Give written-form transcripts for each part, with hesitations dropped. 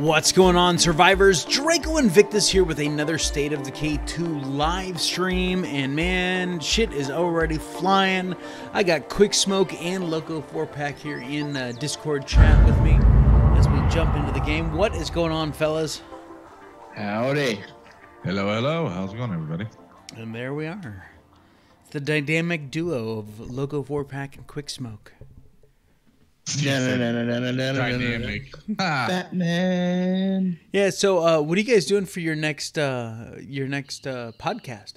What's going on, survivors? Draco Invictus here with another State of Decay 2 live stream, and man, shit is already flying. I got Quick Smoke and Loco 4-Pack here in Discord chat with me as we jump into the game. What is going on, fellas? Howdy. Hello, hello. How's it going, everybody? And there we are. It's the dynamic duo of Loco 4-Pack and Quick Smoke. Dynamic. Batman. Yeah, so what are you guys doing for your next podcast?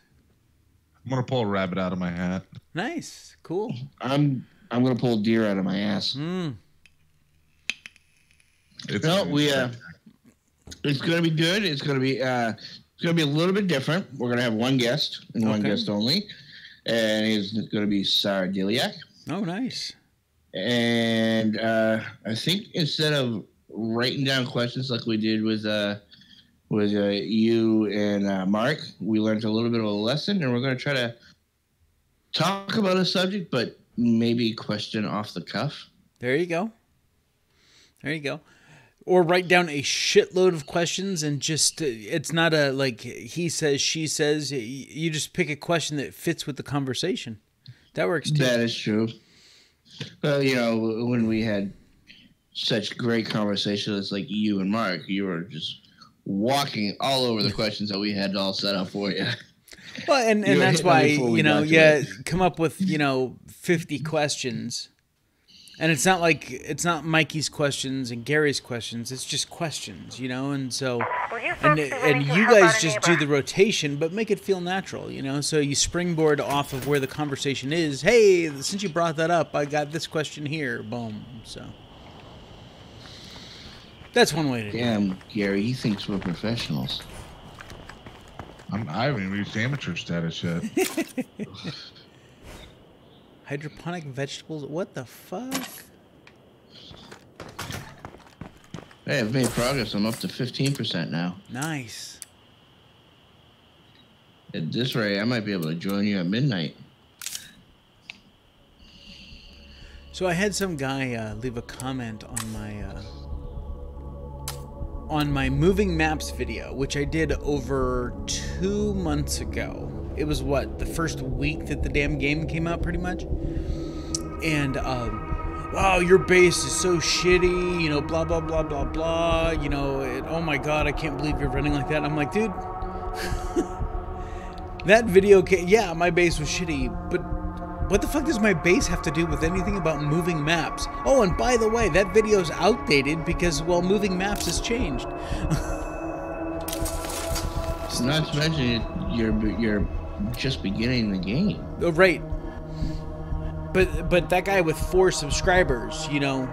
I'm gonna pull a rabbit out of my hat. Nice, cool. I'm gonna pull a deer out of my ass. It's it's gonna be good. It's gonna be a little bit different. We're gonna have one guest and one guest only, and he's gonna be Sarah Diliak. Oh, nice. And I think instead of writing down questions like we did with you and Mark, we learned a little bit of a lesson, and we're going to try to talk about a subject, but maybe question off the cuff. There you go. There you go. Or write down a shitload of questions and just, it's not a, like, he says, she says. You just pick a question that fits with the conversation. That works too. That is true. Well, you know, when we had such great conversations like you and Mark, you were just walking all over the questions that we had all set up for you. Well, and that's why, you know, come up with, 50 questions. And it's not Mikey's questions and Gary's questions. It's just questions, and so, and you guys just do the rotation, but make it feel natural, So you springboard off of where the conversation is. Hey, since you brought that up, I got this question here. Boom. So that's one way to do it. Damn, Gary, he thinks we're professionals. I haven't reached amateur status yet. Hydroponic vegetables? What the fuck? Hey, I've made progress. I'm up to 15% now. Nice. At this rate, I might be able to join you at midnight. So I had some guy leave a comment on my moving maps video, which I did over 2 months ago. It was what, the first week that the damn game came out, pretty much. And wow, your base is so shitty, blah blah blah blah blah. Oh my god, I can't believe you're running like that. I'm like, dude, that video yeah, my base was shitty, but what the fuck does my base have to do with anything about moving maps? Oh, and by the way, that video's outdated because, well, moving maps has changed. Not to mention, you're just beginning the game. Oh, right. But that guy with 4 subscribers, he knows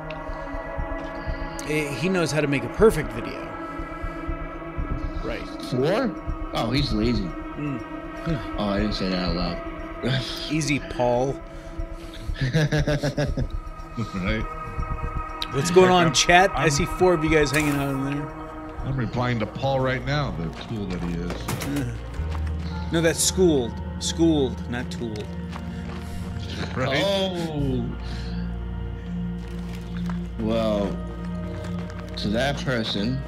how to make a perfect video. Right. 4? Oh, he's lazy. Oh, I didn't say that out loud. Easy, Paul. Right. What's going on, chat? I see 4 of you guys hanging out in there. I'm replying to Paul right now, the tool that he is. No, that's schooled. Schooled, not tooled. Right? Oh. Well, to that person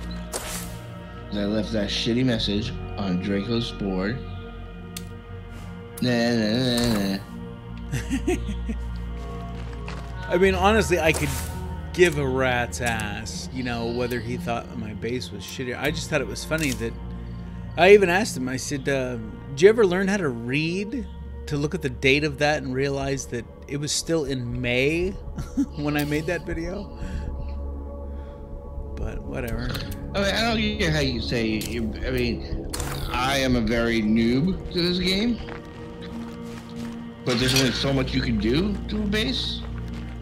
that left that shitty message on Draco's board. Nah. I mean, honestly, I could give a rat's ass, whether he thought my base was shitty. I just thought it was funny that I even asked him, I said, did you ever learn how to read to look at the date of that and realize that it was still in May when I made that video? But whatever. I mean, I don't get how you say, I am a very noob to this game, but there's only so much you can do to a base.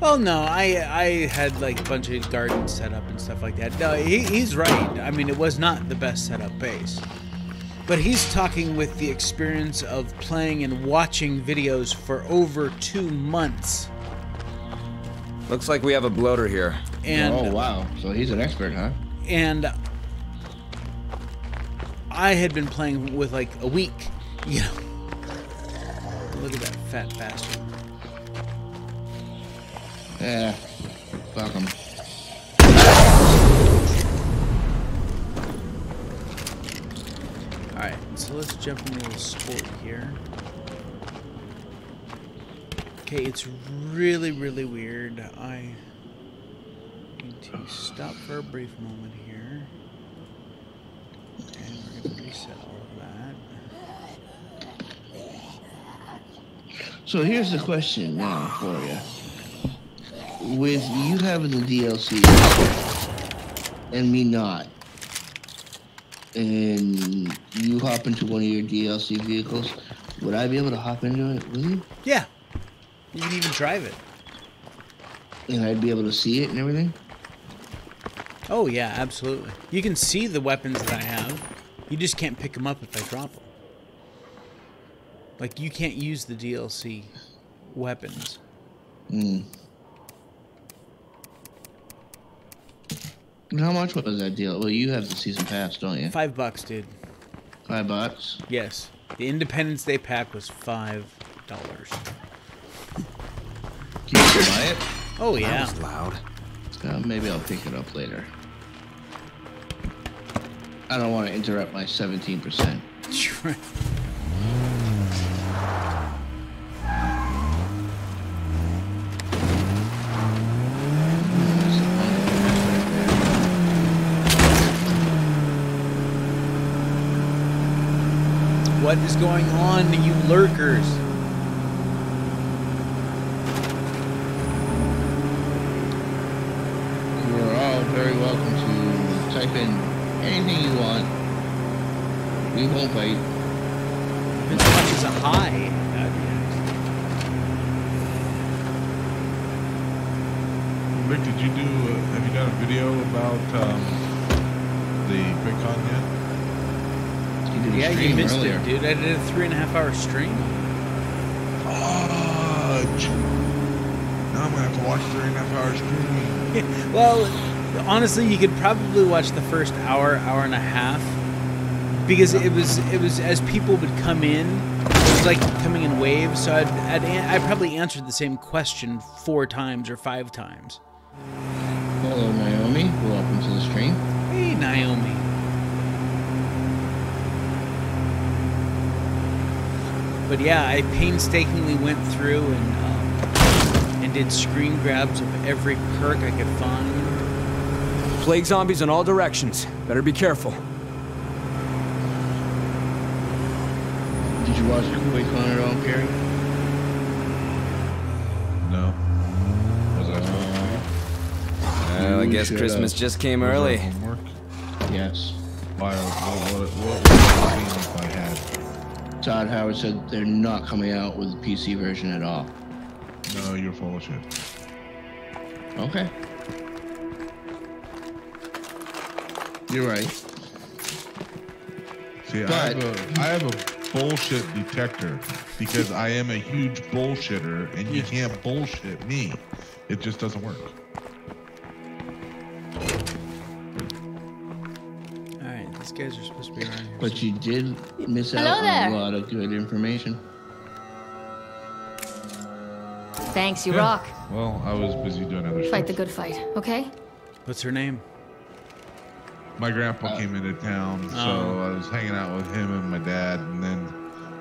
Well, no, I had like a bunch of gardens set up and stuff like that. No, he's right. I mean, it was not the best setup base. But he's talking with the experience of playing and watching videos for over 2 months. Looks like we have a bloater here. And, oh, wow. So he's an expert, huh? And I had been playing with like a week, Look at that fat bastard. Yeah, fuck him. so let's jump into the sport here. Okay, it's really, really weird. I need to stop for a brief moment here. And we're going to reset all of that. So here's the question now for you. With you having the DLC and me not, and you hop into one of your DLC vehicles, would I be able to hop into it with you? Yeah. You can even drive it. And I'd be able to see it and everything? Oh, yeah, absolutely. You can see the weapons that I have. You just can't pick them up if I drop them. Like, you can't use the DLC weapons. Hmm. How much was that deal? Well, you have the season pass, don't you? $5, dude. $5? Yes. The Independence Day pack was $5. Can you still buy it? Oh, yeah. That was loud. Maybe I'll pick it up later. I don't want to interrupt my 17%. Sure. What is going on, you lurkers? You're all very welcome to type in anything you want. We won't bite. As much as a high. Rick, did you do? Have you done a video about the BitCon yet? Yeah, you missed it, dude. I did a 3.5-hour stream. Fudge. Now I'm gonna have to watch 3.5 hours stream. Well, honestly, you could probably watch the first hour, hour and a half, because it was as people would come in, it was like coming in waves. So I probably answered the same question 4 times or 5 times. Hello, Naomi. Welcome to the stream. Hey, Naomi. But yeah, I painstakingly went through and did screen grabs of every perk I could find. Plague zombies in all directions. Better be careful. Did you watch the QuakeCon at all, Gary? No. Was I supposed to? I guess Christmas just came early. Homework? Yes. Why? What would I have seen if I had? Todd Howard said they're not coming out with a PC version at all. No, you're full of shit. Okay. You're right. See, But- I have a bullshit detector because I am a huge bullshitter, and you can't bullshit me. It just doesn't work. Alright, these guys are supposed to be around here. But you did miss out Hello on there. a lot of good information. Thanks, you Yeah. rock. Well, I was busy doing other Fight the stuff. good fight, okay? What's her name? My grandpa came into town, so Oh. I was hanging out with him and my dad, and then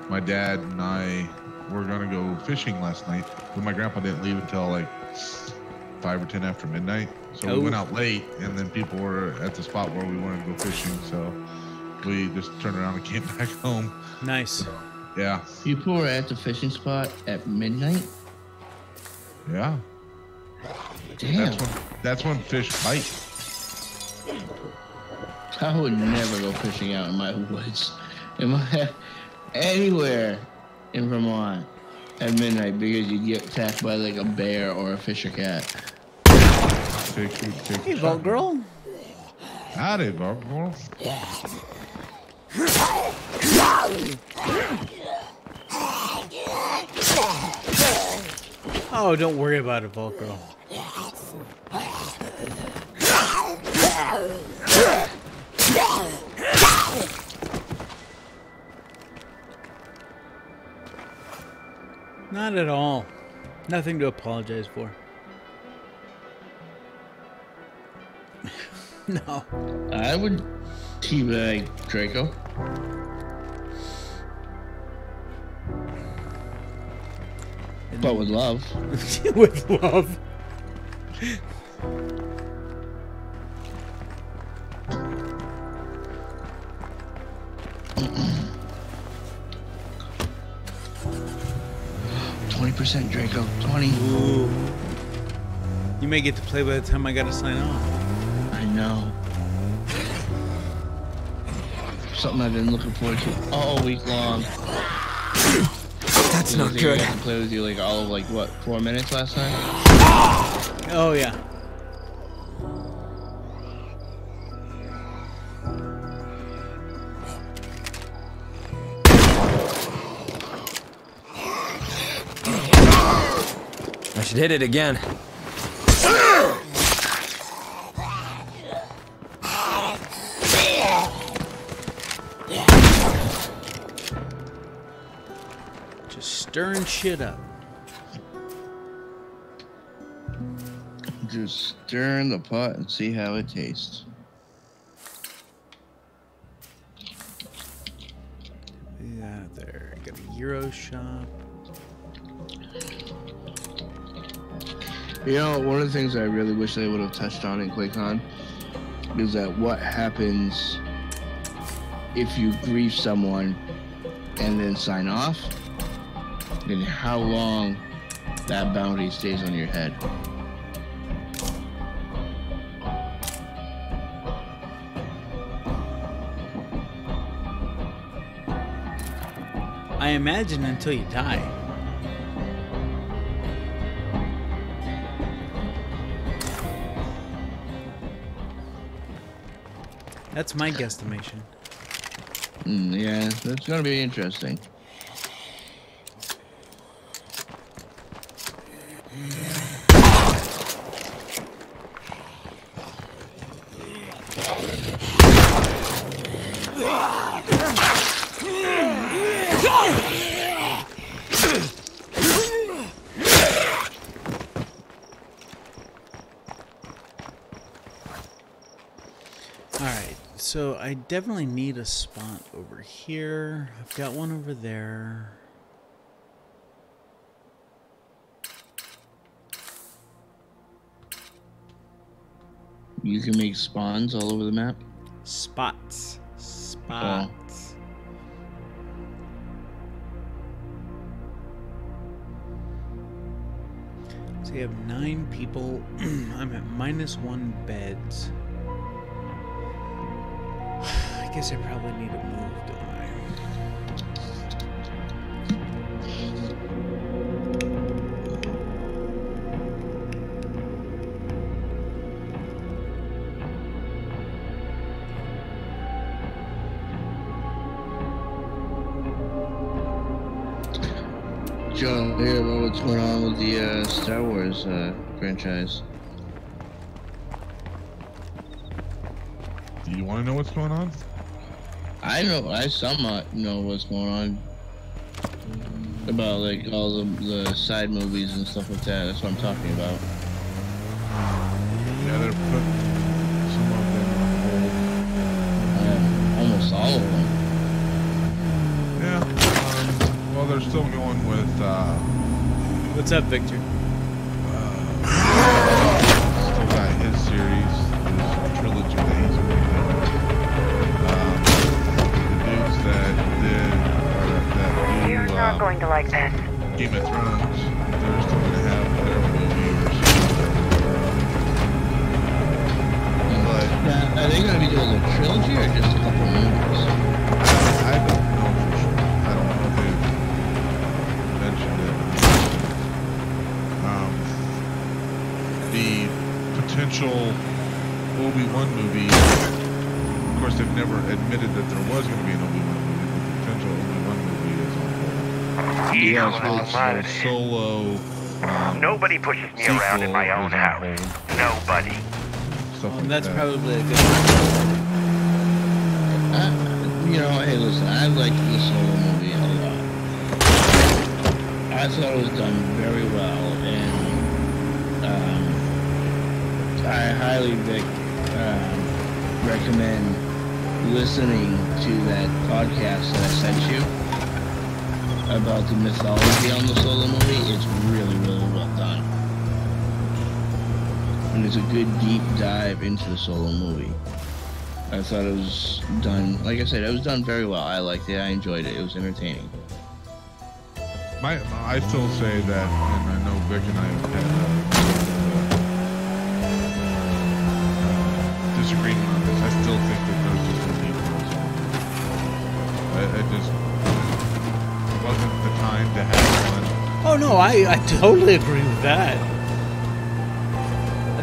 my dad and I were gonna go fishing last night, but my grandpa didn't leave until like 5 or 10 after midnight. So we went out late, and then people were at the spot where we wanted to go fishing, so we just turned around and came back home. Nice. Yeah, People were at the fishing spot at midnight? yeah. Damn. That's when fish bite. I would never go fishing out in my woods. Anywhere in Vermont at midnight because you get attacked by like a bear or a fisher cat. Hey, Vault Girl. Howdy, Vault Girl. Oh, don't worry about it, Vault Girl. Not at all. Nothing to apologize for. No. I would teabag Draco. But with love. With love. %, Draco. 20. Ooh. You may get to play by the time I gotta sign off. I know. Something I've been looking forward to all week long. That's not good. I got to play with you like all of like what 4 minutes last time. Oh yeah. I should hit it again. Just stirring shit up. Just stir in the pot and see how it tastes. Yeah, there. Got a Euro shop. You know, one of the things I really wish they would have touched on in QuakeCon is that what happens if you grief someone and then sign off, and how long that bounty stays on your head. I imagine until you die. That's my guesstimation. Yeah, that's gonna be interesting. So I definitely need a spot over here. I've got one over there. You can make spawns all over the map? Spots. Spots. So you have 9 people. I'm at -1 beds. I guess I probably need to move, don't I? John, hear about what's going on with the Star Wars franchise. Do you want to know what's going on? I know, I somewhat know what's going on about like all the side movies and stuff like that. That's what I'm talking about. Yeah, they're putting some of them on hold. Almost all of them. Yeah. Well, they're still going with. What's up, Victor? Still got his series, his trilogy that he's working on. You're not going to like this. Game of Thrones, they're still going to have their movie or but are they going to be doing a trilogy or just a couple movies? I don't know for sure. I don't know if they've mentioned it. The potential Obi-Wan movie, of course, they've never admitted that there was going to be an Obi-Wan movie, but the potential Obi-Wan movie is on hold. Yeah, Solo. Nobody pushes me around in my own house. Nobody. Stuff like That's that. probably a good one. You know, hey, listen, I liked the Solo movie a lot. I thought it was done very well, and I highly recommend listening to that podcast that I sent you. about the mythology on the Solo movie. It's really, really well done. And it's a good deep dive into the Solo movie. I thought it was done, like I said, it was done very well. I liked it. I enjoyed it. It was entertaining. I still say that, and I know Vic and I have had disagreement on this. I still think that there's just a need for us. It just wasn't the time to have one. Oh no, I totally agree with that.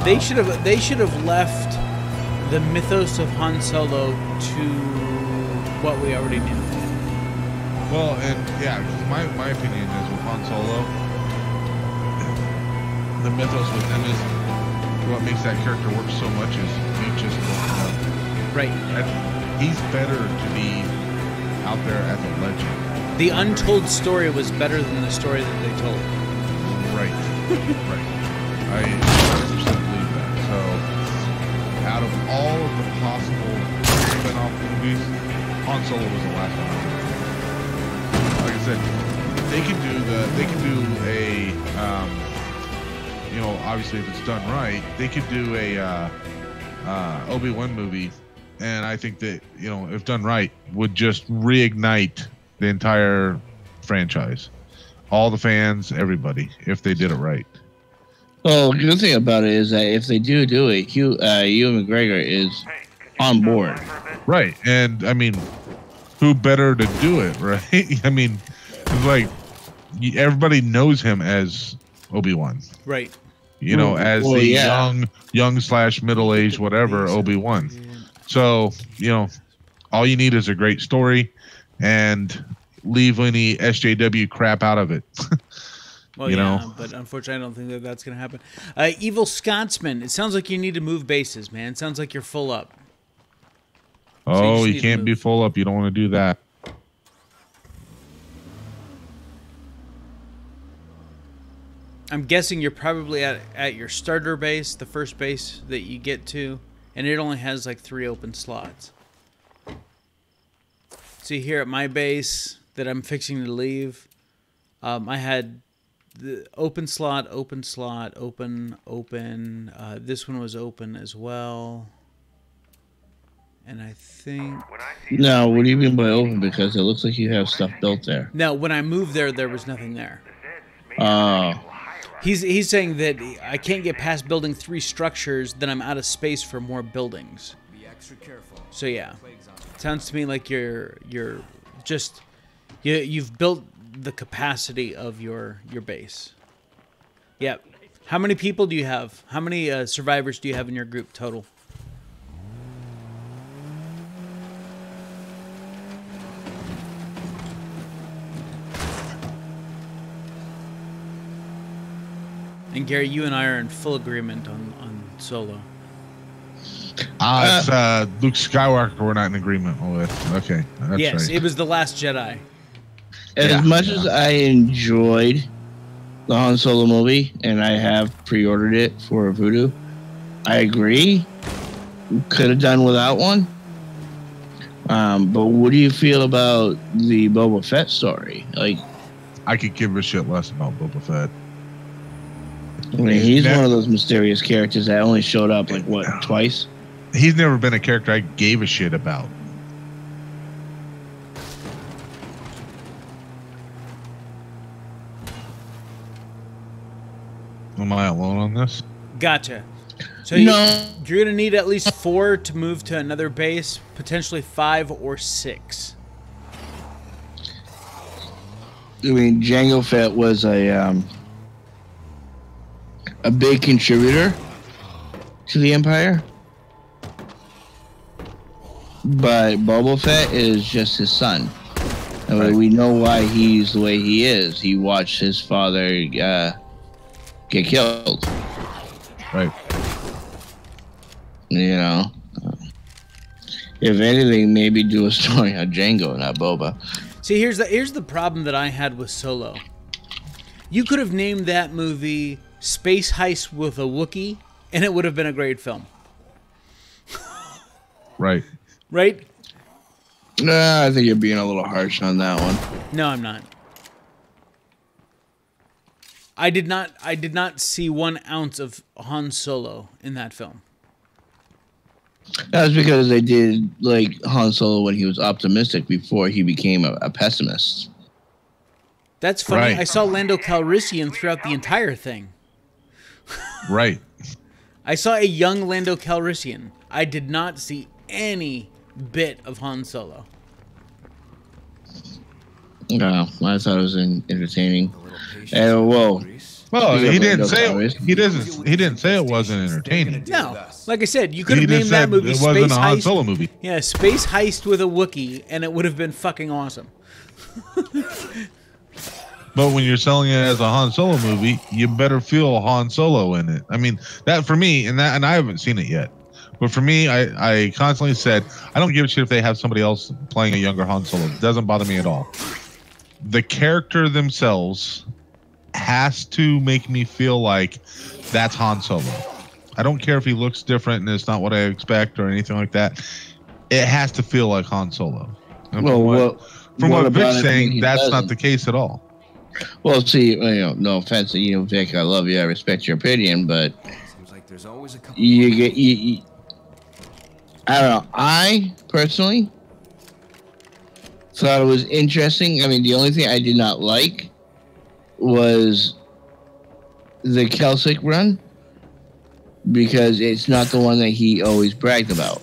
They should have left the mythos of Han Solo to what we already knew. Well, and yeah, my opinion is with Han Solo, the mythos with him is what makes that character work so much is he just looking up. Right. He's better to be out there as a legend. The untold story was better than the story that they told. Right. Right. I 100% believe that. So, out of all of the possible spin-off movies, Han Solo was the last one. Like I said, they can do a, you know, obviously if it's done right, they could do a Obi-Wan movie, and I think that, you know, if done right, would just reignite the entire franchise, all the fans, everybody, if they did it right. Well, the good thing about it is that if they do it, Ewan McGregor is on board. Right, and I mean, who better to do it, right? I mean, it's like everybody knows him as Obi-Wan, right? You know, as young / middle-aged whatever Obi-Wan. So, you know, all you need is a great story and leave any SJW crap out of it. Well, you know, but unfortunately, I don't think that that's going to happen. Evil Scotsman, it sounds like you need to move bases, man. It sounds like you're full up. Oh, you can't be full up. You don't want to do that. I'm guessing you're probably at your starter base, the first base that you get to, and it only has like 3 open slots. See here at my base that I'm fixing to leave, I had the open slot, open. This one was open as well. And I think... No, what do you mean by open? Because it looks like you have stuff built there. No, when I moved there, there was nothing there. Oh. He's saying that I can't get past building 3 structures, then I'm out of space for more buildings. Be extra careful. So yeah, sounds to me like you're just you've built the capacity of your base. Yep. How many people do you have? How many survivors do you have in your group total? And Gary, you and I are in full agreement on Solo. It's Luke Skywalker we're not in agreement with. Okay. That's yes, right. it was The Last Jedi. As much as I enjoyed the Han Solo movie, and I have pre-ordered it for Voodoo, I agree. Could have done without one. But what do you feel about the Boba Fett story? Like, I could give a shit less about Boba Fett. I mean, he's one of those mysterious characters that only showed up, like, what, twice? He's never been a character I gave a shit about. Am I alone on this? Gotcha. So No. you're going to need at least 4 to move to another base, potentially 5 or 6. I mean, Jango Fett was a big contributor to the Empire, but Boba Fett is just his son. I mean, we know why he's the way he is. He watched his father get killed. Right. You know, if anything, maybe do a story on Jango, not Boba. See, here's the problem that I had with Solo. You could have named that movie Space Heist with a Wookiee, and it would have been a great film. Right. Right? Nah, I think you're being a little harsh on that one. No, I'm not. I did not see 1 ounce of Han Solo in that film. That's because they did like Han Solo when he was optimistic before he became a pessimist. That's funny. Right. I saw Lando Calrissian throughout the entire thing. Right. I saw a young Lando Calrissian. I did not see any bit of Han Solo. No, I thought it was entertaining. Whoa. Well, he didn't say it. He didn't say it wasn't entertaining. No, like I said, you could have named that movie it wasn't Space a Han Heist. Solo movie. Yeah, Space Heist with a Wookiee, and it would have been fucking awesome. But when you're selling it as a Han Solo movie, you better feel Han Solo in it. I mean, that for me, and I haven't seen it yet. But for me, I constantly said, I don't give a shit if they have somebody else playing a younger Han Solo. It doesn't bother me at all. The character themselves has to make me feel like that's Han Solo. I don't care if he looks different and it's not what I expect or anything like that. It has to feel like Han Solo. And from what Vic's saying, that's not the case at all. Well, see, no offense to you, Vic. I love you. I respect your opinion, but Seems like there's always a couple you I don't know. I personally thought it was interesting. I mean, the only thing I did not like was the Kelsic run because it's not the one that he always bragged about.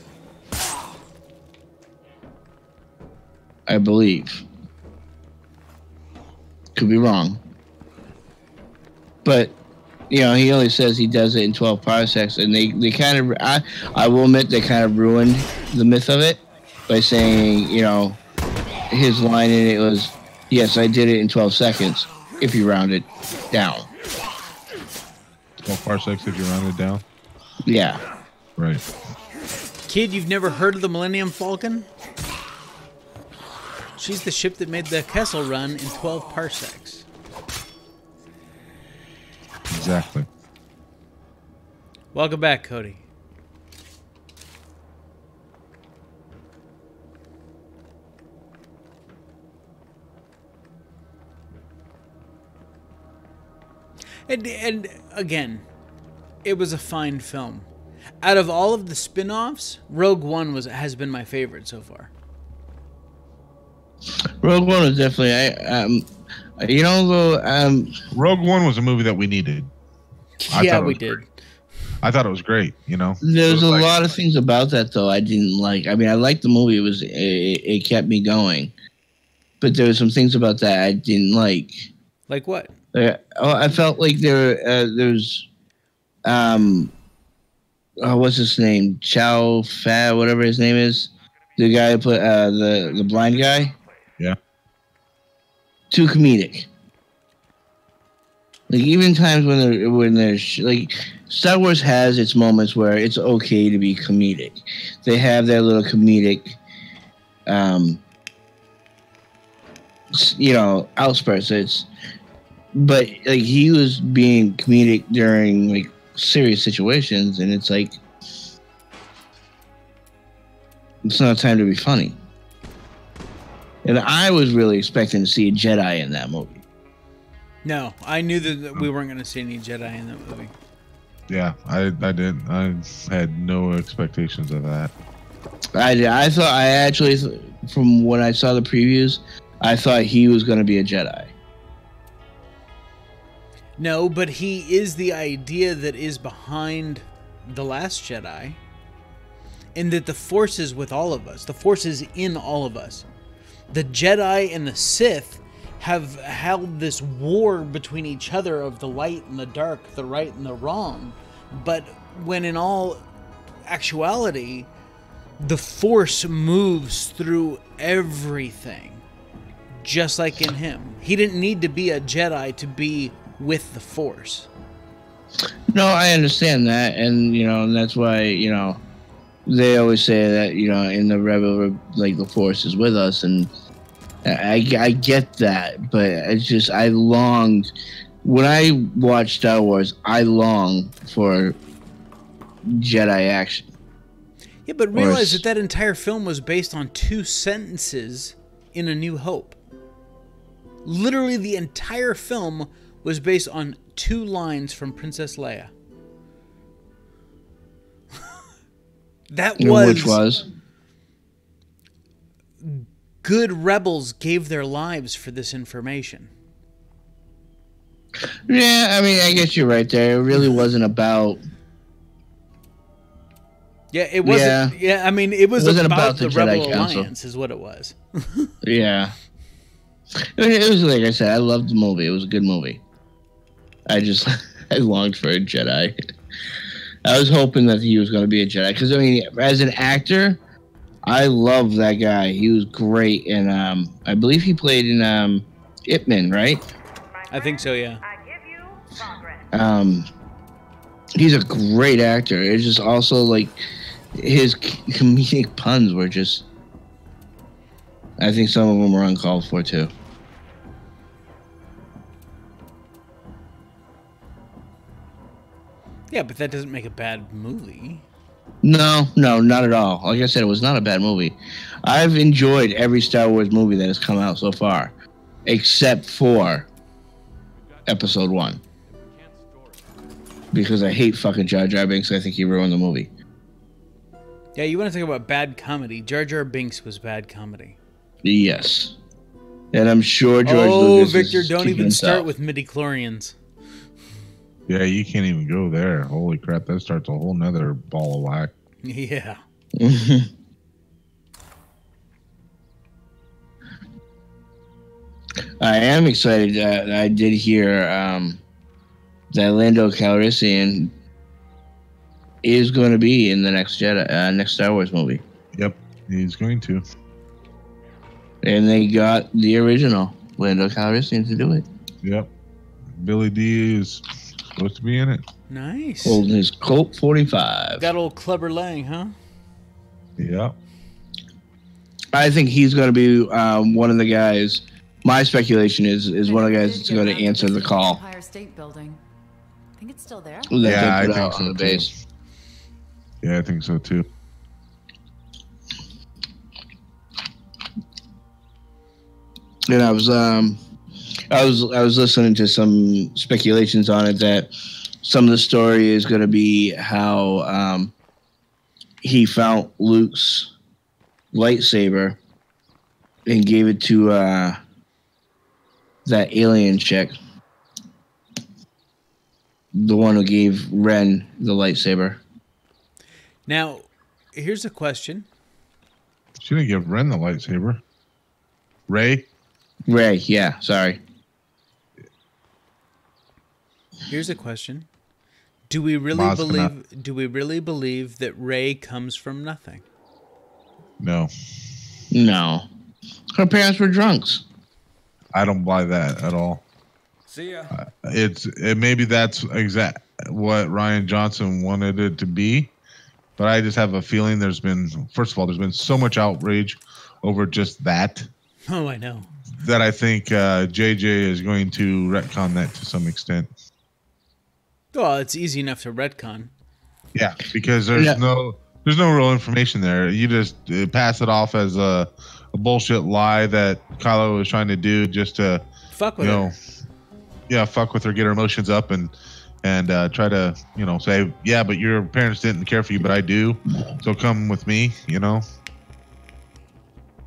I believe. Could be wrong. But, he only says he does it in 12 parsecs, and they kind of, I will admit, they kind of ruined the myth of it by saying, his line in it was, yes, I did it in 12 seconds, if you round it down. 12 parsecs if you round it down? Yeah. Right. Kid, you've never heard of the Millennium Falcon? She's the ship that made the Kessel Run in 12 parsecs. Exactly. Welcome back, Cody. And again, it was a fine film. Out of all of the spin-offs, Rogue One has been my favorite so far. Rogue One was definitely, Rogue One was a movie that we needed. Yeah, we did. I thought it was great, There's a lot of things about that, though, I didn't like. I mean, I liked the movie. It kept me going. But there were some things about that I didn't like. Like what? I felt like there's what's his name? Chow Fat, whatever his name is. The guy who put the blind guy. Yeah. Too comedic. Like even times when there's like Star Wars has its moments where it's okay to be comedic. They have their little comedic, outspurts. But like he was being comedic during like serious situations, and it's like it's not time to be funny. And I was really expecting to see a Jedi in that movie. No, I knew that we weren't going to see any Jedi in that movie. Yeah, I didn't. I had no expectations of that. I thought from when I saw the previews, I thought he was going to be a Jedi. No, but he is the idea that is behind The Last Jedi, and that the Force is with all of us. The Force is in all of us. The Jedi and the Sith have held this war between each other of the light and the dark, the right and the wrong. But when in all actuality, the Force moves through everything, just like in him. He didn't need to be a Jedi to be with the Force. No, I understand that, and and that's why they always say that in the Rebel, like the Force is with us, and I get that, but it's just I longed when I watched Star Wars. I long for Jedi action. Yeah, but realize that entire film was based on 2 sentences in A New Hope. Literally, the entire film was based on 2 lines from Princess Leia. Which was? Good rebels gave their lives for this information. Yeah, I mean, I guess you're right there. It really wasn't about... Yeah, it wasn't. Yeah, I mean, it wasn't about the Rebel Council. Alliance, is what it was. Yeah. It was, like I said, I loved the movie. It was a good movie. I longed for a Jedi. I was hoping that he was going to be a Jedi. Because, I mean, as an actor, I love that guy. He was great. And I believe he played in Ip Man, right? I think so, yeah. He's a great actor. It's just also, like, his comedic puns were just... I think some of them were uncalled for, too. Yeah, but that doesn't make a bad movie. No, not at all. Like I said, it was not a bad movie. I've enjoyed every Star Wars movie that has come out so far, except for Episode 1. Because I hate fucking Jar Jar Binks. I think he ruined the movie. Yeah, you want to talk about bad comedy. Jar Jar Binks was bad comedy. Yes. And I'm sure George Lucas Victor, is don't even himself. start with midi-chlorians. Yeah, you can't even go there. Holy crap, that starts a whole nother ball of wax. Yeah. I am excited. I did hear that Lando Calrissian is going to be in the next next Star Wars movie. Yep, he's going to. And they got the original Lando Calrissian to do it. Yep. Billy D is supposed to be in it. Nice. Holding his Colt 45. Got old Clubber Lang, huh? Yep. I think he's going to be one of the guys. My speculation is one of the guys that's going to answer the call. Empire State Building. I think it's still there. Yeah, I think think on the base. Yeah, I think so too. And I was listening to some speculations on it that some of the story is going to be how he found Luke's lightsaber and gave it to that alien chick, the one who gave Ren the lightsaber. Now, here's a question. She didn't give Ren the lightsaber. Ray, yeah, sorry. Here's a question. Do we really believe that Rey comes from nothing? No. Her parents were drunks. I don't buy that at all. See ya. Maybe that's exact what Rian Johnson wanted it to be, but I just have a feeling there's been so much outrage over just that. Oh, I know. That I think JJ is going to retcon that to some extent. Well, it's easy enough to retcon. Yeah, because there's no real information there. You just pass it off as a bullshit lie that Kylo was trying to do just to fuck with her. Yeah, fuck with her, get her emotions up, and try to say, yeah, but your parents didn't care for you, but I do, so come with me,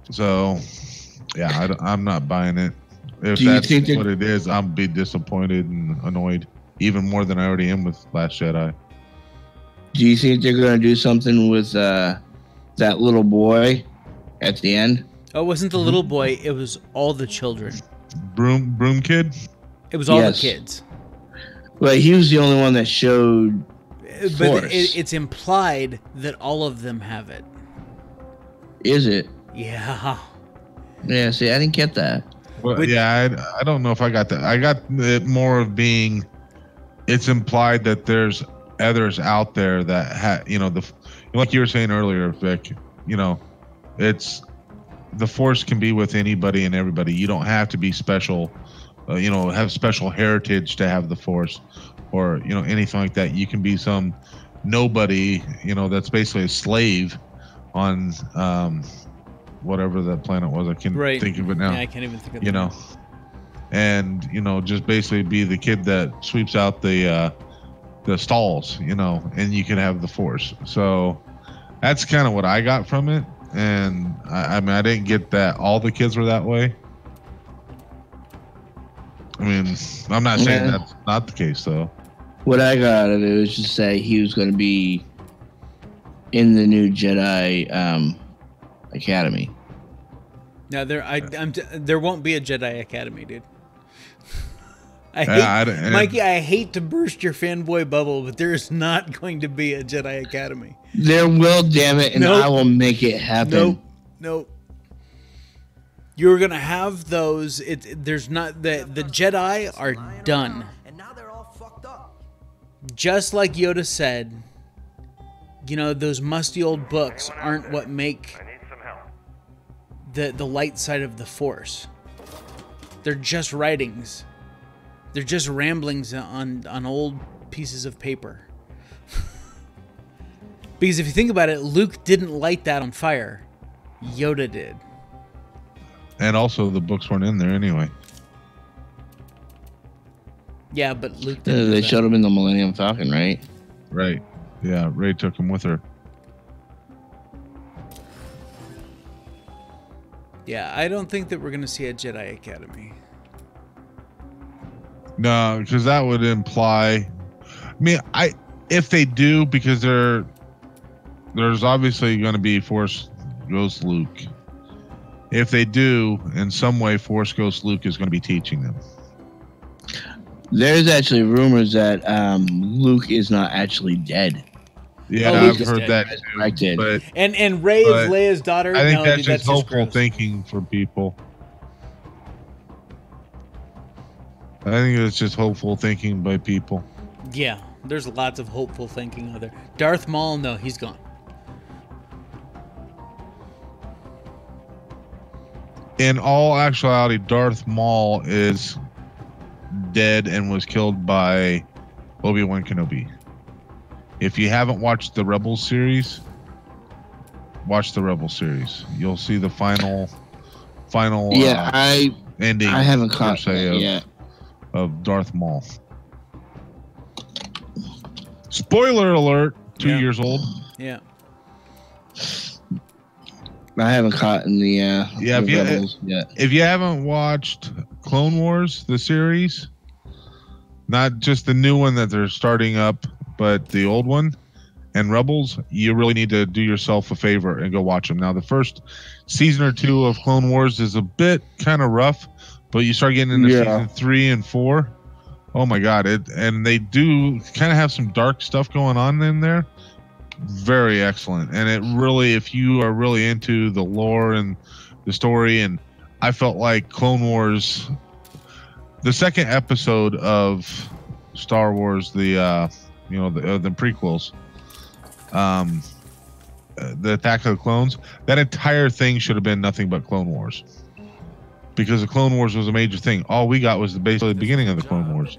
So, yeah, I'm not buying it. If that's what it is, I'll be disappointed and annoyed, even more than I already am with Last Jedi. Do you think they're going to do something with that little boy at the end? Oh, it wasn't the little boy. It was all the children. Broom kid? It was all the kids. Well, he was the only one that showed But it's implied that all of them have it. Is it? Yeah. Yeah, see, I didn't get that. Well, I don't know if I got that. I got it more of being, it's implied that there's others out there that like you were saying earlier, Vic, it's the Force can be with anybody and everybody. You don't have to be special, have special heritage to have the Force or, anything like that. You can be some nobody, that's basically a slave on, whatever the planet was. I can't think of it now. Yeah, I can't even think of it. and you know, just basically be the kid that sweeps out the stalls, you know, and you can have the Force. So that's kind of what I got from it. And I mean, I didn't get that all the kids were that way. I mean, I'm not saying that's not the case, though. What I got out of it was just say he was going to be in the new Jedi Academy. No, there won't be a Jedi Academy, dude. Mikey, I hate to burst your fanboy bubble, but there is not going to be a Jedi Academy. There will, damn it, and I will make it happen. Nope. You're gonna have those. There's not the Jedi are done. And now they're all fucked up. Just like Yoda said, you know, those musty old books aren't what make the light side of the Force. They're just writings. They're just ramblings on old pieces of paper. Because if you think about it, Luke didn't light that on fire. Yoda did. And also, the books weren't in there anyway. Yeah, but Luke didn't. They showed him in the Millennium Falcon, right? Right. Yeah, Rey took him with her. Yeah, I don't think that we're going to see a Jedi Academy. No, because that would imply... I mean, if they do, because there's obviously going to be Force Ghost Luke. If they do, in some way, Force Ghost Luke is going to be teaching them. There's actually rumors that Luke is not actually dead. Yeah, I've heard that too. But, and Rey is Leia's daughter. I think that's just hopeful thinking for people. I think it's just hopeful thinking by people. Yeah, there's lots of hopeful thinking out there. Darth Maul, no, he's gone. In all actuality, Darth Maul is dead and was killed by Obi-Wan Kenobi. If you haven't watched the Rebels series, watch the Rebels series. You'll see the final ending. I haven't caught that yet. Of Darth Maul. Spoiler alert! 2 years old. Yeah. I haven't caught in the Rebels yet. If you haven't watched Clone Wars, the series, not just the new one that they're starting up, but the old one and Rebels, you really need to do yourself a favor and go watch them. Now, the first season or two of Clone Wars is a bit kind of rough, but you start getting into season 3 and 4. Oh my God. And they do kind of have some dark stuff going on in there. Very excellent. And it really, if you are really into the lore and the story, and I felt like Clone Wars, the second episode of Star Wars, the prequels, the Attack of the Clones, that entire thing should have been nothing but Clone Wars, because the Clone Wars was a major thing. All we got was basically the beginning of the Clone Wars,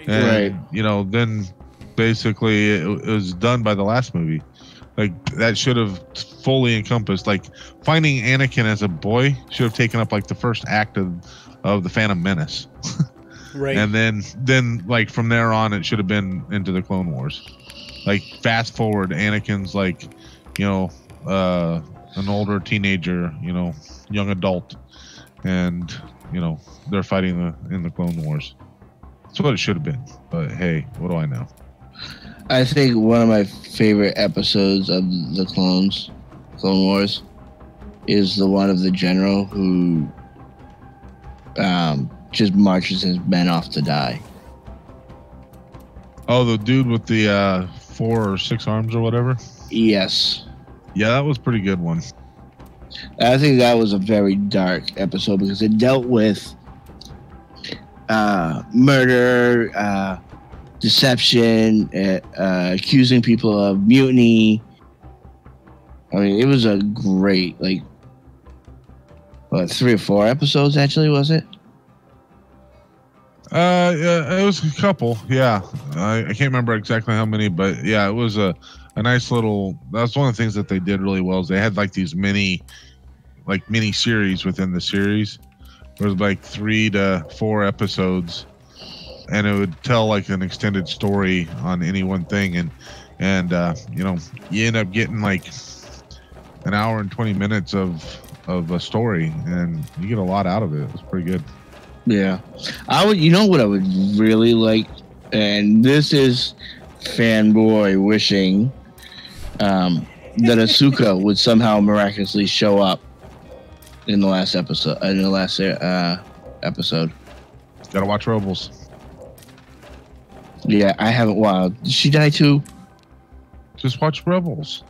and then basically it was done by the last movie. Like, that should have fully encompassed, like, finding Anakin as a boy should have taken up like the first act of the Phantom Menace. Right. And then like from there on, it should have been into the Clone Wars. Like, fast forward, Anakin's like, an older teenager, young adult, and they're fighting in the Clone Wars. That's what it should have been. But hey, what do I know? I think one of my favorite episodes of the Clone Wars is the one of the general who just marches his men off to die. Oh, the dude with the 4 or 6 arms or whatever? Yes. Yeah, that was a pretty good one. I think that was a very dark episode because it dealt with murder, deception, accusing people of mutiny. I mean, it was a great, 3 or 4 episodes, actually, was it? Yeah, it was a couple. Yeah, I can't remember exactly how many, but yeah, it was a nice little. That's one of the things that they did really well. Is they had like these mini series within the series There was like 3 to 4 episodes, and it would tell like an extended story on any one thing, and you know, you end up getting like an hour and 20 minutes of a story, and you get a lot out of it. It was pretty good. Yeah, you know what I would really like, and this is fanboy wishing, that Asuka would somehow miraculously show up in the last episode. Gotta watch Rebels. Yeah, I haven't. Wow, did she die too? Just watch Rebels.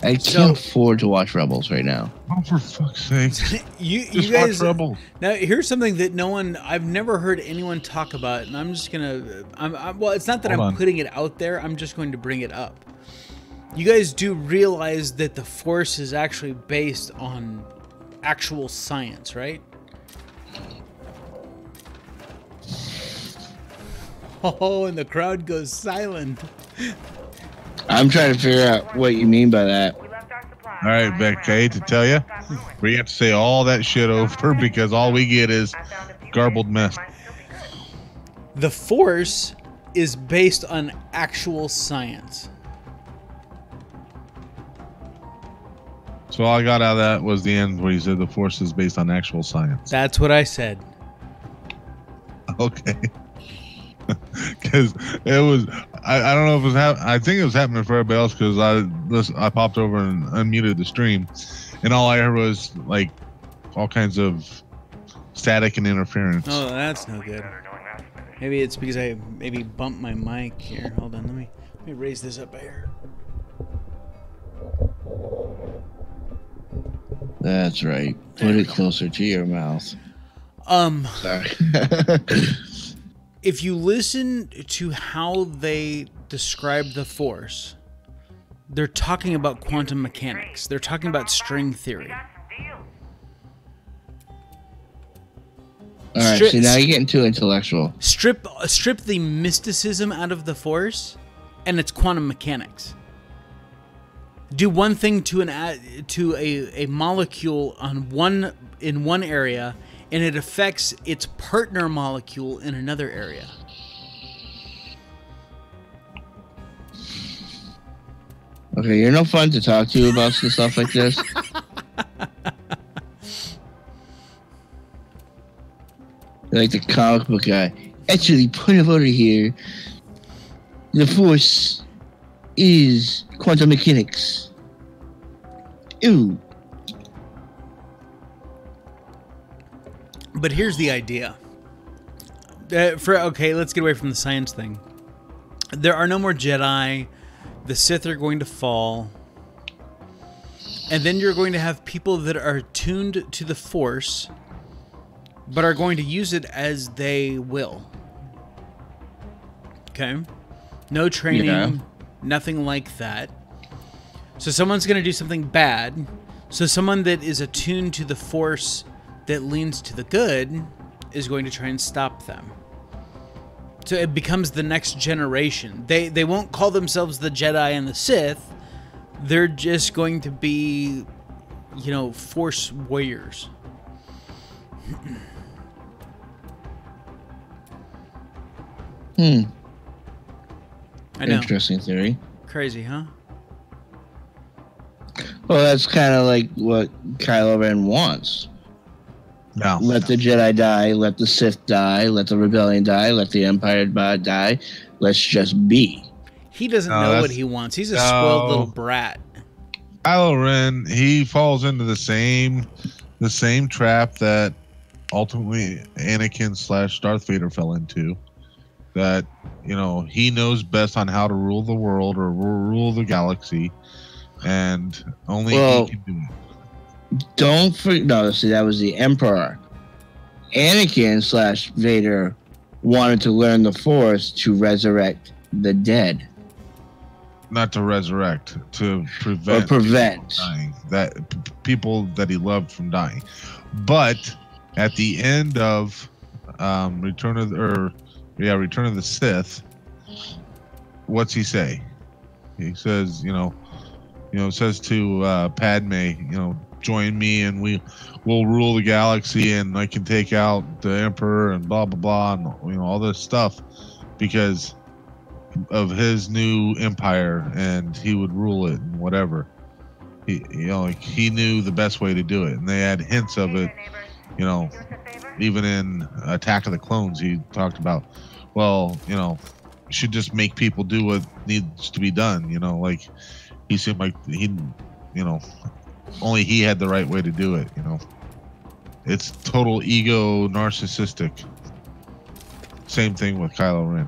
I can't afford to watch Rebels right now. Oh, for fuck's sake! you guys, watch Rebels. Now, here's something that I've never heard anyone talk about, and I'm just gonna. Well, it's not that I'm putting it out there. I'm just going to bring it up. You guys do realize that the Force is actually based on actual science, right? Oh, and the crowd goes silent. I'm trying to figure out what you mean by that. All right, Beck, I hate to tell you, we have to say all that shit over because all we get is garbled mess. The Force is based on actual science. So all I got out of that was the end where you said the Force is based on actual science. That's what I said. Okay. Because it was, I don't know if it was I think it was happening for everybody else because I popped over and unmuted the stream, and all I heard was like all kinds of static and interference. Oh, that's no good. Maybe it's because I maybe bumped my mic here. Hold on, let me raise this up here. That's right. Put it closer to your mouth. Sorry. If you listen to how they describe the Force, they're talking about quantum mechanics. They're talking about string theory. All right, so now you're getting too intellectual. Strip the mysticism out of the Force, and it's quantum mechanics. Do one thing to a molecule in one area, and it affects its partner molecule in another area. Okay, you're no fun to talk to about stuff like this. You're like the comic book guy. Actually, point of order here. The Force is quantum mechanics. Ew. But here's the idea. Okay, let's get away from the science thing. There are no more Jedi. The Sith are going to fall. And then you're going to have people that are tuned to the Force, but are going to use it as they will. Okay? No training, nothing like that. So someone's going to do something bad. So someone that is attuned to the Force that leans to the good is going to try and stop them. So it becomes the next generation. They won't call themselves the Jedi and the Sith. They're just going to be, you know, Force warriors. I know. Interesting theory. Crazy, huh? Well, that's kind of like what Kylo Ren wants. No. Let the Jedi die, let the Sith die, let the Rebellion die, let the Empire die. Let's just be. He doesn't know what he wants. He's a spoiled little brat. Kylo Ren, he falls into the same trap that ultimately Anakin / Darth Vader fell into. That, you know, he knows best on how to rule the world or rule the galaxy, and only he can do it. Don't forget. No, see, that was the Emperor. Anakin / Vader wanted to learn the Force to resurrect the dead. Not to resurrect, to prevent dying, people that he loved from dying. But at the end of Return of the Sith, what's he say? He says, says to Padme, join me, and we'll rule the galaxy, and I can take out the Emperor and blah blah blah, and all this stuff because of his new empire, and he would rule it and whatever. He knew the best way to do it, and they had hints of it. Even in Attack of the Clones, he talked about, you should just make people do what needs to be done. He seemed like only he had the right way to do it. It's total ego, narcissistic. Same thing with Kylo Ren.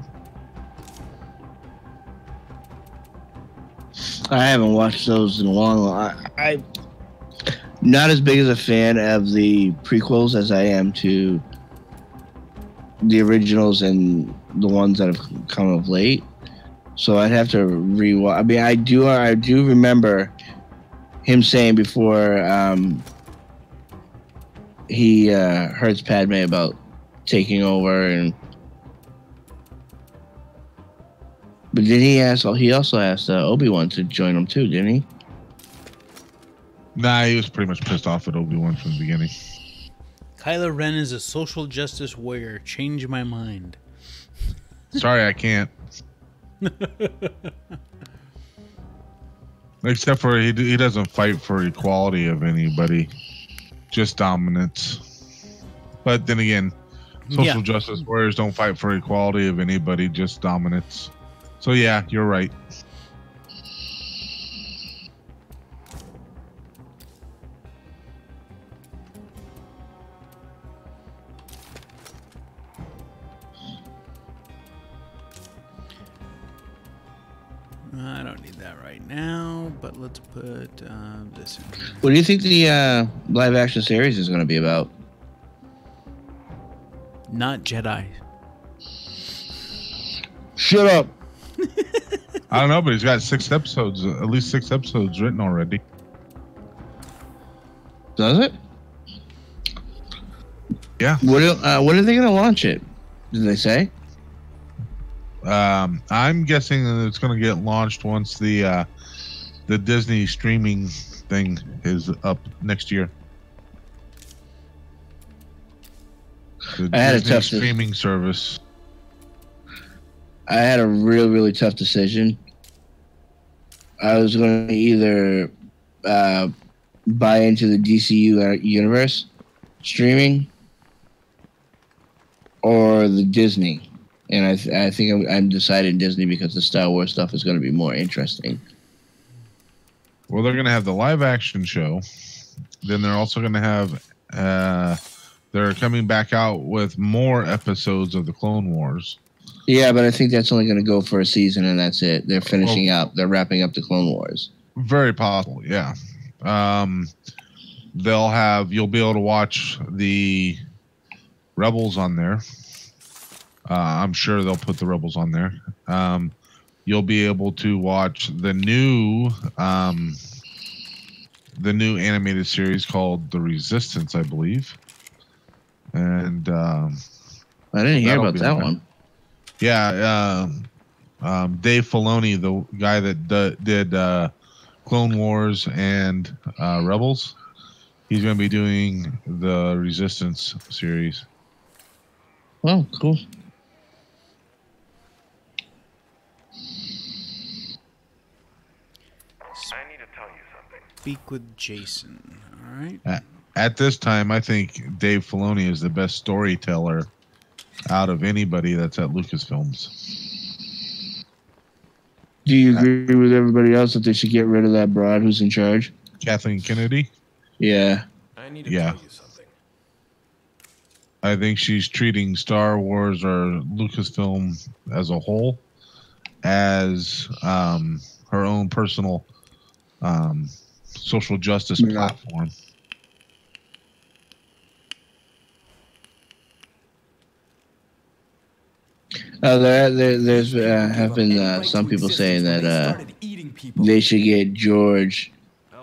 I haven't watched those in a long. I'm not as big as a fan of the prequels as I am to the originals and the ones that have come of late. So I'd have to rewatch. I mean, I do remember him saying before he hurts Padme about taking over, but did he ask? He also asked Obi-Wan to join him too, didn't he? Nah, he was pretty much pissed off at Obi-Wan from the beginning. Kylo Ren is a social justice warrior. Change my mind. Sorry, I can't. Except for he doesn't fight for equality of anybody, just dominance. But then again, social justice warriors don't fight for equality of anybody, just dominance. So yeah, you're right. I don't need that right now, but let's put this in here. What do you think the live action series is going to be about? Not Jedi. Shut up. I don't know, but he's got at least 6 episodes written already. Does it? Yeah. What are they going to launch it? Did they say? I'm guessing that it's going to get launched once the Disney streaming thing is up next year. The Disney streaming service. I had a really tough decision. I was going to either buy into the DCU universe streaming or the Disney. And I think I'm deciding Disney because the Star Wars stuff is going to be more interesting. Well, they're going to have the live action show. Then they're also going to have they're coming back out with more episodes of the Clone Wars. Yeah, but I think that's only going to go for a season, and that's it. They're finishing up. They're wrapping up the Clone Wars. Very possible, yeah. You'll be able to watch the Rebels on there. I'm sure they'll put the Rebels on there. You'll be able to watch the new animated series called The Resistance, I believe. And I didn't hear about that one. Yeah, Dave Filoni, the guy that did Clone Wars and Rebels, he's going to be doing the Resistance series. Oh, cool. I need to tell you something. Speak with Jason. All right. At this time, I think Dave Filoni is the best storyteller out of anybody that's at Lucasfilms. Do you agree with everybody else that they should get rid of that broad who's in charge? Kathleen Kennedy? Yeah. I need to tell you something. I think she's treating Star Wars or Lucasfilm as a whole as her own personal social justice platform. There's have been some people saying that they should get George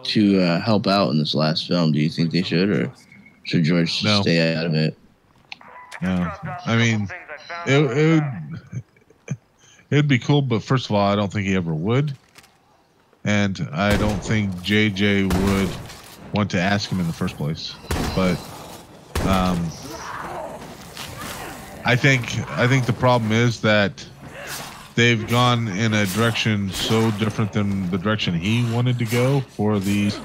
to help out in this last film. Do you think they should, or should George stay out of it? No, I mean, it'd be cool, but first of all, I don't think he ever would, and I don't think JJ would want to ask him in the first place. But I think the problem is that they've gone in a direction so different than the direction he wanted to go for this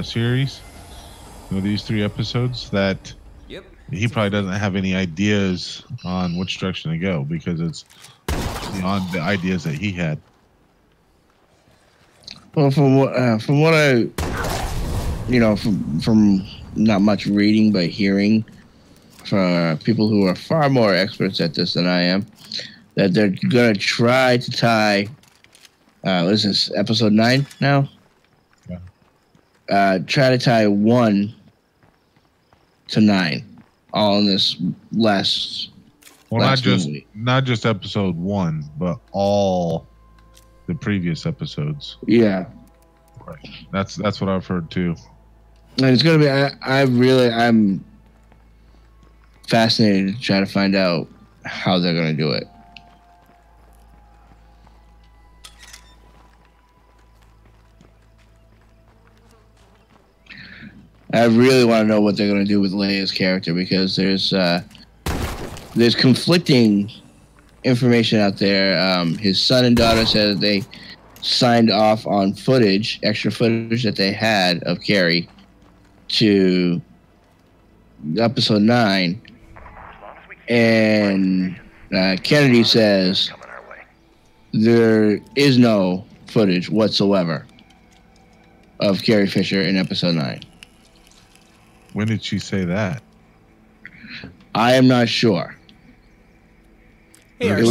series. You know, these 3 episodes, that he probably doesn't have any ideas on which direction to go because it's beyond the ideas that he had. Well, from what I, you know, from not much reading but hearing from people who are far more experts at this than I am, that they're gonna try to tie. What is this, episode 9 now? Yeah. Try to tie 1 to 9, all in this last. Well, not just episode 1, but all the previous episodes. Yeah, right. That's what I've heard too. And it's gonna be. I'm fascinated to try to find out how they're gonna do it. I really want to know what they're going to do with Leia's character, because there's conflicting information out there. His son and daughter said that they signed off on footage, extra footage that they had of Carrie to episode 9, and Kennedy says there is no footage whatsoever of Carrie Fisher in episode 9. When did she say that? I am not sure. Hey, it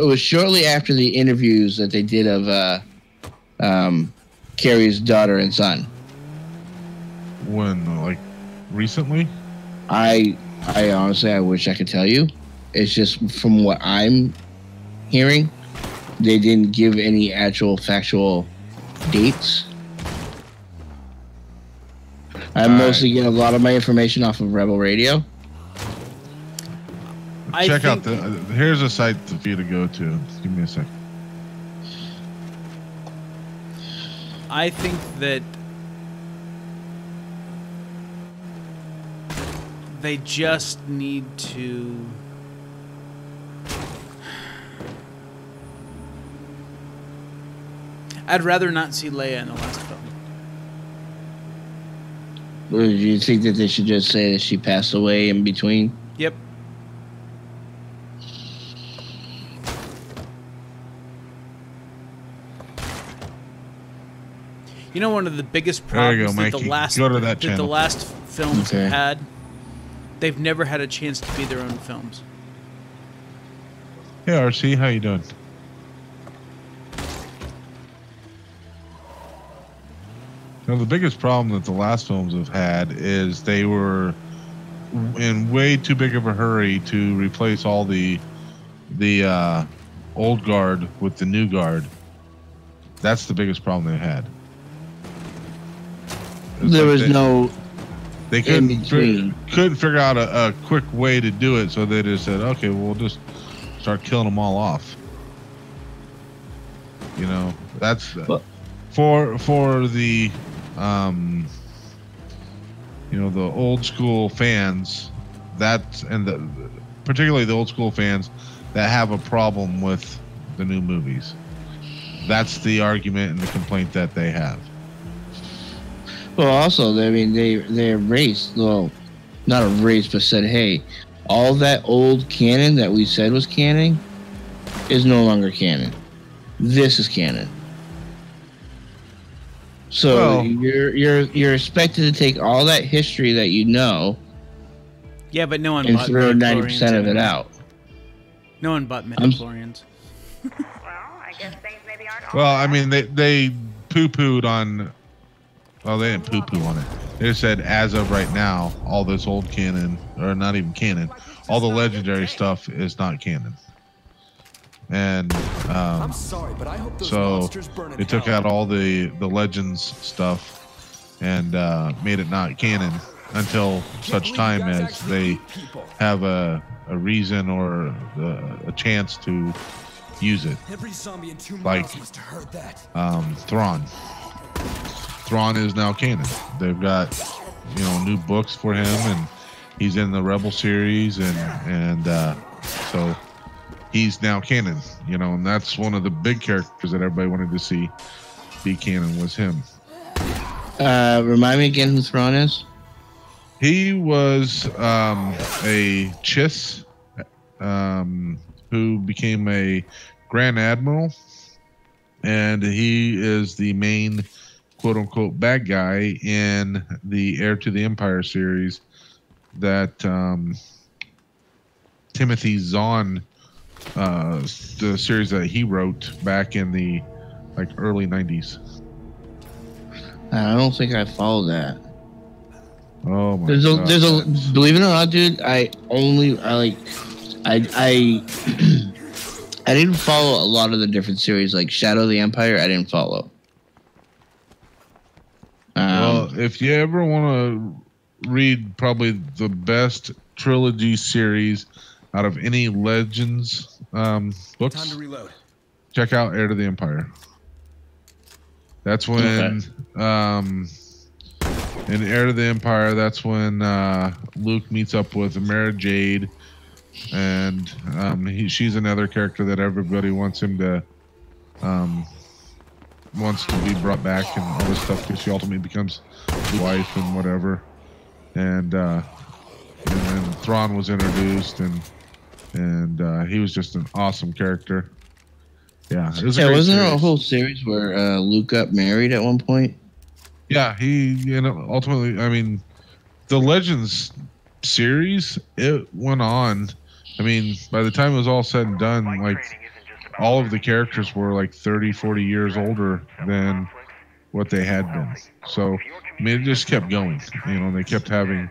was shortly after the interviews that they did of Carrie's daughter and son. When, like, recently? I honestly, I wish I could tell you. It's just from what I'm hearing, they didn't give any actual factual dates. I mostly get a lot of my information off of Rebel Radio. Check out here's a site for you to go to. Give me a second. I think that they just need to I'd rather not see Leia in the last film. Do you think that they should just say that she passed away in between? Yep. You know, one of the biggest problems that the last films have had, they've never had a chance to be their own films. Hey, RC, how you doing? Now, the biggest problem that the last films have had is they were in way too big of a hurry to replace all the old guard with the new guard. That's the biggest problem they had. They couldn't figure out a quick way to do it, so they just said, okay, we'll just start killing them all off. You know, that's for the you know, the old school fans, particularly the old school fans that have a problem with the new movies. That's the argument and the complaint that they have. Well, also, I mean, they erased, well, not erased, but said, hey, all that old canon that we said was canon is no longer canon. This is canon. So you're expected to take all that history that you know, yeah, but no one and throw 90% of it out. No one bought midichlorians. Well, I guess things maybe aren't. Well, I mean, they poo-pooed on. Well, they didn't poo-poo on it. They just said, as of right now, all this old canon, or not even canon, all the legendary stuff is not canon. And I'm sorry, but I hope those so monsters burn in they took hell. out all the legends stuff and made it not canon until such time as they have a reason or a chance to use it. Every zombie in 2 like miles must have heard that. Thrawn. Thrawn is now canon. They've got, you know, new books for him, and he's in the Rebel series, and so he's now canon. You know, and that's one of the big characters that everybody wanted to see be canon was him. Remind me again who Thrawn is. He was a Chiss who became a Grand Admiral, and he is the main quote-unquote bad guy in the Heir to the Empire series that Timothy Zahn, the series that he wrote back in the early 90s. I don't think I followed that. Oh my God. There's a believe it or not, dude. I didn't follow a lot of the different series, like Shadow of the Empire. I didn't follow. Well, if you ever want to read probably the best trilogy series out of any Legends books, Time to reload. Check out Heir to the Empire. That's when in Heir to the Empire, that's when Luke meets up with Mara Jade, and she's another character that everybody wants him to wants to be brought back and all this stuff, because she ultimately becomes his wife and whatever. And then Thrawn was introduced, and he was just an awesome character. Yeah, it was wasn't there a whole series where Luke got married at one point? Yeah, ultimately, I mean, the Legends series, it went on. I mean, by the time it was all said and done, all of the characters were 30, 40 years older than what they had been. So, I mean, it just kept going. You know, they kept having,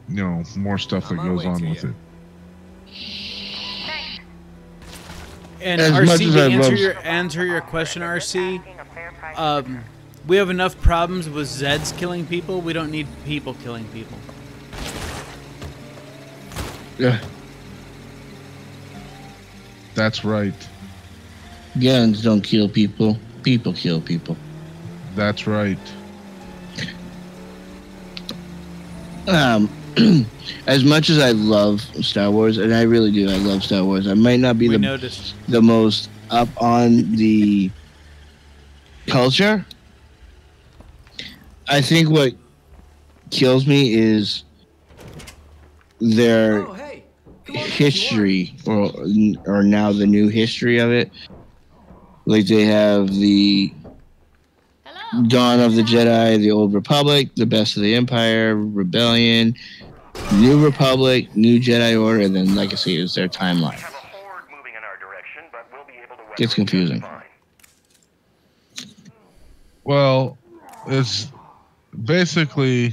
more stuff that goes on with it. And RC, to answer your question, RC, we have enough problems with Zeds killing people. We don't need people killing people. Yeah. That's right. Guns don't kill people. People kill people. That's right. As much as I love Star Wars, and I really do, I love Star Wars. I might not be the most up on the culture. I think what kills me is their history, or now the new history of it. Like, they have the Dawn of the Jedi, the Old Republic, the Best of the Empire, Rebellion, New Republic, New Jedi Order, and then, like I say, it's their timeline. Gets confusing. Well, it's basically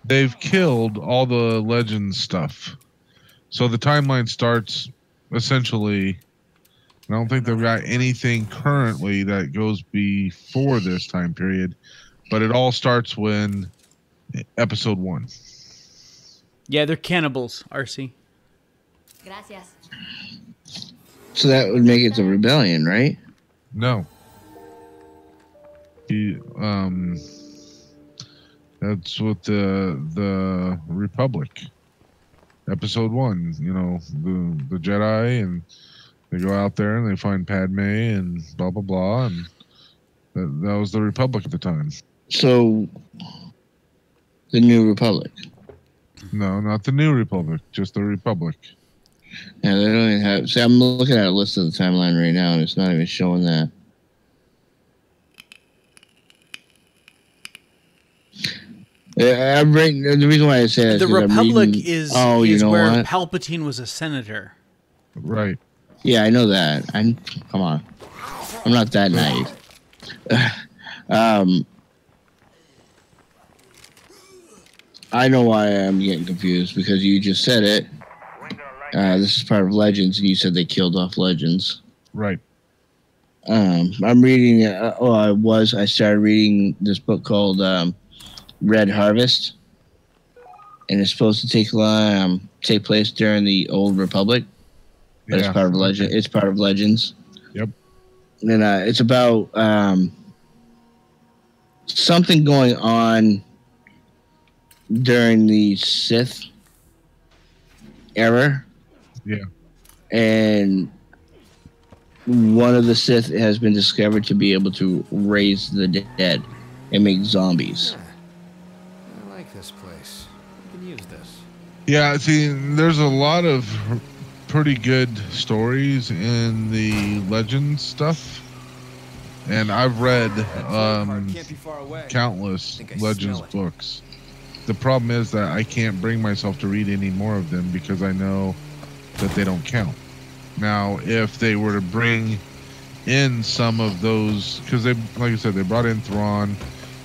they've killed all the Legends stuff. So the timeline starts essentially. I don't think they've got anything currently that goes before this time period, but it all starts when Episode 1. Yeah, they're cannibals, RC. Gracias. So that would make it the Rebellion, right? No. That's what the Republic. Episode 1, the Jedi, and they go out there and they find Padme and blah, blah, blah. And that was the Republic at the time. So, the New Republic. No, not the New Republic, just the Republic. Yeah, they don't even have... See, I'm looking at a list of the timeline right now, and it's not even showing that. Yeah, the reason why I say that the is Republic is where what? Palpatine was a senator. Right. Yeah, I know that. Come on. I'm not that naive. I know why I'm getting confused, because you just said it. This is part of Legends, and you said they killed off Legends. Right. I'm reading. I started reading this book called Red Harvest, and it's supposed to take place during the Old Republic. But it's part of Legend. It's part of Legends. Yep. And it's about something going on during the Sith era. Yeah. And one of the Sith has been discovered to be able to raise the dead and make zombies. I like this place. We can use this. Yeah, see, there's a lot of pretty good stories in the Legends stuff. And I've read countless Legends books. The problem is that I can't bring myself to read any more of them because I know that they don't count. Now, if they were to bring in some of those, because they, like I said, they brought in Thrawn,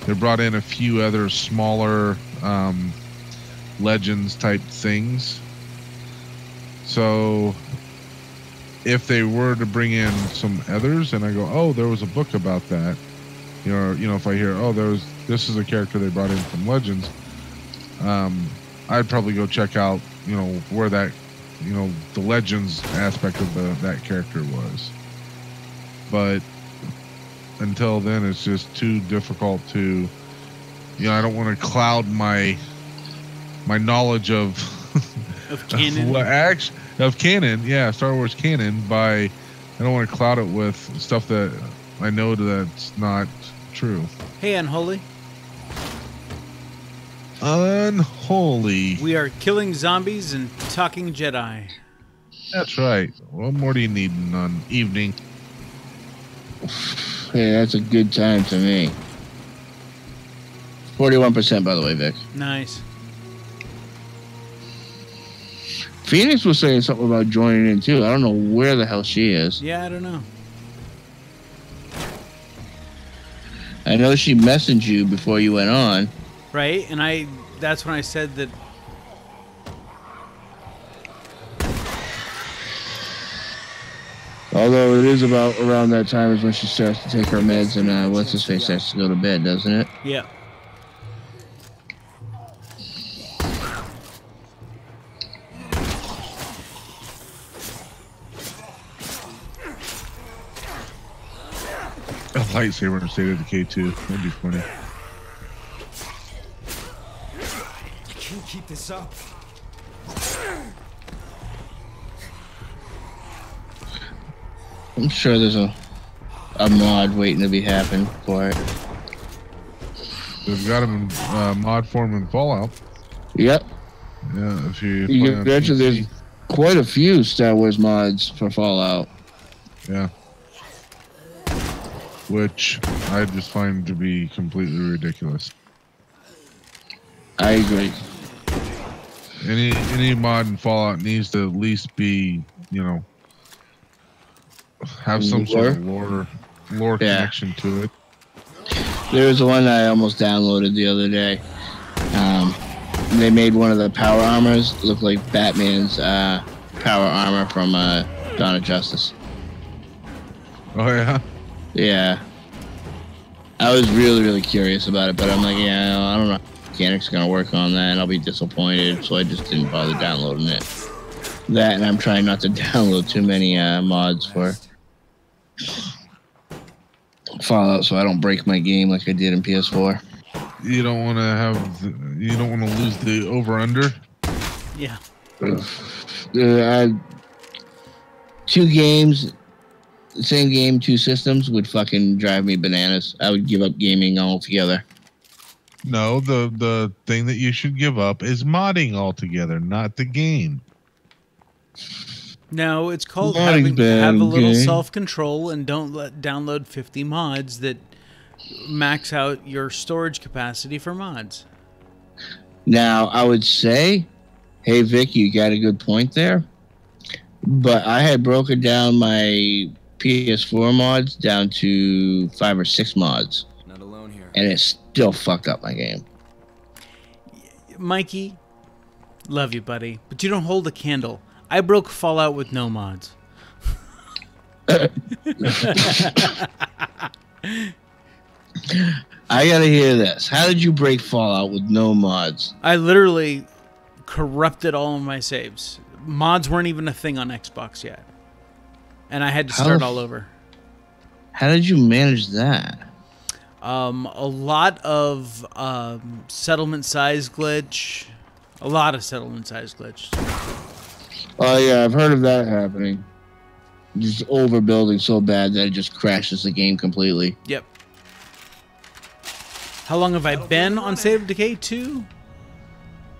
they brought in a few other smaller Legends type things. So if they were to bring in some others, and I go, oh, there was a book about that, you know, if I hear, oh, this is a character they brought in from Legends, I'd probably go check out, you know, where that, you know, the Legends aspect of that character was. But until then, it's just too difficult to, you know, I don't want to cloud my knowledge of canon. Of canon, yeah, Star Wars canon, by, I don't want to cloud it with stuff that I know that's not true. Hey, Unholy. Unholy. We are killing zombies and talking Jedi. That's right. What more do you need on evening? Hey, that's a good time to me. 41%, by the way, Vic. Nice. Phoenix was saying something about joining in, too. I don't know where the hell she is. Yeah, I don't know. I know she messaged you before you went on. Right, and that's when I said that. Although it is about around that time is when she starts to take her meds and what's his face has to go to bed, doesn't it? Yeah. A lightsaber in State of Decay 2. That'd be funny. I can't keep this up. I'm sure there's a mod waiting to be happen for it. They've got them in mod form in Fallout. Yep. Yeah, if you can mention there's quite a few Star Wars mods for Fallout. Yeah. Which I just find to be completely ridiculous. I agree. Any mod in Fallout needs to at least be, you know, have some sort of lore connection to it. There was one that I almost downloaded the other day. They made one of the power armors look like Batman's power armor from Dawn of Justice. Oh yeah. Yeah. I was really curious about it, but I'm like, yeah, I don't know how mechanics are gonna work on that, and I'll be disappointed, so I just didn't bother downloading it. That, and I'm trying not to download too many mods for Fallout, so I don't break my game like I did in PS4. You don't want to lose the over/under. Yeah. 2 games, same game, 2 systems would fucking drive me bananas. I would give up gaming altogether. No, the thing that you should give up is modding altogether, not the game. No, it's called have a little self-control and don't download 50 mods that max out your storage capacity for mods. Now, I would say, hey, Vic, you got a good point there. But I had broken down my PS4 mods down to 5 or 6 mods. Not alone here. And it still fucked up my game. Mikey, love you, buddy, but you don't hold a candle. I broke Fallout with no mods. I gotta hear this. How did you break Fallout with no mods? I literally corrupted all of my saves. Mods weren't even a thing on Xbox yet. And I had to start all over. How did you manage that? A lot of settlement size glitch. A lot of settlement size glitch. Oh yeah, I've heard of that happening. Just overbuilding so bad that it just crashes the game completely. Yep. How long have I been on State of Decay 2?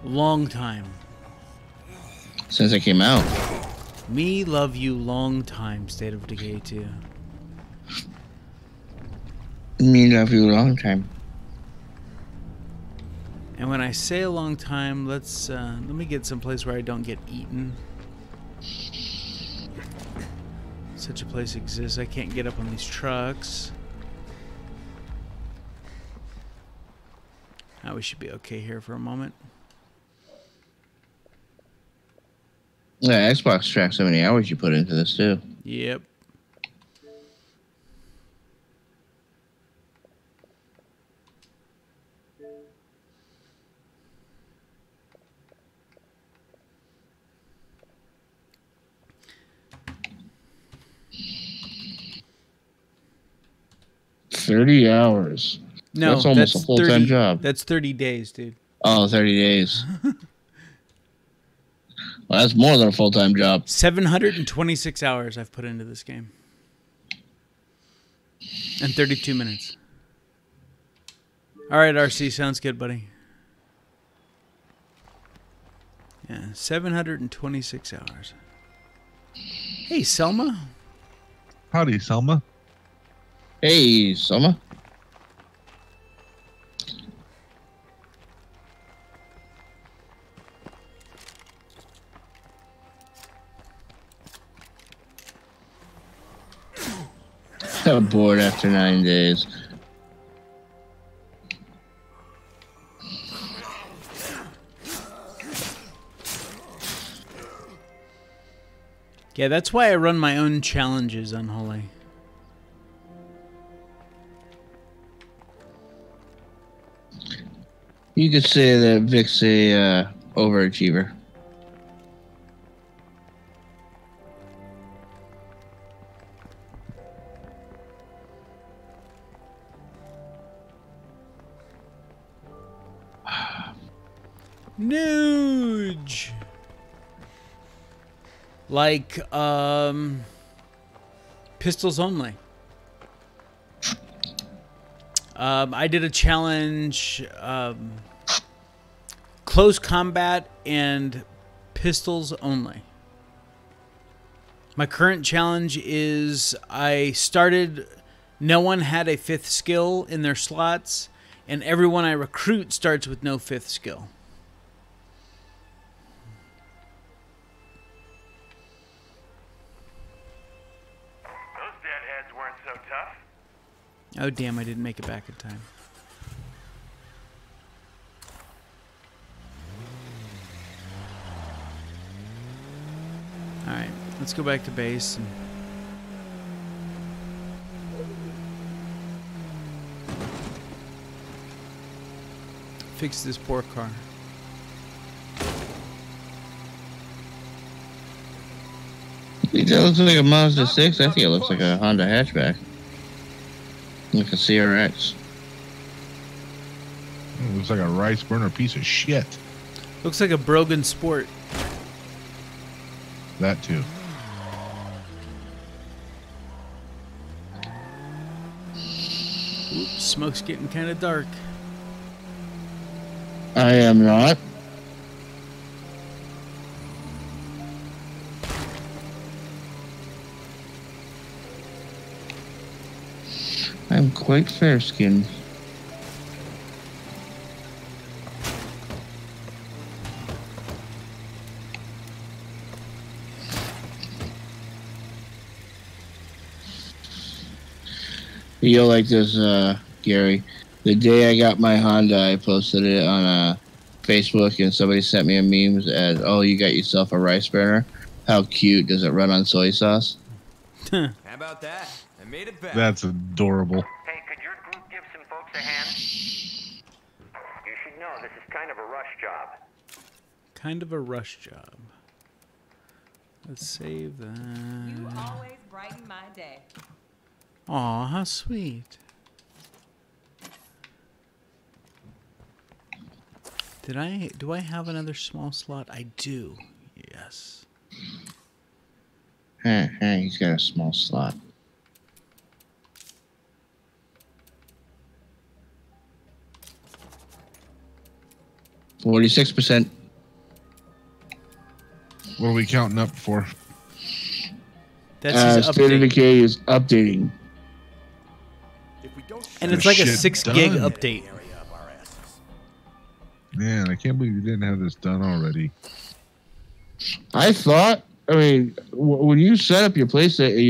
Long time. Since it came out. Me love you long time, State of Decay 2. Me love you a long time. And when I say a long time, let me get someplace where I don't get eaten. Such a place exists. I can't get up on these trucks. We should be okay here for a moment. Yeah, Xbox tracks how many hours you put into this too. Yep. $30. No, that's almost a full-time job. That's 30 days, dude. Oh, 30 days. Well, that's more than a full-time job. 726 hours I've put into this game. And 32 minutes. All right, RC, sounds good, buddy. Yeah, 726 hours. Hey, Selma. Howdy, Selma. Hey, Selma. I'm bored after 9 days. Yeah, that's why I run my own challenges, Unholy. You could say that Vic's a overachiever. Nuge. Like, pistols only. I did a challenge, close combat and pistols only. My current challenge is I started, no one had a 5th skill in their slots, and everyone I recruit starts with no 5th skill. Oh, damn, I didn't make it back in time. Alright, let's go back to base and fix this poor car. That looks like a Mazda 6. I think it looks like a Honda hatchback. Like a CRX. It looks like a rice burner piece of shit. Looks like a Brogan Sport. That too. Oops, smoke's getting kind of dark. I am not. I'm quite fair-skinned. You'll like this, Gary. The day I got my Honda, I posted it on Facebook, and somebody sent me a meme as, "Oh, you got yourself a rice burner. How cute! Does it run on soy sauce?" How about that? I made it back. That's adorable. Hey, could your group give some folks a hand? You should know this is kind of a rush job. Kind of a rush job. Let's save that. You always brighten my day. Aw, how sweet. Do I have another small slot? I do. Yes. He's got a small slot. %46. What are we counting up for? That's his State of update. Decay is updating. And it's like a Shit 6 gig done. update. Man, I can't believe you didn't have this done already. I thought, when you set up your PlayStation,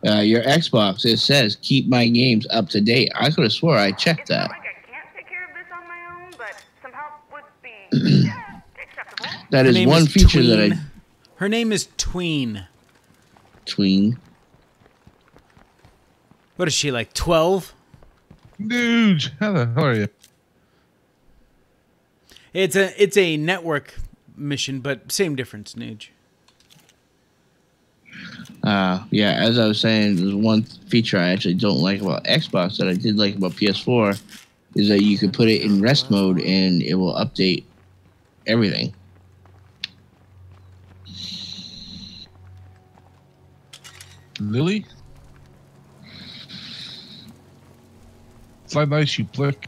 your Xbox, it says keep my games up to date. I could have swore I checked that. It's not like I can't take care of this on my own, but some help would be acceptable. That Her is name one is feature Tween. that Her name is Tween. Tween. What is she, like 12? Dude, how the hell are you? It's a network mission, but same difference, Nuge. Yeah, as I was saying, there's one feature I actually don't like about Xbox that I did like about PS4 is that you could put it in rest mode and it will update everything. Lily? Slide ice, you plick.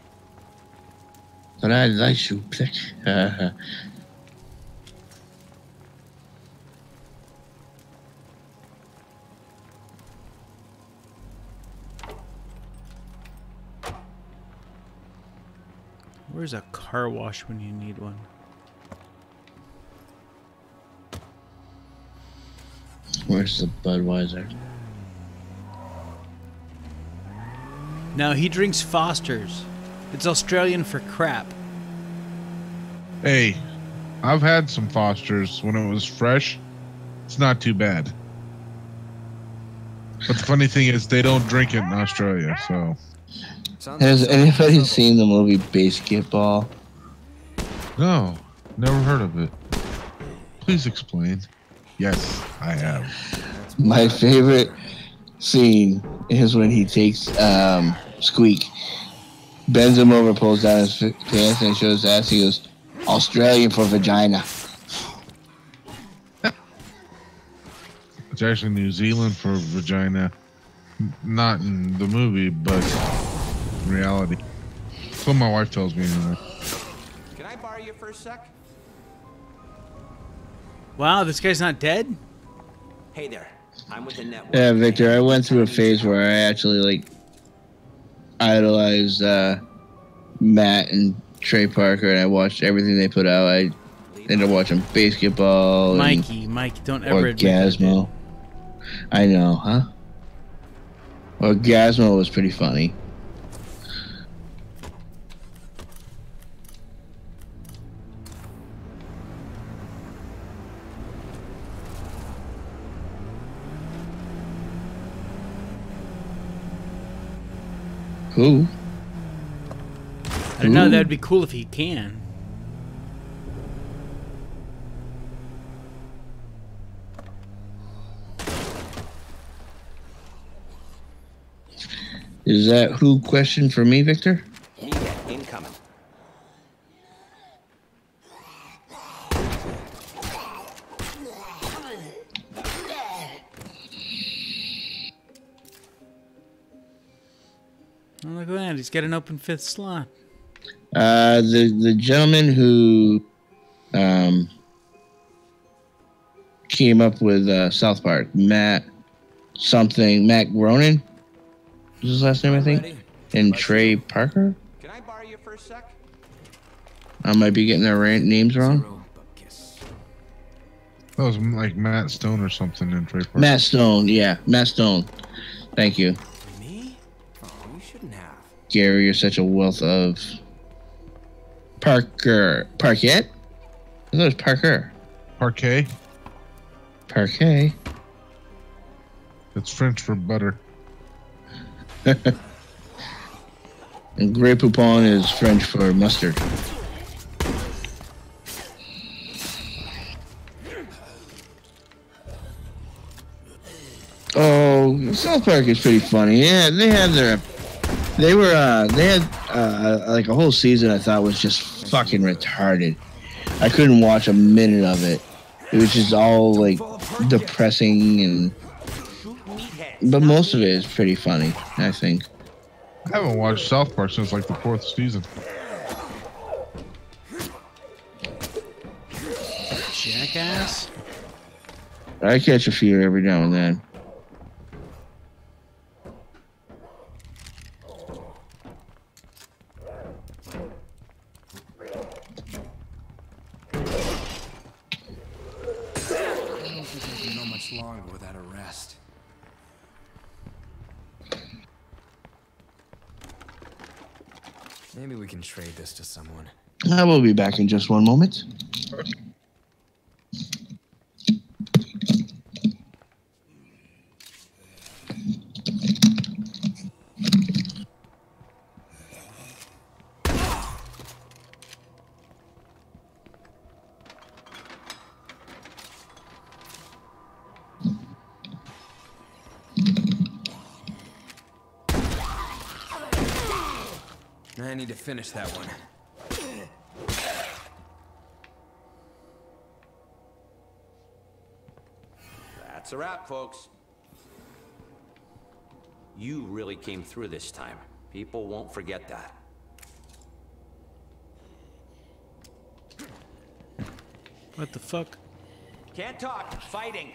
But I like you, click. Where's a car wash when you need one? Where's the Budweiser? No, he drinks Foster's. It's Australian for crap. Hey, I've had some Fosters when it was fresh. It's not too bad. But the funny thing is, they don't drink it in Australia, so. Has anybody seen the movie Basketball? No, never heard of it. Please explain. Yes, I have. My favorite scene is when he takes Squeak, bends him over, pulls down his pants, and shows his ass. He goes, Australian for vagina. It's actually New Zealand for vagina. Not in the movie, but in reality. That's what my wife tells me anyway. Can I borrow you for a sec? Wow, this guy's not dead? Hey there. I'm with the network. Yeah, Victor, I went through a phase where I actually idolized Matt and Trey Parker, and I watched everything they put out. I ended up watching Basketball, Mikey, don't ever admit that, dude. Orgasmo. I know, huh? Orgasmo was pretty funny. Who? I don't know, that'd be cool if he can. Is that who question for me, Victor? Yeah, incoming. Oh, look at that, he's got an open 5th slot. The gentleman who came up with South Park, Matt Groening was his last name, I think, and Trey Parker. Can I borrow you for a sec? I might be getting their names wrong. That was like Matt Stone or something in Trey Parker. Matt Stone, yeah, Matt Stone. Thank you, Me? Oh, you shouldn't have. Gary. You're such a wealth of Parquet. I thought it was Parker. Parquet? Parquet. It's French for butter. And Grey Poupon is French for mustard. Oh, know, South Park is pretty funny. Yeah, they had like a whole season I thought was just fucking retarded. I couldn't watch a minute of it. It was just all like depressing but most of it is pretty funny, I think. I haven't watched South Park since like the 4th season. Jackass. I catch a few every now and then. Longer without a rest. Maybe we can trade this to someone. I will be back in just one moment. I need to finish that one. That's a wrap, folks. You really came through this time. People won't forget that. What the fuck? Can't talk. Fighting.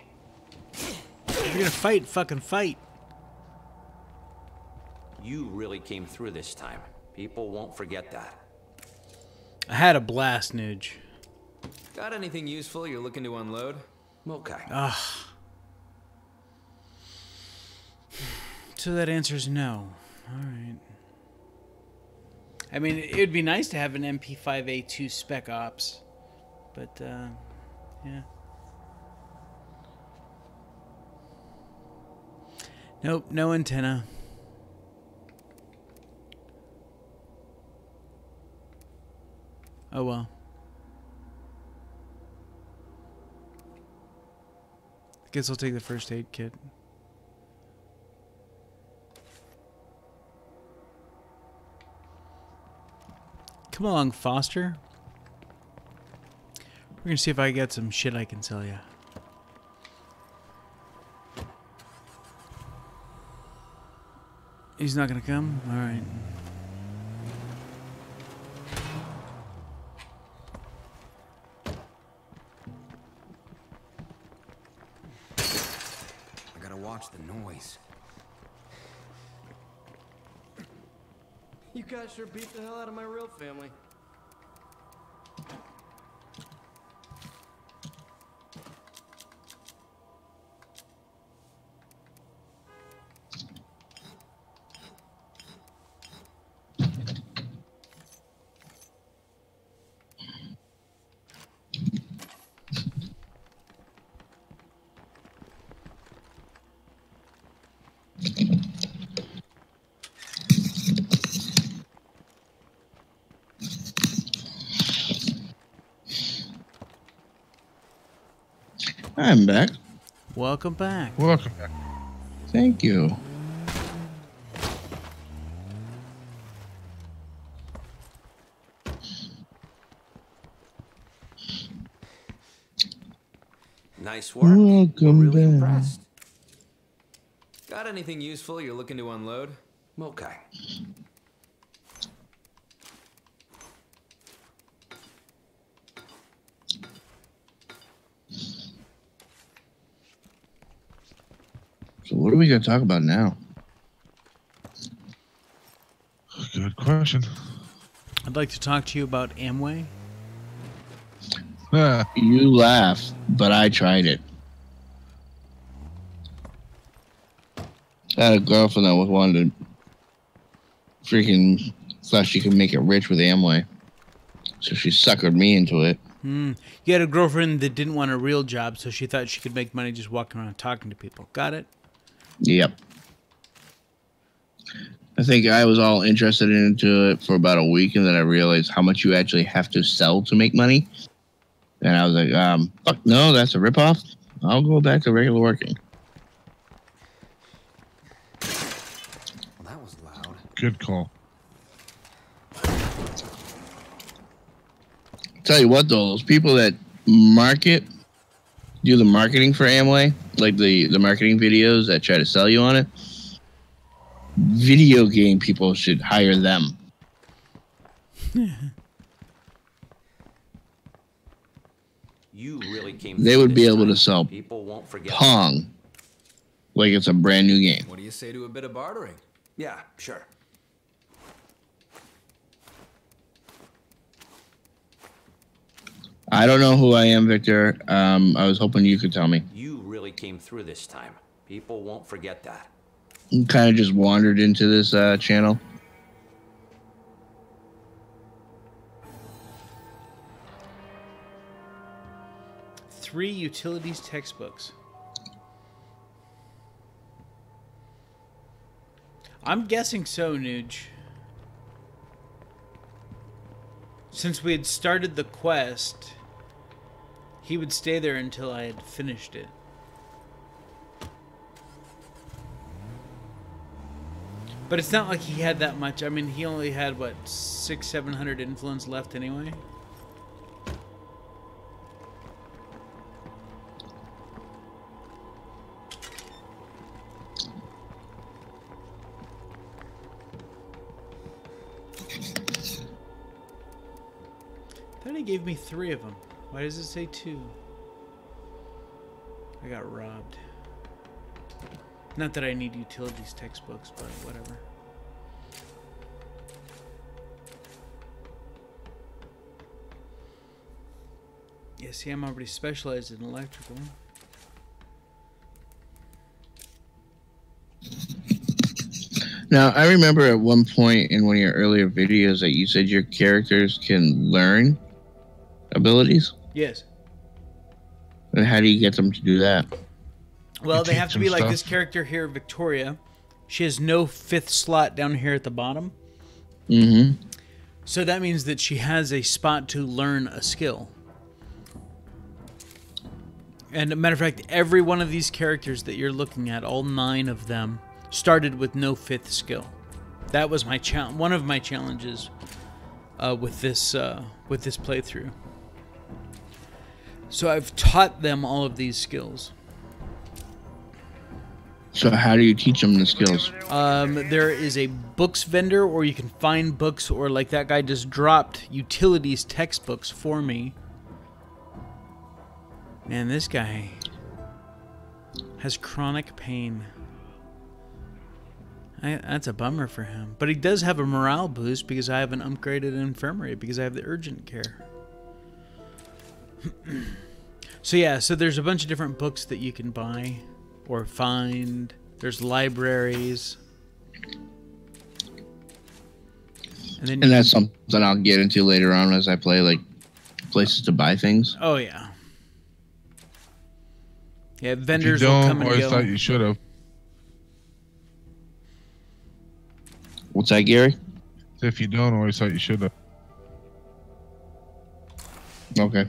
If you're gonna fight, fucking fight. You really came through this time. People won't forget that. I had a blast, Nuge. Got anything useful you're looking to unload? Okay. So that answer's no. Alright. I mean, it'd be nice to have an MP5A2 Spec Ops. But, yeah. Nope, no antenna. Oh well. Guess I'll take the first aid kit. Come along, Foster. We're gonna see if I get some shit I can sell you. He's not gonna come? Alright. Watch the noise. You guys sure beat the hell out of my real family. I'm back. Welcome back. Welcome back. Thank you. Nice work. Welcome We're really back. impressed. Got anything useful you're looking to unload? Okay. So what are we going to talk about now? Good question. I'd like to talk to you about Amway. You laugh, but I tried it. I had a girlfriend that wanted to freaking thought she could make it rich with Amway. So she suckered me into it. You had a girlfriend that didn't want a real job, so she thought she could make money just walking around talking to people. Got it? Yep. I think I was all interested into it for about a week, and then I realized how much you actually have to sell to make money. And I was like, fuck no, that's a ripoff. I'll go back to regular working. Good call. Tell you what, though, those people that do the marketing for Amway, like the marketing videos that try to sell you on it, video game people should hire them. You really came. They would be able to time. sell People won't forget. Pong like it's a brand new game. What do you say to a bit of bartering? Yeah, sure. I don't know who I am, Victor. I was hoping you could tell me. You really came through this time. People won't forget that. Kind of just wandered into this channel. Three utilities textbooks. I'm guessing so, Nuge. Since we had started the quest, he would stay there until I had finished it. But it's not like he had that much. I mean, he only had, what, 600-700 influence left anyway? Then he gave me 3 of them. Why does it say 2? I got robbed. Not that I need utilities textbooks, but whatever. Yeah, see, I'm already specialized in electrical. Now, I remember at one point in one of your earlier videos that you said your characters can learn abilities. Yes. And how do you get them to do that? Well, they have to be like this character here, Victoria. She has no 5th slot down here at the bottom. Mm-hmm. So that means that she has a spot to learn a skill. And a matter of fact, every one of these characters that you're looking at, all 9 of them, started with no 5th skill. That was my one of my challenges with this playthrough. So I've taught them all of these skills. So how do you teach them the skills? There is a books vendor, or you can find books, or like that guy just dropped utilities textbooks for me. Man, this guy has chronic pain. That's a bummer for him. But he does have a morale boost because I have an upgraded infirmary because I have the urgent care. So yeah, so there's a bunch of different books that you can buy or find. There's libraries. And that's something I'll get into later on as I play, like places to buy things. Oh yeah. Yeah, vendors will come and go. I always thought you should have. What's that, Gary? If you don't, I always thought you should have. Okay.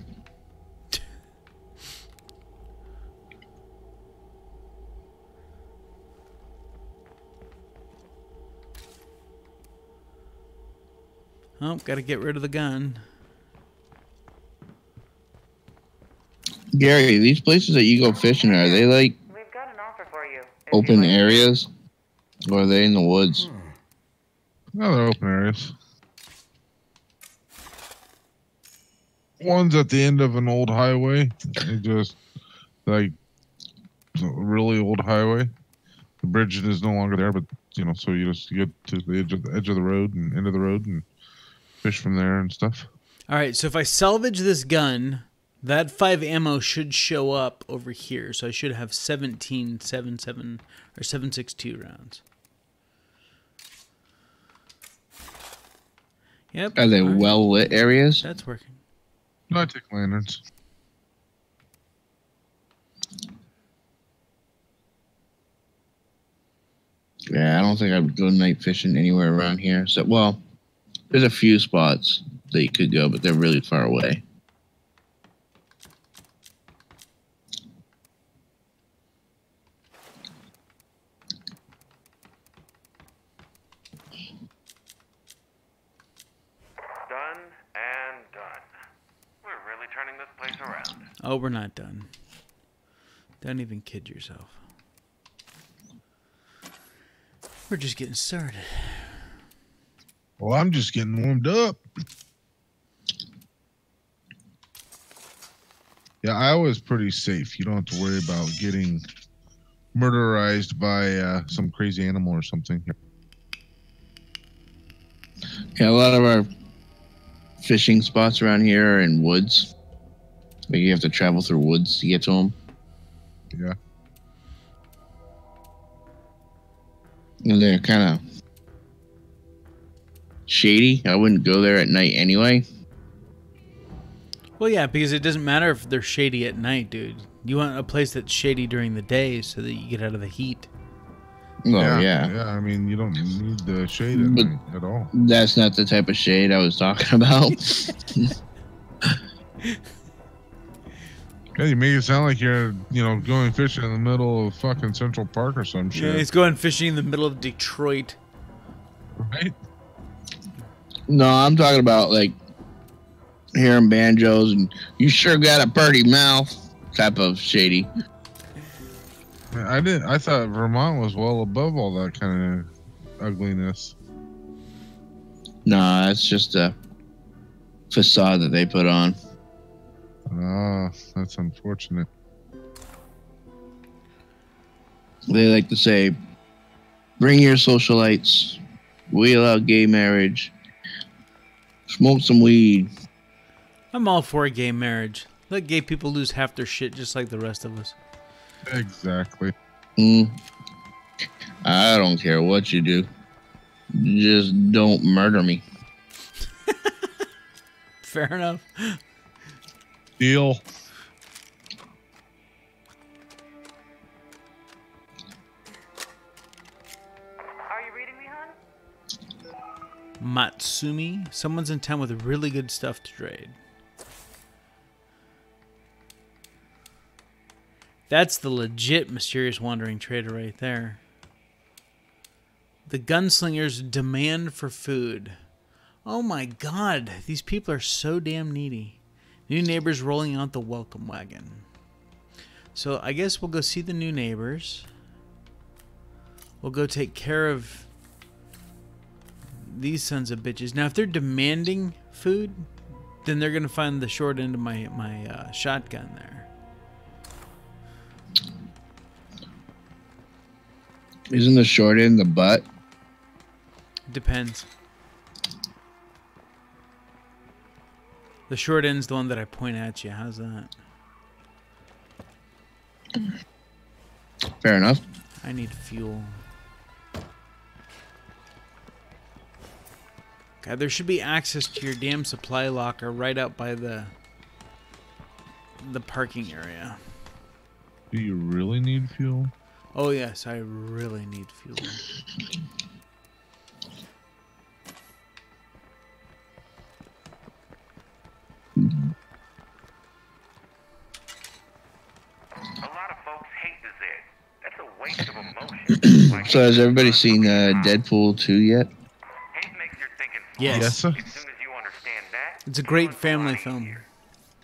Oh, gotta get rid of the gun. Gary, these places that you go fishing, are they like We've got an offer for you. open areas? Or are they in the woods? No, they're open areas. One's at the end of an old highway. It just, like, a really old highway. The bridge is no longer there, but, you know, so you just get to the edge of the road and into the road and fish from there and stuff. All right, so if I salvage this gun, that 5 ammo should show up over here. So I should have 17 7.7 or 7.62 rounds. Yep. Are they well lit areas? That's working. No, I take lanterns. Yeah, I don't think I would go night fishing anywhere around here. So, well, there's a few spots that you could go, but they're really far away. Oh, we're not done. Don't even kid yourself. We're just getting started. Well, I'm just getting warmed up. Yeah, Iowa's pretty safe. You don't have to worry about getting murderized by some crazy animal or something. Yeah, a lot of our fishing spots around here are in woods. Like you have to travel through woods to get to them. Yeah. And they're kind of shady. I wouldn't go there at night anyway. Well, yeah, because it doesn't matter if they're shady at night, dude. You want a place that's shady during the day so that you get out of the heat. Well, yeah. Yeah, I mean, you don't need the shade at night at all. That's not the type of shade I was talking about. Yeah, you make it sound like you're, going fishing in the middle of fucking Central Park or some shit. Yeah, he's going fishing in the middle of Detroit. Right? No, I'm talking about like hearing banjos and you sure got a pretty mouth type of shady. I thought Vermont was well above all that kind of ugliness. Nah, it's just a facade that they put on. Ah, that's unfortunate. They like to say, bring your socialites, we allow gay marriage, smoke some weed. I'm all for gay marriage. Let gay people lose half their shit just like the rest of us. Exactly. I don't care what you do. Just don't murder me. Fair enough. Deal. Are you reading me, hon? Matsumi. Someone's in town with really good stuff to trade. That's the legit mysterious wandering trader right there. The gunslinger's demand for food. Oh my god, these people are so damn needy. New neighbors rolling out the welcome wagon. So I guess we'll go see the new neighbors. We'll go take care of these sons of bitches. Now if they're demanding food, then they're going to find the short end of my shotgun there. Isn't the short end the butt? Depends. The short end's the one that I point at you. How's that? Fair enough. I need fuel. God, there should be access to your damn supply locker right out by the parking area. Do you really need fuel? Oh yes, I really need fuel. A lot of folks hate Decay. That's a waste of emotion. Like, So has everybody seen Deadpool 2 yet? hate makes your thinking Yes. Yes, sir. as soon as you understand that. It's a great family film.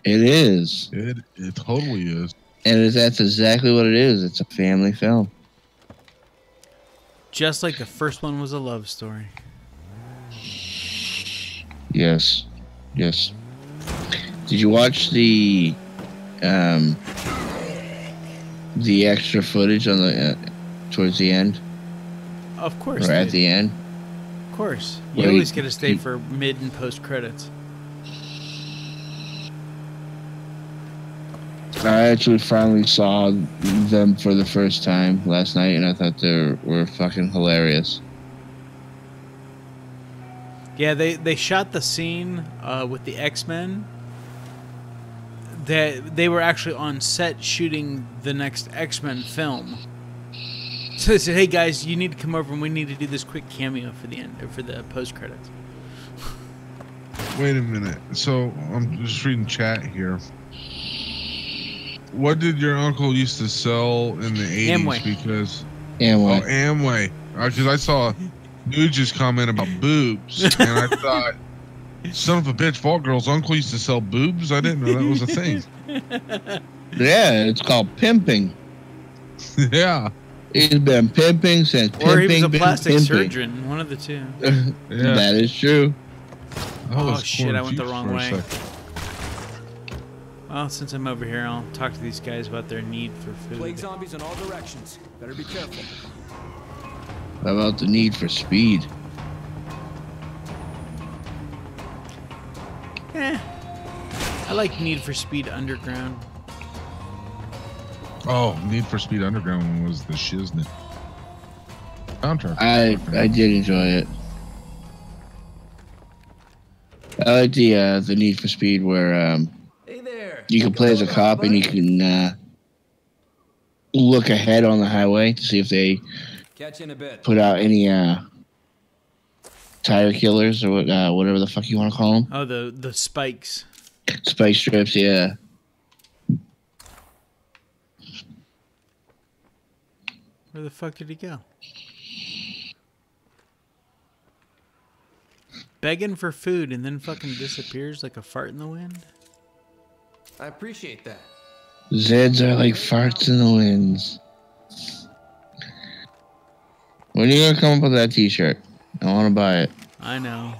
It is. It totally is. And that's exactly what it is. It's a family film. Just like the first one was a love story. Yes. Yes. Did you watch the extra footage on the towards the end? Of course. Or at dude. the end? Of course. You Well, always get to stay for mid and post credits. I actually finally saw them for the first time last night, and I thought they were fucking hilarious. Yeah, they shot the scene with the X-Men. They were actually on set shooting the next X-Men film. So they said, "Hey guys, you need to come over and we need to do this quick cameo for the end or for the post credits." Wait a minute. So I'm just reading chat here. What did your uncle used to sell in the 80s? Amway. Because Amway. Oh, Amway. Because I saw Nuge's comment about boobs, and I thought, son of a bitch, Vault Girl's uncle used to sell boobs? I didn't know that was a thing. Yeah, it's called pimping. Yeah. He's been pimping since pimping. Or he was a been plastic pimping. surgeon. One of the two. Yeah. That is true. Oh shit! I went the confused wrong for a way. sec. Well, since I'm over here, I'll talk to these guys about their need for Plague food. zombies in all directions. Better be careful. How about the need for speed? I like Need for Speed Underground. Oh, Need for Speed Underground was the shiznit soundtrack. I did enjoy it. I like the Need for Speed where Hey there. you can play as a cop and you can look ahead on the highway to see if they Catch you in a bit. put out any tire killers or whatever the fuck you want to call them. Oh, the spikes. Spike strips, yeah. Where the fuck did he go? Begging for food and then fucking disappears like a fart in the wind? I appreciate that. Zeds are like farts in the winds. When are you gonna come up with that t-shirt? I want to buy it. I know.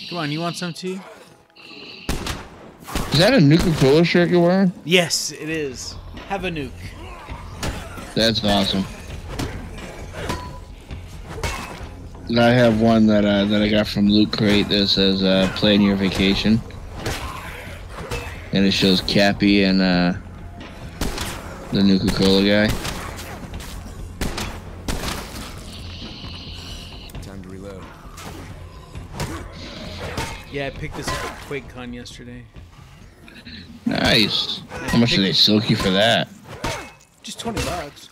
Come on, you want some too? Is that a Nuka-Cola shirt you're wearing? Yes, it is. Have a nuke. That's awesome. And I have one that I got from Loot Crate that says "Plan Your Vacation," and it shows Cappy and the Nuka-Cola guy. Time to reload. Yeah, I picked this up at QuakeCon yesterday. Nice. How much do they silk you for that? Just $20.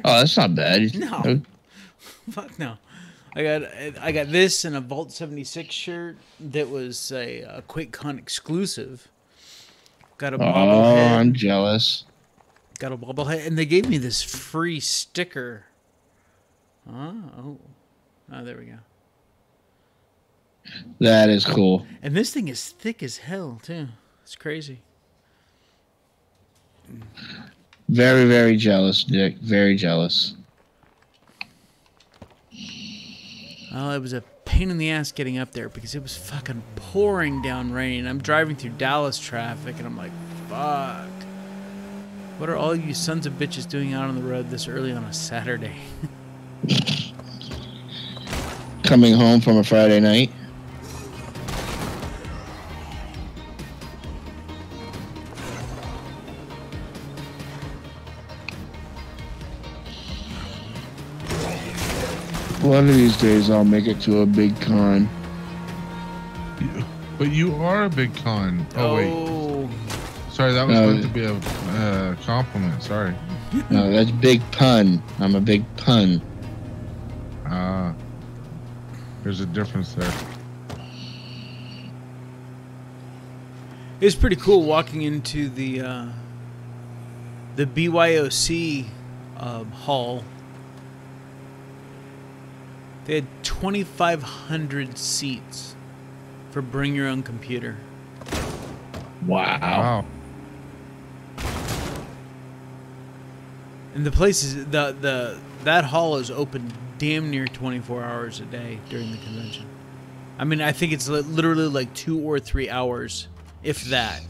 Oh, that's not bad. No. Fuck no. I got this and a Vault 76 shirt that was a QuakeCon exclusive. Got a Oh, bobblehead. I'm jealous. Got a bobblehead, and they gave me this free sticker. Oh, there we go. That is cool. And this thing is thick as hell too. It's crazy. Very, very jealous, Dick. Very jealous. Well, it was a pain in the ass getting up there because it was fucking pouring down rain. I'm driving through Dallas traffic, and I'm like, fuck. What are all you sons of bitches doing out on the road this early on a Saturday? Coming home from a Friday night. One of these days I'll make it to a big con. But you are a big con. Oh, wait. Sorry, that was meant to be a compliment. Sorry. No, that's big pun. I'm a big pun. There's a difference there. It was pretty cool walking into the BYOC hall. They had 2,500 seats for bring your own computer. Wow. And the place is that hall is open damn near 24 hours a day during the convention. I mean, I think it's literally like 2 or 3 hours, if that.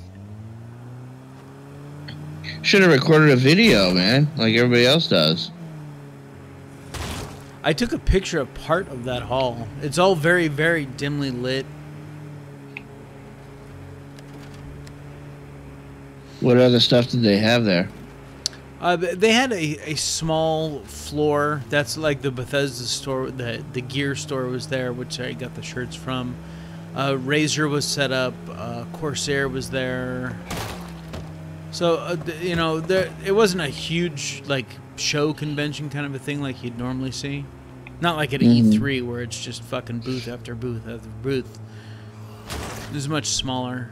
Should have recorded a video, man, like everybody else does. I took a picture of part of that hall. It's all very, very dimly lit. What other stuff did they have there? They had a small floor. That's like the Bethesda store. The gear store was there, which I got the shirts from. Razer was set up. Corsair was there. So, it wasn't a huge, like, show convention kind of a thing like you'd normally see. Not like at E3 where it's just fucking booth after booth after booth. It was much smaller.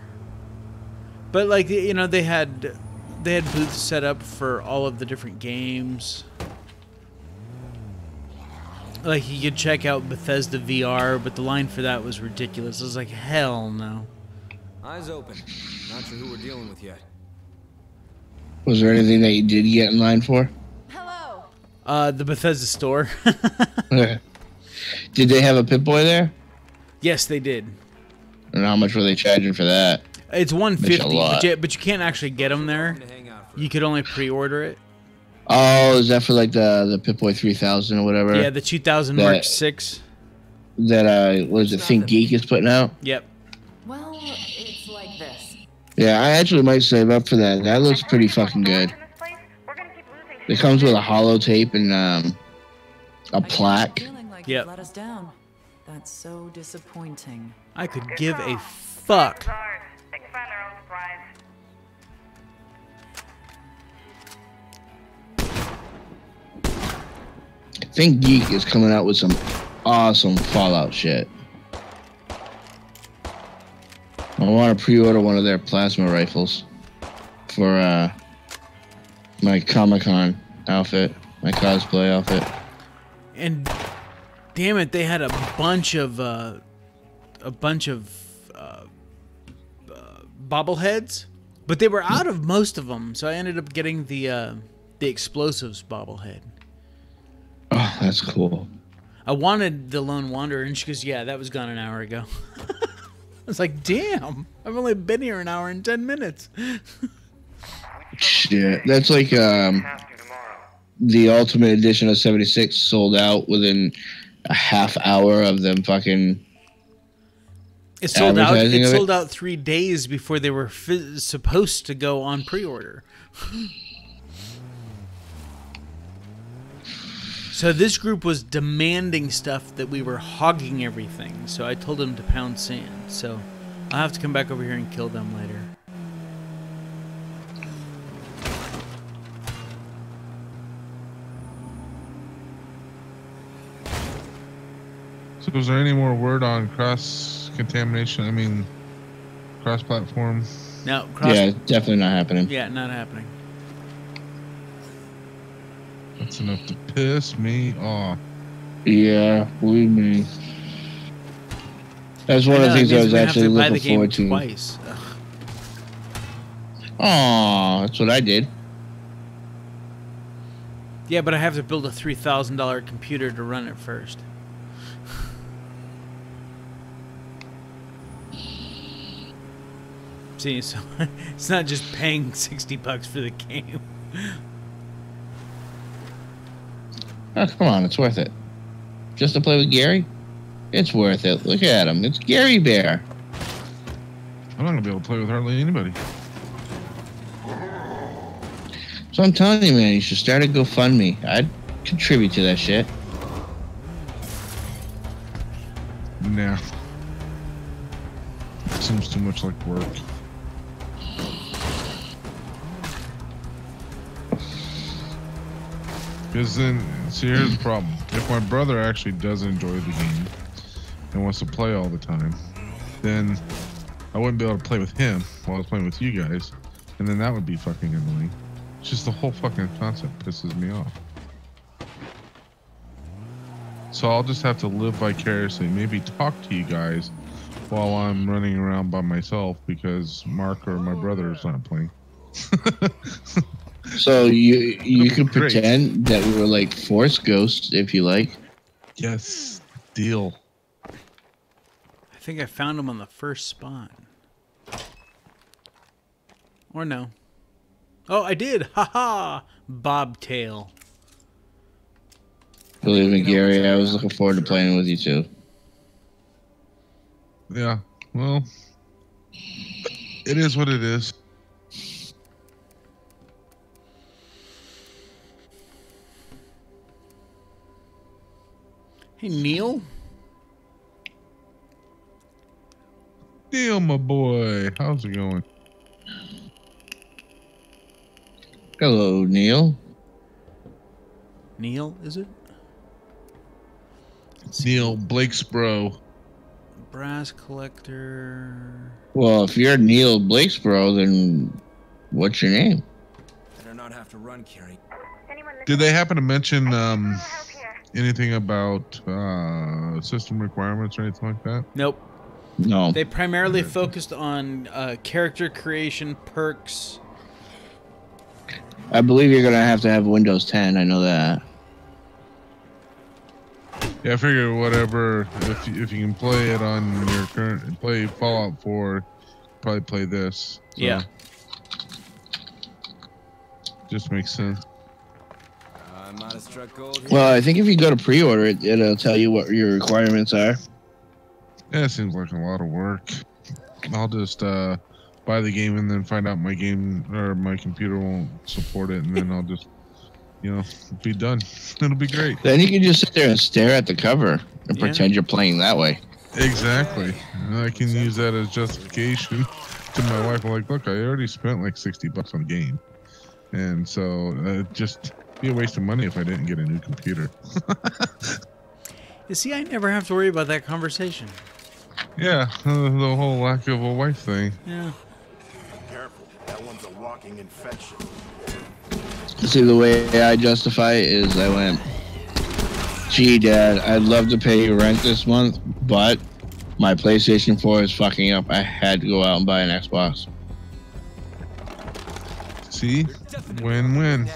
But, like, they had booths set up for all of the different games. Like, you could check out Bethesda VR, but the line for that was ridiculous. I was like, hell no. Eyes open. Not sure who we're dealing with yet. Was there anything that you did get in line for? Hello. The Bethesda store. Did they have a Pip-Boy there? Yes, they did. And how much were they charging for that? It's $150, but you can't actually get them there. You could only pre-order it. Oh, is that for like the Pip-Boy 3000 or whatever? Yeah, the 2000 Mark 6. That what is it? Think Geek is putting out. Yep. Well, it's like this. Yeah, I actually might save up for that. That looks pretty fucking good. It comes with a holotape and a plaque. Yep. Let us down. That's so disappointing. I could give a fuck. Think Geek is coming out with some awesome Fallout shit. I want to pre-order one of their plasma rifles for my Comic-Con outfit, my cosplay outfit. And damn it, they had a bunch of bobbleheads, but they were out of most of them, so I ended up getting the explosives bobblehead. Oh, that's cool. I wanted the Lone Wanderer, and she goes, "Yeah, that was gone an hour ago." I was like, "Damn, I've only been here an hour and 10 minutes." Shit, that's like the Ultimate Edition of 76 sold out within a half hour of them fucking. It sold out. It sold out 3 days before they were supposed to go on pre-order. So this group was demanding stuff that we were hogging everything. So I told them to pound sand. So I'll have to come back over here and kill them later. So is there any more word on cross-contamination? I mean, cross-platform? No. Yeah, definitely not happening. Yeah, not happening. That's enough to piss me off. Yeah, believe me. That's one of the things I was actually looking forward to. Twice. Aw, that's what I did. Yeah, but I have to build a $3,000 computer to run it first. See, so it's not just paying $60 for the game. Oh, come on, it's worth it. Just to play with Gary? It's worth it. Look at him. It's Gary Bear. I'm not going to be able to play with hardly anybody. So I'm telling you, man, you should start a GoFundMe. I'd contribute to that shit. Nah. It seems too much like work. Because then, see, here's the problem. If my brother actually does enjoy the game and wants to play all the time, then I wouldn't be able to play with him while I was playing with you guys. And then that would be fucking annoying. It's just the whole fucking concept pisses me off. So I'll just have to live vicariously, maybe talk to you guys while I'm running around by myself because Mark or my brother is not playing. So you could pretend that we were like Force Ghosts if you like. Yes, deal. I think I found him on the first spot. Or no. Oh, I did! Haha! Bobtail. Believe me, Gary, I was looking forward to playing with you too. Yeah, well, it is what it is. Hey, Neil? Neil, my boy. How's it going? Hello, Neil. Neil, is it? Neil, Blake's bro. Brass collector. Well, if you're Neil Blake's bro, then what's your name? Better not have to run, Carrie. Did they happen to mention anything about system requirements or anything like that? Nope. No. They primarily focused on character creation, perks. I believe you're going to have Windows 10. I know that. Yeah, I figure whatever, if you can play it on your current, play Fallout 4, probably play this. So. Yeah. Just makes sense. Well, I think if you go to pre-order it, it'll tell you what your requirements are. Yeah, it seems like a lot of work. I'll just buy the game and then find out my game or my computer won't support it, and then I'll just, be done. It'll be great. Then you can just sit there and stare at the cover and pretend you're playing that way. Exactly. And I can use that as justification to my wife. I'm like, look, I already spent like $60 on a game, and so just be a waste of money if I didn't get a new computer. You see, I never have to worry about that conversation. Yeah, the whole lack of a wife thing. Yeah. Careful, that one's a walking infection. See, the way I justify it is I went, gee, Dad, I'd love to pay you rent this month, but my PlayStation 4 is fucking up. I had to go out and buy an Xbox. See? Win-win.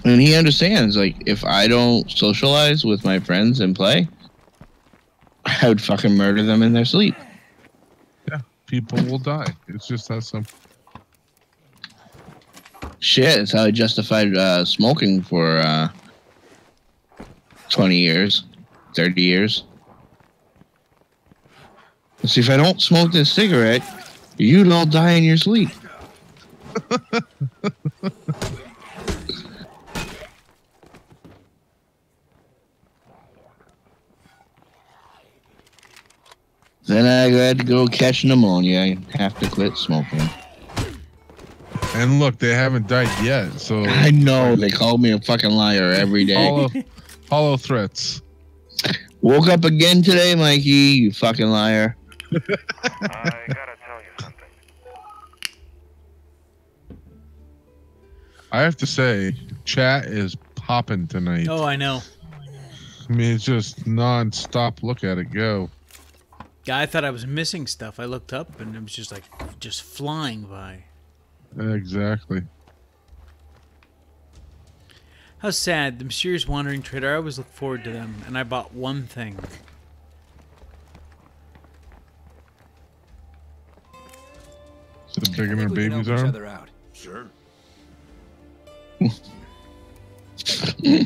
And he understands, like, if I don't socialize with my friends and play, I would fucking murder them in their sleep. Yeah, people will die. It's just that simple. Shit, it's how I justified smoking for 20 years, 30 years. See, if I don't smoke this cigarette, you'd all die in your sleep. Then I had to go catch pneumonia. I have to quit smoking. And look, they haven't died yet, so... I know, they call me a fucking liar every day. Hollow threats. Woke up again today, Mikey, you fucking liar. I gotta tell you something. I have to say, chat is popping tonight. Oh, I know. I mean, it's just non-stop. Look at it go. Yeah, I thought I was missing stuff. I looked up and it was just flying by. Exactly. How sad. The Mysterious Wandering Trader. I always look forward to them, and I bought one thing. Is it bigger than a baby's arm? Sure. Yeah.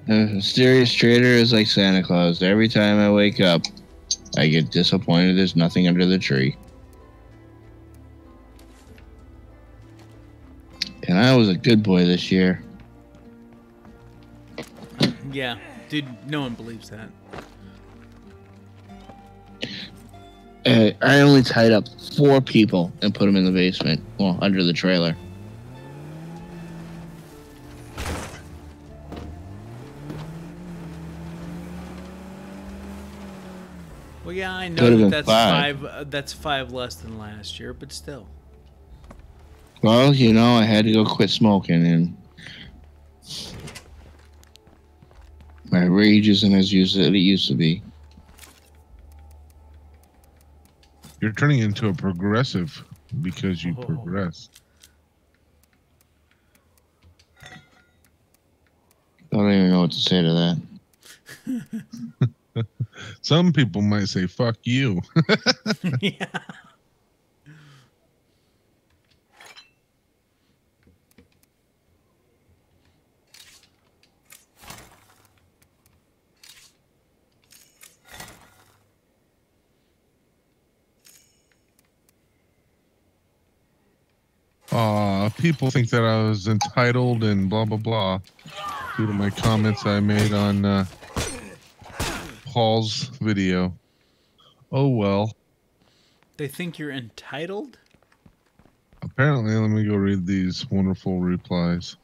The Mysterious Trader is like Santa Claus. Every time I wake up, I get disappointed there's nothing under the tree. And I was a good boy this year. Yeah, dude, no one believes that. I only tied up 4 people and put them in the basement. Well, under the trailer. Well, yeah, I know that's five. That's 5 less than last year, but still. Well, you know, I had to go quit smoking, and my rage isn't as it used to be. You're turning into a progressive because you progress. I don't even know what to say to that. Some people might say, fuck you. Yeah. People think that I was entitled and blah, blah, blah due to my comments I made on Paul's video. Oh, well. They think you're entitled? Apparently, let me go read these wonderful replies.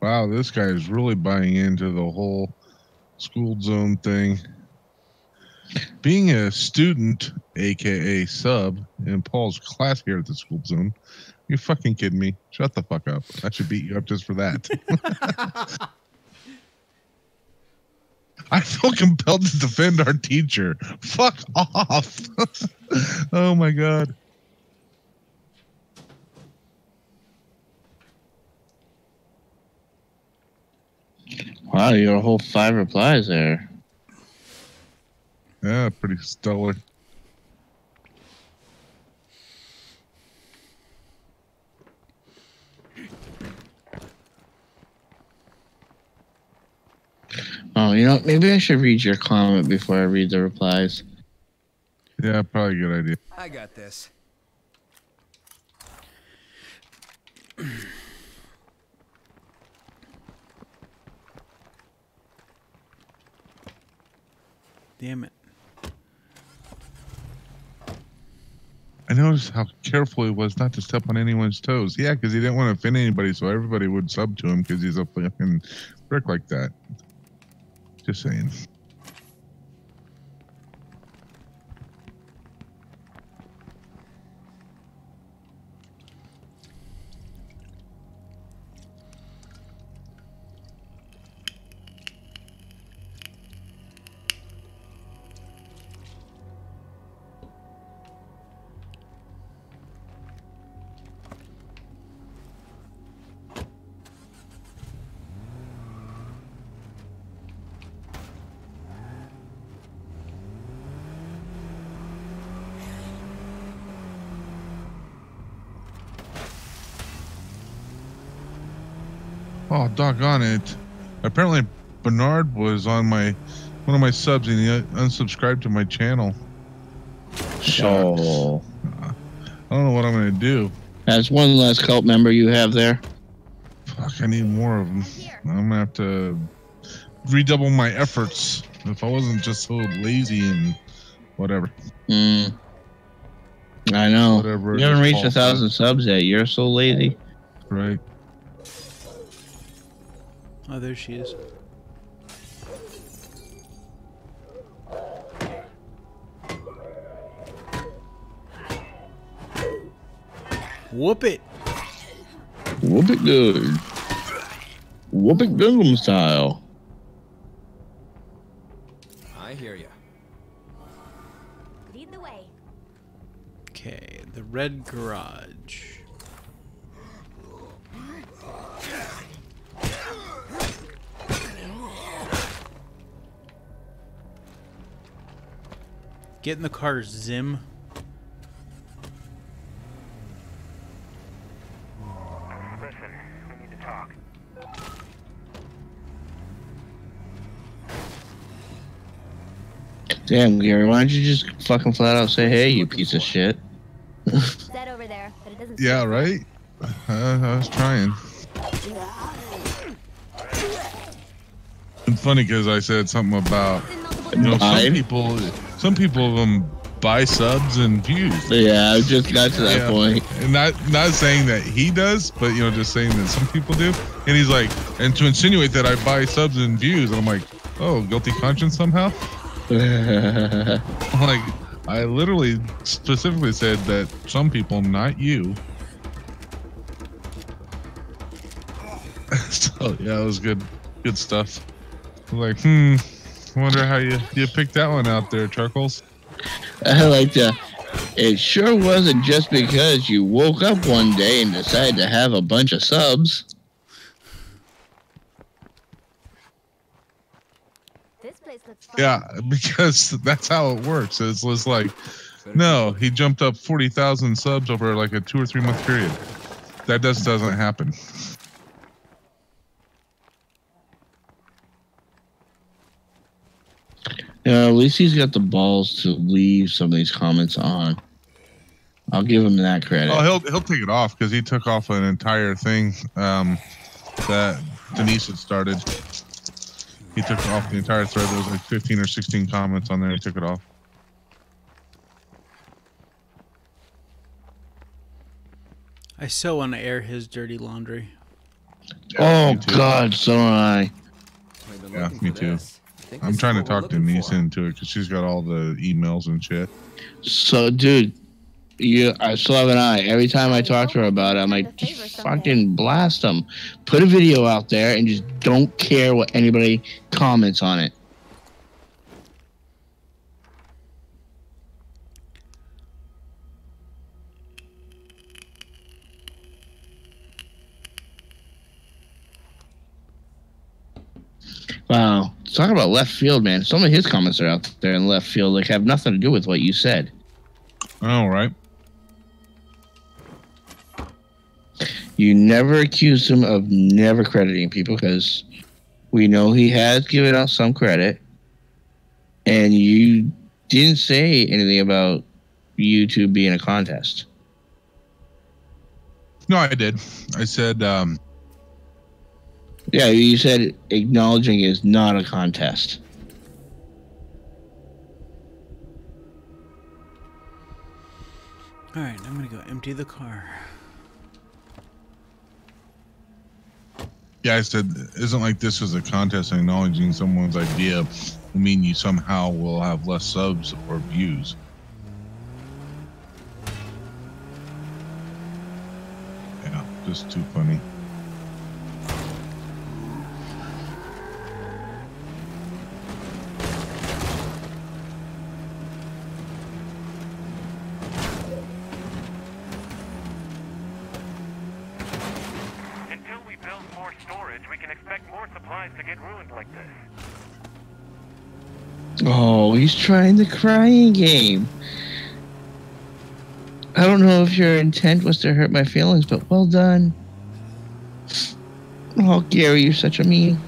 Wow, this guy is really buying into the whole school zone thing. being a student, aka sub, in Paul's class here at the school zone, you fucking kidding me? Shut the fuck up. I should beat you up just for that. I feel compelled to defend our teacher. Fuck off. Oh my god. Wow, you got a whole 5 replies there. Yeah, pretty stellar. Oh, you know, maybe I should read your comment before I read the replies. Yeah, probably a good idea. I got this. Damn it. I noticed how careful he was not to step on anyone's toes. Yeah, because he didn't want to offend anybody, so everybody would sub to him because he's a fucking prick like that. Just saying. Oh, doggone it. Apparently Bernard was on one of my subs and he unsubscribed to my channel. So, I don't know what I'm going to do. that's one less cult member you have there. Fuck, I need more of them. I'm going to have to redouble my efforts if I wasn't just so lazy and whatever. I know. Whatever You haven't it is reached called. 1,000 subs yet. You're so lazy. Right. Oh, there she is. Whoop it. Whoop it good. Whoop it Gangnam style. I hear ya. Lead the way. Okay, the red garage. Get in the car, Zim. Listen, we need to talk. Damn, Gary, why don't you just fucking flat out say, hey, you piece of shit? That over there, but it doesn't. Yeah, right? I was trying. It's funny because I said something about, you know, some people buy subs and views. Yeah, I just got to that point. And not saying that he does, but you know, just saying that some people do. And he's like, and to insinuate that I buy subs and views, and I'm like, oh, guilty conscience somehow. Like, I literally specifically said that some people, not you. So yeah, it was good stuff. Like, wonder how you picked that one out there, Charcoals. I like that. It sure wasn't just because you woke up one day and decided to have a bunch of subs. This place looks fun. Yeah, because that's how it works. It's like, no, he jumped up 40,000 subs over like a 2 or 3 month period. That just doesn't happen. Yeah, at least he's got the balls to leave some of these comments on. I'll give him that credit. Oh, he'll take it off because he took off an entire thing that Denise had started. He took off the entire thread. There was like 15 or 16 comments on there. He took it off. I so want to air his dirty laundry. Oh God, so am I. Yeah, me too. I'm trying to talk to Nisa into it because she's got all the emails and shit. So, dude, I still have an eye. Every time I talk to her about it, I'm like, just fucking blast them. Put a video out there and just don't care what anybody comments on it. Wow. Talk about left field, man. Some of his comments are out there in left field, like, have nothing to do with what you said. Oh, right. You never accused him of never crediting people because we know he has given out some credit. And you didn't say anything about YouTube being a contest. No, I did. I said, yeah, you said acknowledging is not a contest. All right, I'm going to go empty the car. Yeah, I said, isn't like this is a contest acknowledging someone's idea. I mean, you somehow will have less subs or views. Yeah, just too funny. Oh, he's trying the crying game. I don't know if your intent was to hurt my feelings, but well done. Oh, Gary, you're such a mean.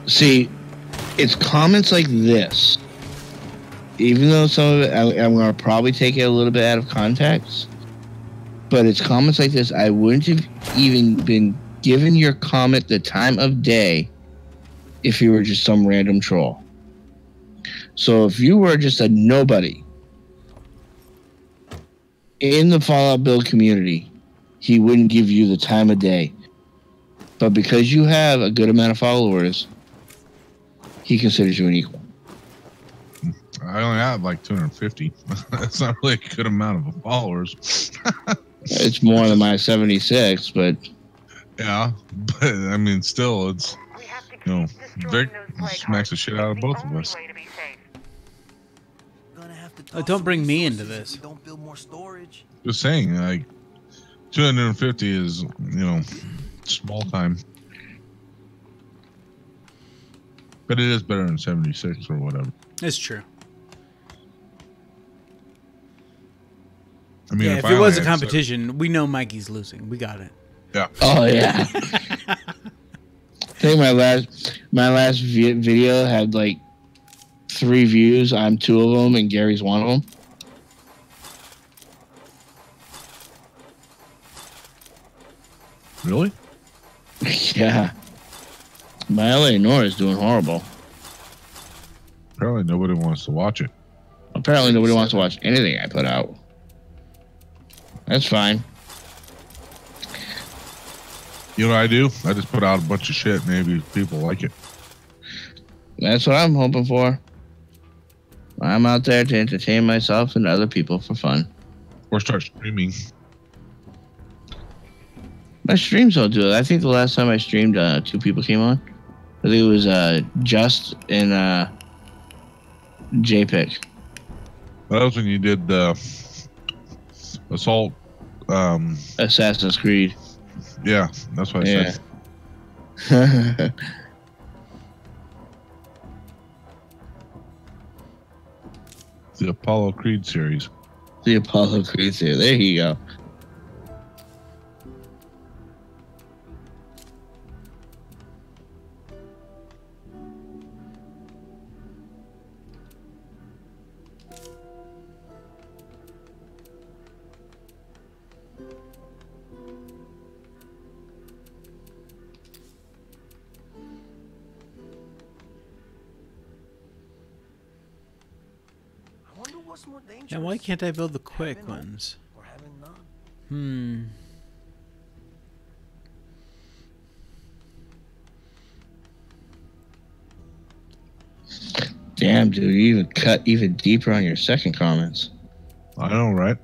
See, it's comments like this. Even though some of it, I'm going to probably take it a little bit out of context. But it's comments like this. I wouldn't have even been given your comment the time of day if you were just some random troll. So if you were just a nobody in the Fallout build community, he wouldn't give you the time of day. But because you have a good amount of followers, he considers you an equal. I only have like 250. That's not really a good amount of followers. It's more than my 76, but yeah, but I mean, still, it's, you know, Vic smacks the shit out of both of us. Oh, don't bring me into this. Don't build more storage. Just saying, like, 250 is, you know, small time. But it is better than 76 or whatever. It's true. I mean, yeah, if it was a competition, we know Mikey's losing. We got it. Yeah. Oh yeah. I think my last video had like 3 views. I'm 2 of them, and Gary's 1 of them. Really? Yeah. My LA Nora is doing horrible. Apparently nobody wants to watch it. Apparently nobody wants to watch anything I put out. That's fine. You know what I do? I just put out a bunch of shit. Maybe people like it. That's what I'm hoping for. I'm out there to entertain myself and other people for fun. Or start streaming. My streams don't do it. I think the last time I streamed, 2 people came on. I think it was Just and JPEG. That was when you did the Assault. Assassin's Creed. Yeah, that's what I said. The Apollo Creed series. The Apollo Creed series. There you go. What's more dangerous? Now, why can't I build the quick ones? Or having none? Damn, dude, you even cut even deeper on your second comments. I know, right?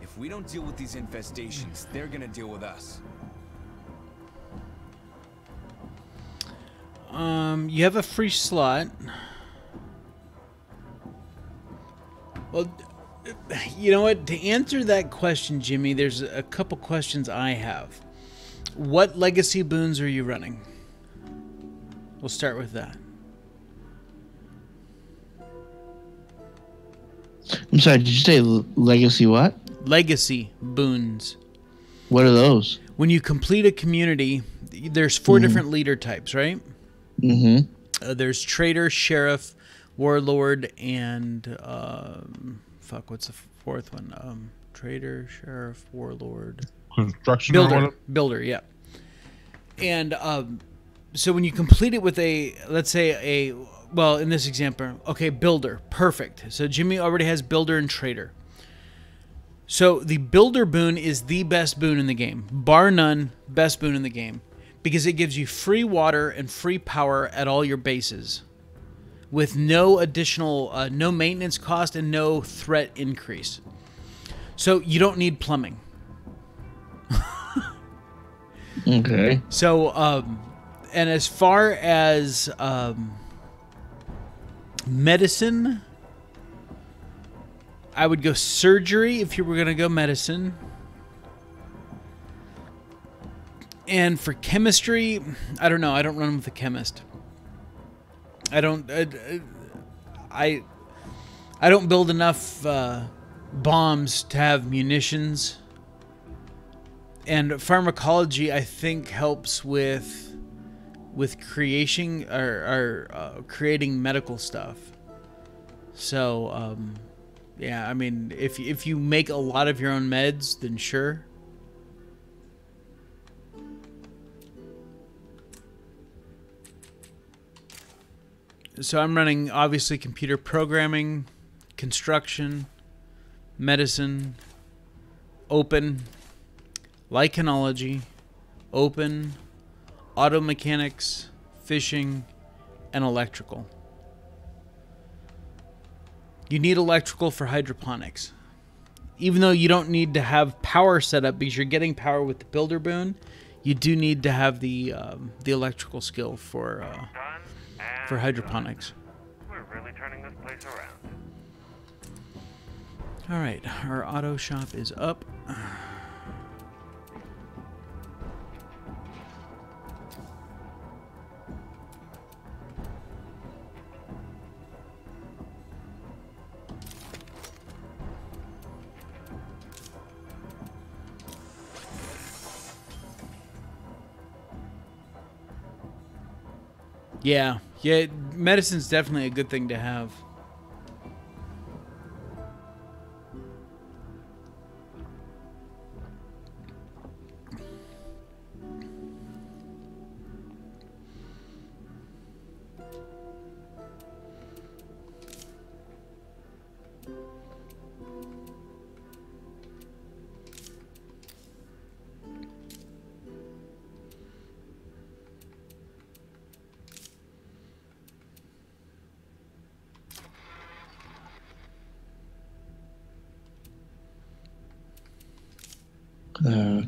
If we don't deal with these infestations, they're gonna deal with us. You have a free slot. Well, you know what? To answer that question, Jimmy, there's a couple questions I have. What legacy boons are you running? We'll start with that. I'm sorry, did you say legacy what? Legacy boons. What are those? When you complete a community, there's 4 different leader types, right? There's trader, sheriff, warlord, and fuck, what's the fourth one? Trader, sheriff, warlord, Construction. builder, yeah. And so when you complete it with a, let's say well, in this example, okay, builder, perfect. So Jimmy already has builder and trader. So the builder boon is the best boon in the game, bar none, best boon in the game, because it gives you free water and free power at all your bases with no additional, no maintenance cost and no threat increase. So you don't need plumbing. Okay. So, and as far as medicine, I would go surgery if you were going to go medicine. And for chemistry, I don't know. I don't run with a chemist. I don't build enough bombs to have munitions. And pharmacology, I think, helps with creation or creating medical stuff. So, yeah, I mean, if you make a lot of your own meds, then sure. So I'm running, obviously, computer programming, construction, medicine, open, lichenology, open, auto mechanics, fishing, and electrical. You need electrical for hydroponics. Even though you don't need to have power set up because you're getting power with the builder boon, you do need to have the electrical skill for hydroponics. We're really turning this place around. All right, our auto shop is up. Yeah, medicine's definitely a good thing to have.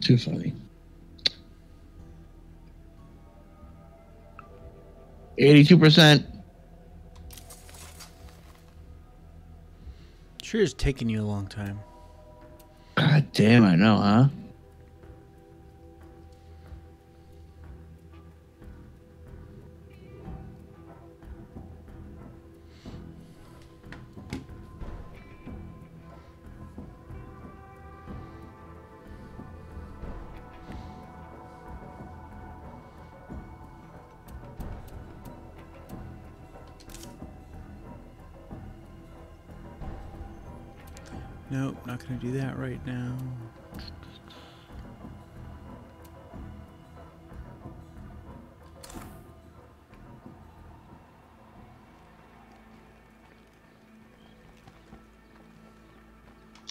Too funny. 82%. Sure is taking you a long time. God damn, I know, huh? Nope, not gonna do that right now.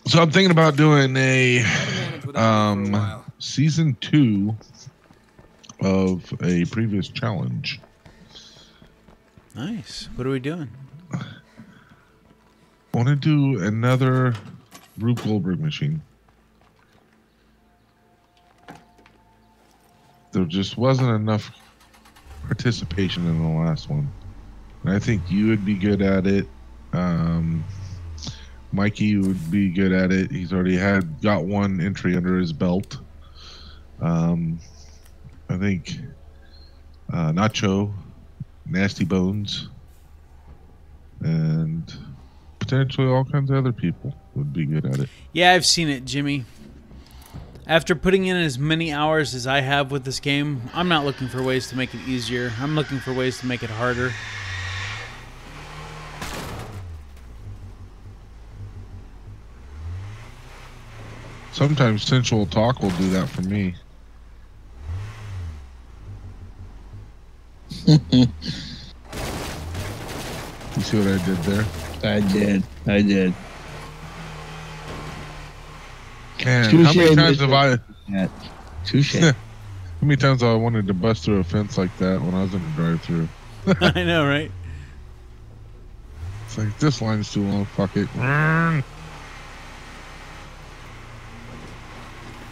So I'm thinking about doing a season 2 of a previous challenge. Nice. What are we doing? I want to do another Rube Goldberg machine. There just wasn't enough participation in the last one. And I think you would be good at it. Mikey would be good at it. He's already got one entry under his belt. I think Nacho, Nasty Bones, and potentially all kinds of other people would be good at it. Yeah, I've seen it, Jimmy. After putting in as many hours as I have with this game, I'm not looking for ways to make it easier. I'm looking for ways to make it harder. Sometimes sensual talk will do that for me. You see what I did there? I did. Man, how many times have I... Touche. How many times have I wanted to bust through a fence like that when I was in the drive-thru? I know, right? It's like, this line's too long, fuck it.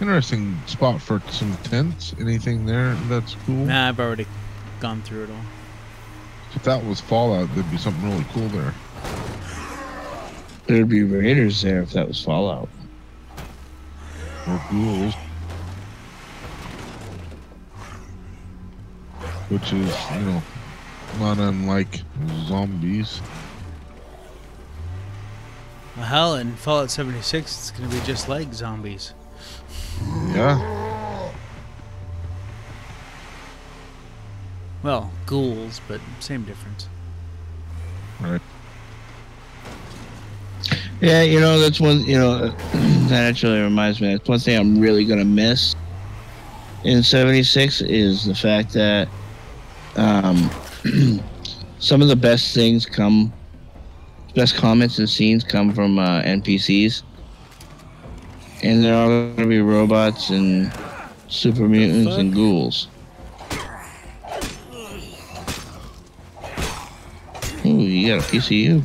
Interesting spot for some tents. Anything there that's cool? Nah, I've already gone through it all. If that was Fallout, there'd be something really cool there. There'd be raiders there if that was Fallout. Or ghouls. Which is, you know, not unlike zombies. Well, hell, in Fallout 76, it's going to be just like zombies. Yeah. Well, ghouls, but same difference. Right. Yeah, you know, that's one, you know, that actually reminds me. That's one thing I'm really going to miss in 76 is the fact that some of the best things best comments and scenes come from NPCs. And they're all going to be robots and super mutants and ghouls. Ooh, you got a PCU.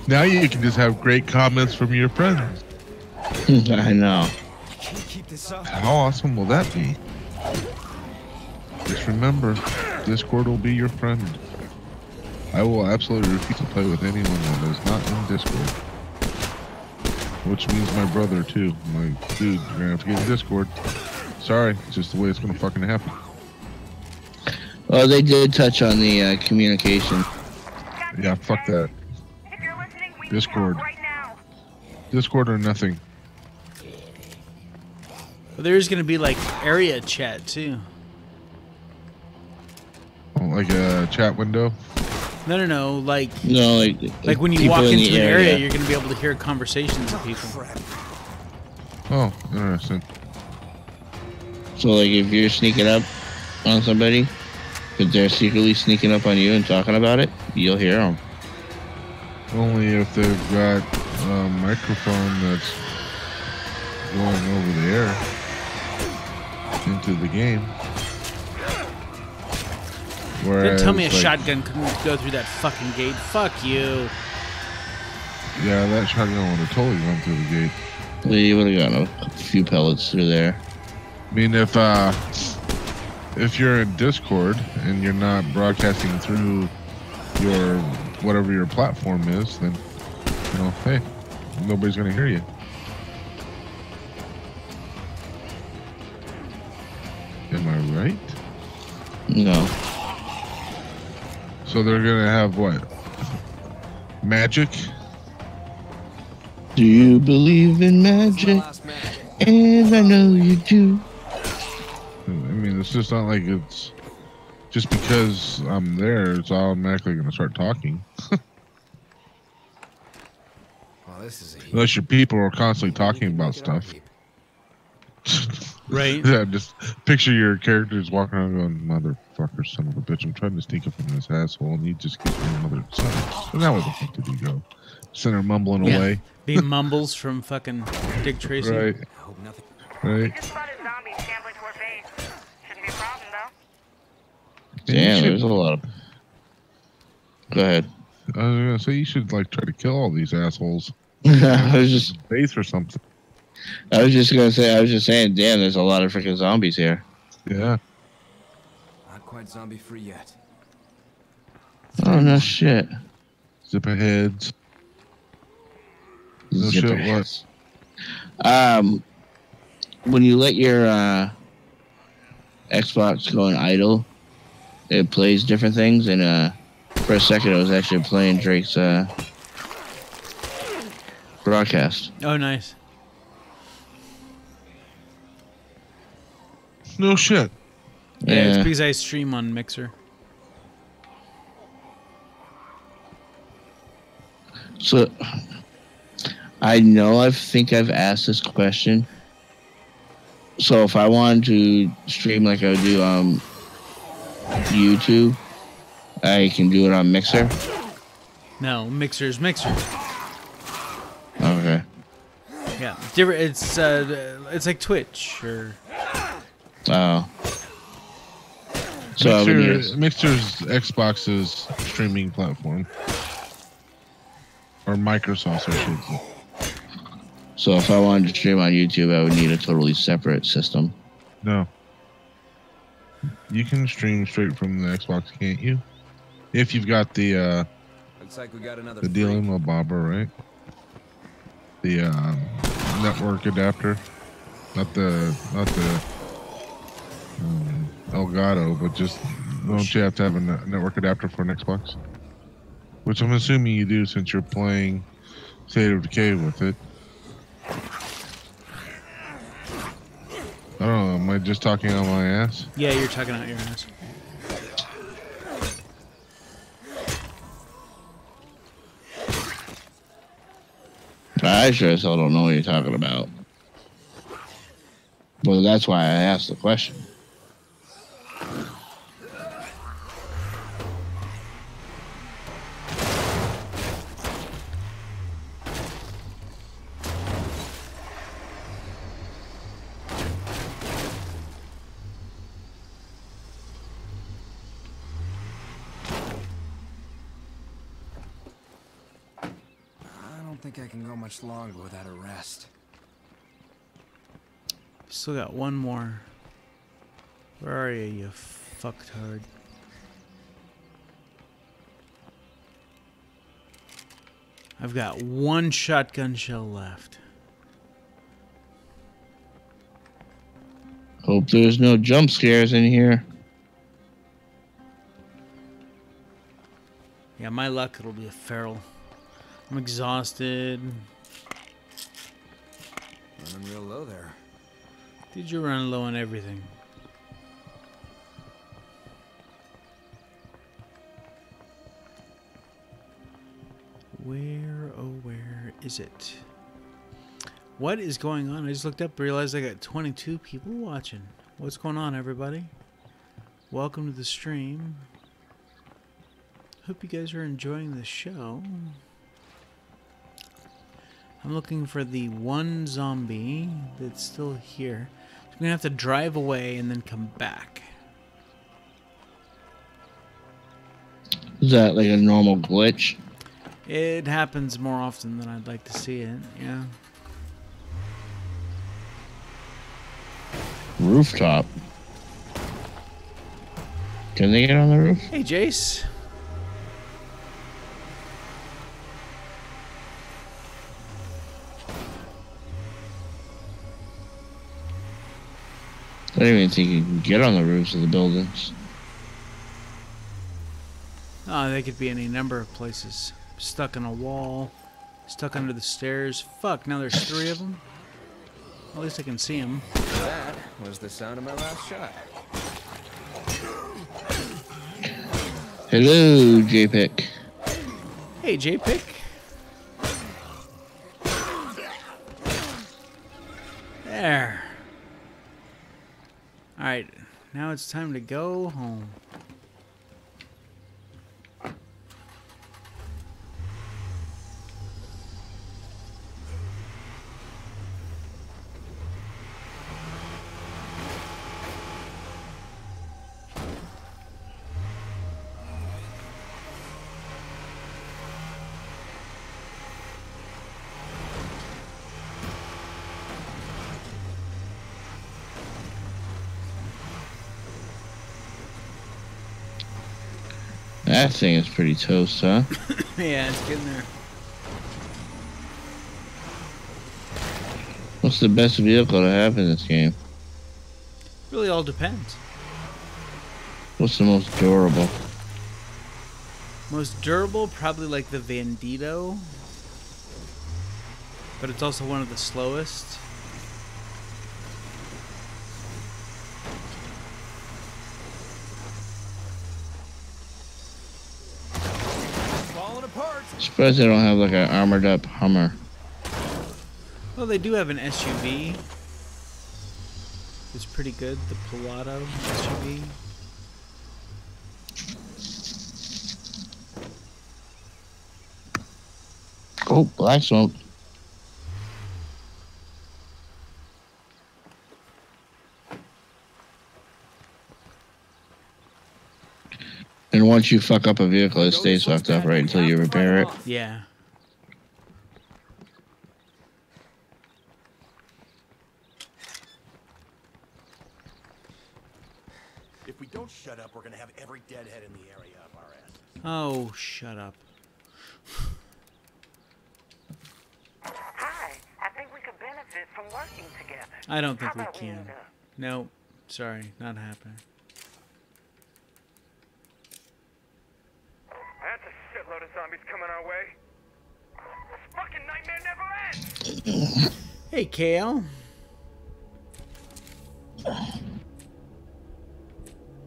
Now you can just have great comments from your friends. I know. How awesome will that be? Just remember, Discord will be your friend. I will absolutely refuse to play with anyone that is not in Discord. Which means my brother too. I'm like, dude, you're gonna have to get in Discord. Sorry, it's just the way it's gonna fucking happen. Oh, they did touch on the communication. Yeah, fuck that. Discord. Discord or nothing. Well, there's going to be like area chat too. Oh, like a chat window? No. Like when you people walk in into the an area, area, you're going to be able to hear conversations of people. Oh, interesting. So, like, if you're sneaking up on somebody, but they're secretly sneaking up on you and talking about it, you'll hear them. Only if they've got a microphone that's going over the air into the game. Whereas, tell me a shotgun couldn't go through that fucking gate. Fuck you. Yeah, that shotgun would have totally gone through the gate. Well, you would have gotten a few pellets through there. I mean, if you're in Discord and you're not broadcasting through your whatever your platform is, then you know, hey, nobody's gonna hear you. Am I right? No. So they're gonna have what? Magic? Do you believe in magic? And I know you do. I mean, it's just not like it's just because I'm there, it's automatically gonna start talking. this is a Unless your people are constantly talking about stuff. Right. Yeah, just picture your characters walking around going, motherfucker, son of a bitch, I'm trying to sneak up on this asshole, and you just get your mother son. So now where the fuck did he go? Send her mumbling away. He mumbles from fucking Dick Tracy. Right. I hope nothing. Right. Just spotted zombies shambling toward base. Shouldn't be a problem, though. Damn, there's a lot of... Go ahead. I was gonna say you should like try to kill all these assholes. I was just base or something. I was just saying, damn, there's a lot of freaking zombies here. Yeah. Not quite zombie free yet. Oh no shit. Zipper heads. No Zipper shit, heads. When you let your Xbox go on idle, it plays different things, and for a second it was actually playing Drake's broadcast. Oh, nice. No shit. Yeah, it's because I stream on Mixer. So, I know I think I've asked this question. So if I wanted to stream like I would do YouTube, I can do it on Mixer? No, Mixer's Mixer. Okay. Yeah, different. It's like Twitch or. Oh. So Mixer's Xbox's streaming platform. Or Microsoft's, I should say. So if I wanted to stream on YouTube, I would need a totally separate system. No. You can stream straight from the Xbox, can't you? If you've got the Looks like we got another the dealing with Bobber, right? The network adapter. Not the Elgato, but just don't you have to have a network adapter for an Xbox? Which I'm assuming you do since you're playing State of Decay with it. I don't know, am I just talking on my ass? Yeah, you're talking out your ass. I sure as hell don't know what you're talking about. Well, that's why I asked the question. I don't think I can go much longer without a rest. Still got one more. Where are you fucktard? I've got one shotgun shell left. Hope there's no jump scares in here. Yeah, my luck, it'll be a feral. I'm exhausted. Running real low there. Dude, you're running low on everything. Where, oh, where is it? What is going on? I just looked up, realized I got 22 people watching. What's going on, everybody? Welcome to the stream. Hope you guys are enjoying the show. I'm looking for the one zombie that's still here. I'm gonna have to drive away and then come back. Is that like a normal glitch? It happens more often than I'd like to see it, yeah. Rooftop. Can they get on the roof? Hey, Jace. I don't even think you can get on the roofs of the buildings. Oh, they could be any number of places. Stuck in a wall, stuck under the stairs. Fuck, now there's 3 of them. At least I can see them. That was the sound of my last shot. Hello, JPEG. Hey, JPIC. There. Alright, now it's time to go home. That thing is pretty toast, huh? Yeah, it's getting there. What's the best vehicle to have in this game? Really all depends. What's the most durable? Most durable, probably like the Bandito. But it's also one of the slowest. Surprised they don't have like an armored up Hummer. Well, they do have an SUV. It's pretty good, the Pilato SUV. Oh, black smoke. And once you fuck up a vehicle, it stays fucked up right until you repair it. Yeah. If we don't shut up, we're gonna have every deadhead in the area up our asses. Oh, shut up. Hi, I think we could benefit from working together. I don't think How we about can. meet up? No, sorry, not happening. That's a shitload of zombies coming our way. This fucking nightmare never ends! Hey, Kale.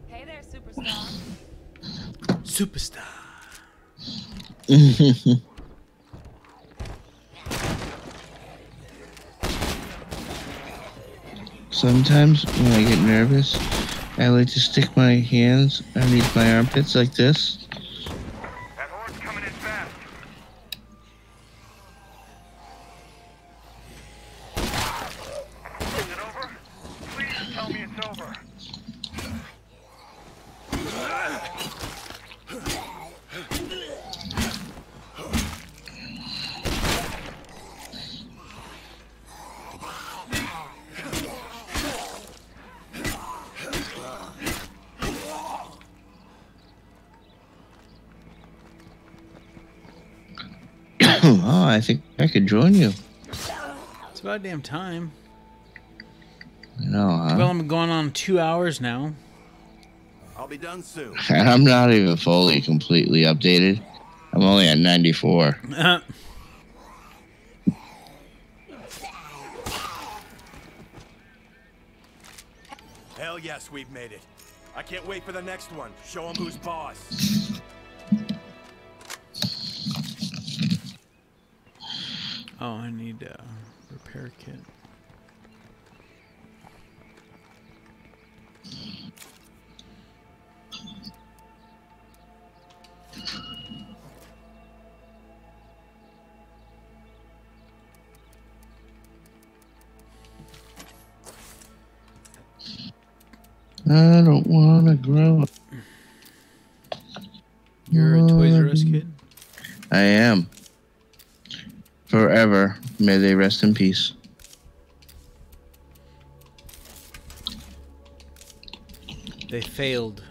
Hey there, superstar. Superstar. Sometimes when I get nervous, I like to stick my hands underneath my armpits like this. That horde's coming in fast. Is it over? Please tell me it's over. Oh, I think I could join you. It's about damn time. No, huh? Well, I'm going on 2 hours now. I'll be done soon. And I'm not even fully completely updated. I'm only at 94. Hell yes, we've made it. I can't wait for the next one. Show him who's boss. Oh, I need a repair kit. I don't want to grow up. You're a Toys R Us kid? I am. Forever. May they rest in peace. They failed.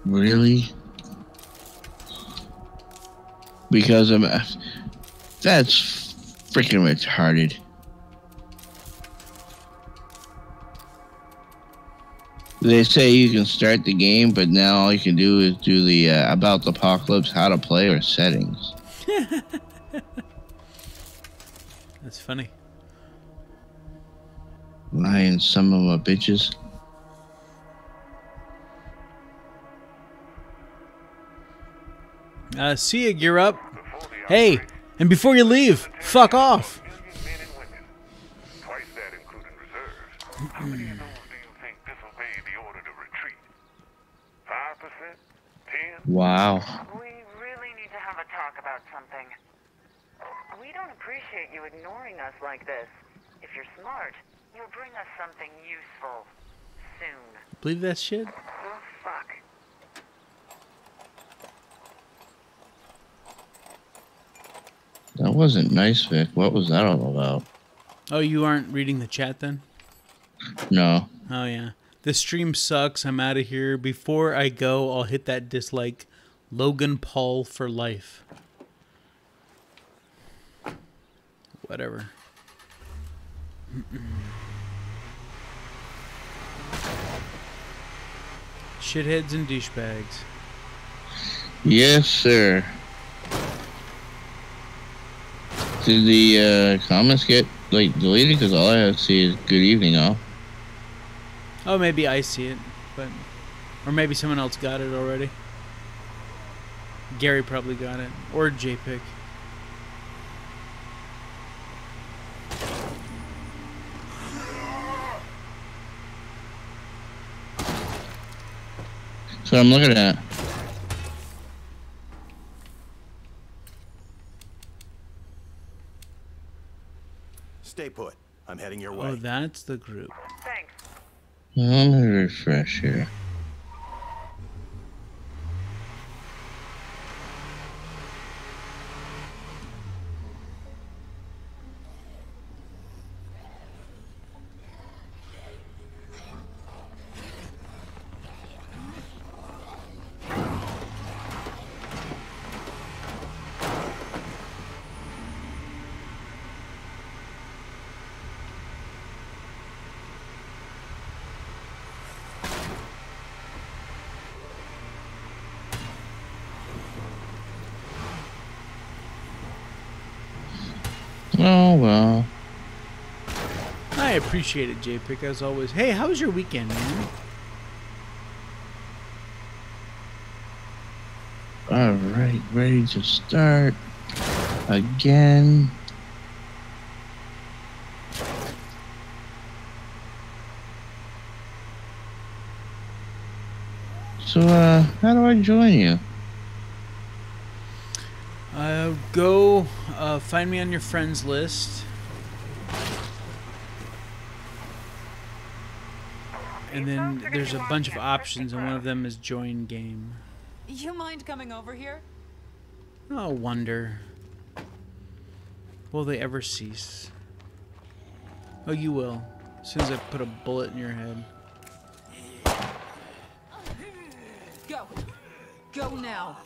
Really? Because I'm... That's freaking retarded. They say you can start the game, but now all you can do is do the about the apocalypse, how to play, or settings. That's funny. Lying some of my bitches. See ya, gear up. Hey, and before you leave, fuck off. Twice that including reserves. How many of those do you think disobeyed the order to retreat? 5%? 10? Wow. We really need to have a talk about something. We don't appreciate you ignoring us like this. If you're smart, you'll bring us something useful soon. Believe that shit? Oh, fuck. That wasn't nice, Vic. What was that all about? Oh, you aren't reading the chat then? No. Oh, yeah. This stream sucks. I'm out of here. Before I go, I'll hit that dislike. Logan Paul for life. Whatever. Shitheads and douchebags. Yes, sir. Did the comments get like deleted? Because all I have to see is good evening all. Oh, maybe I see it, but or maybe someone else got it already. Gary probably got it, or JPIC. So I'm looking at. Stay put. I'm heading your way. Oh, that's the group. Thanks. Let me refresh here. Oh, well. I appreciate it, JPIC, as always. Hey, how was your weekend, man? Alright, ready to start again. So, how do I join you? Go find me on your friends list. And then there's a bunch of options, and one of them is join game. You mind coming over here? Oh, wonder. Will they ever cease? Oh, you will. As soon as I put a bullet in your head. Go. Go now.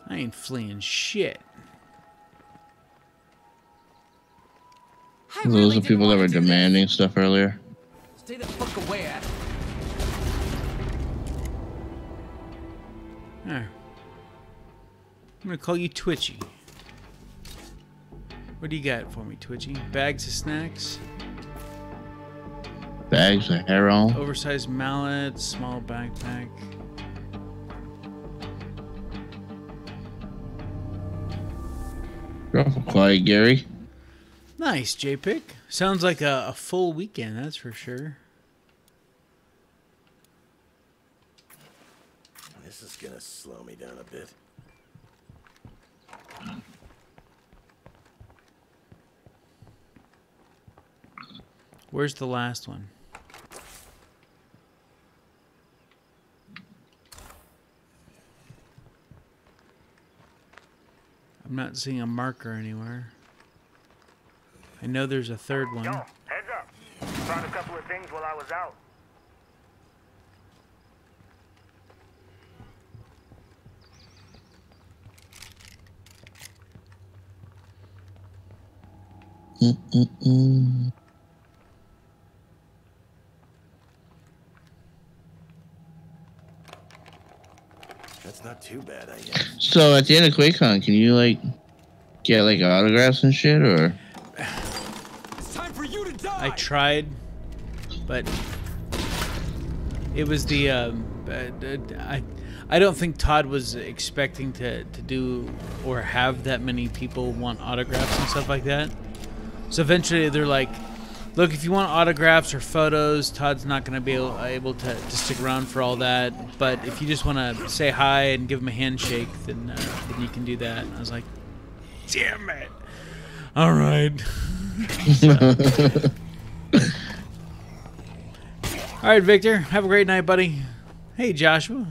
I ain't fleeing shit. Those are the people that were demanding stuff earlier. Stay the fuck away, Adam. There. I'm gonna call you Twitchy. What do you got for me, Twitchy? Bags of snacks? Bags of heroin. Oversized mallet, small backpack. Awful quiet, Gary. Nice, JPIC. Sounds like a full weekend, that's for sure. This is gonna slow me down a bit. Where's the last one? I'm not seeing a marker anywhere. I know there's a third one. Yo, heads up. Found a couple of things while I was out. That's not too bad, I guess. So at the end of QuakeCon, can you like get like autographs and shit, or? It's time for you to die. I tried, but It was the I don't think Todd was expecting to do or have that many people want autographs and stuff like that. So eventually they're like, look, if you want autographs or photos, Todd's not going to be able to stick around for all that. But if you just want to say hi and give him a handshake, then you can do that. And I was like, damn it. All right. All right, Victor. Have a great night, buddy. Hey, Joshua.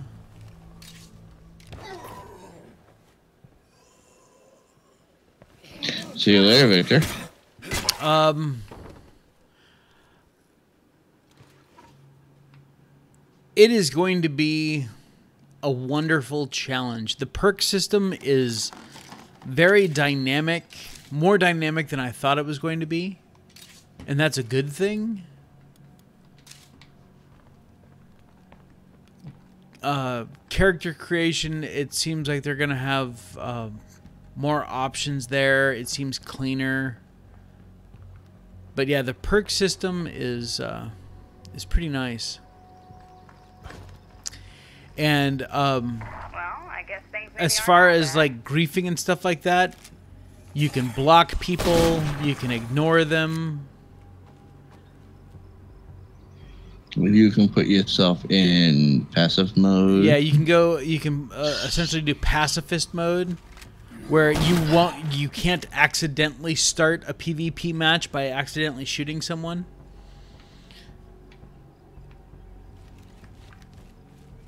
See you later, Victor. It is going to be a wonderful challenge. The perk system is very dynamic, more dynamic than I thought it was going to be, and that's a good thing. Character creation, it seems like they're going to have more options there. It seems cleaner. But yeah, the perk system is pretty nice. And I guess as far as like griefing and stuff like that, you can block people, you can ignore them. You can put yourself in passive mode. Yeah, you can essentially do pacifist mode, where you can't accidentally start a PvP match by accidentally shooting someone.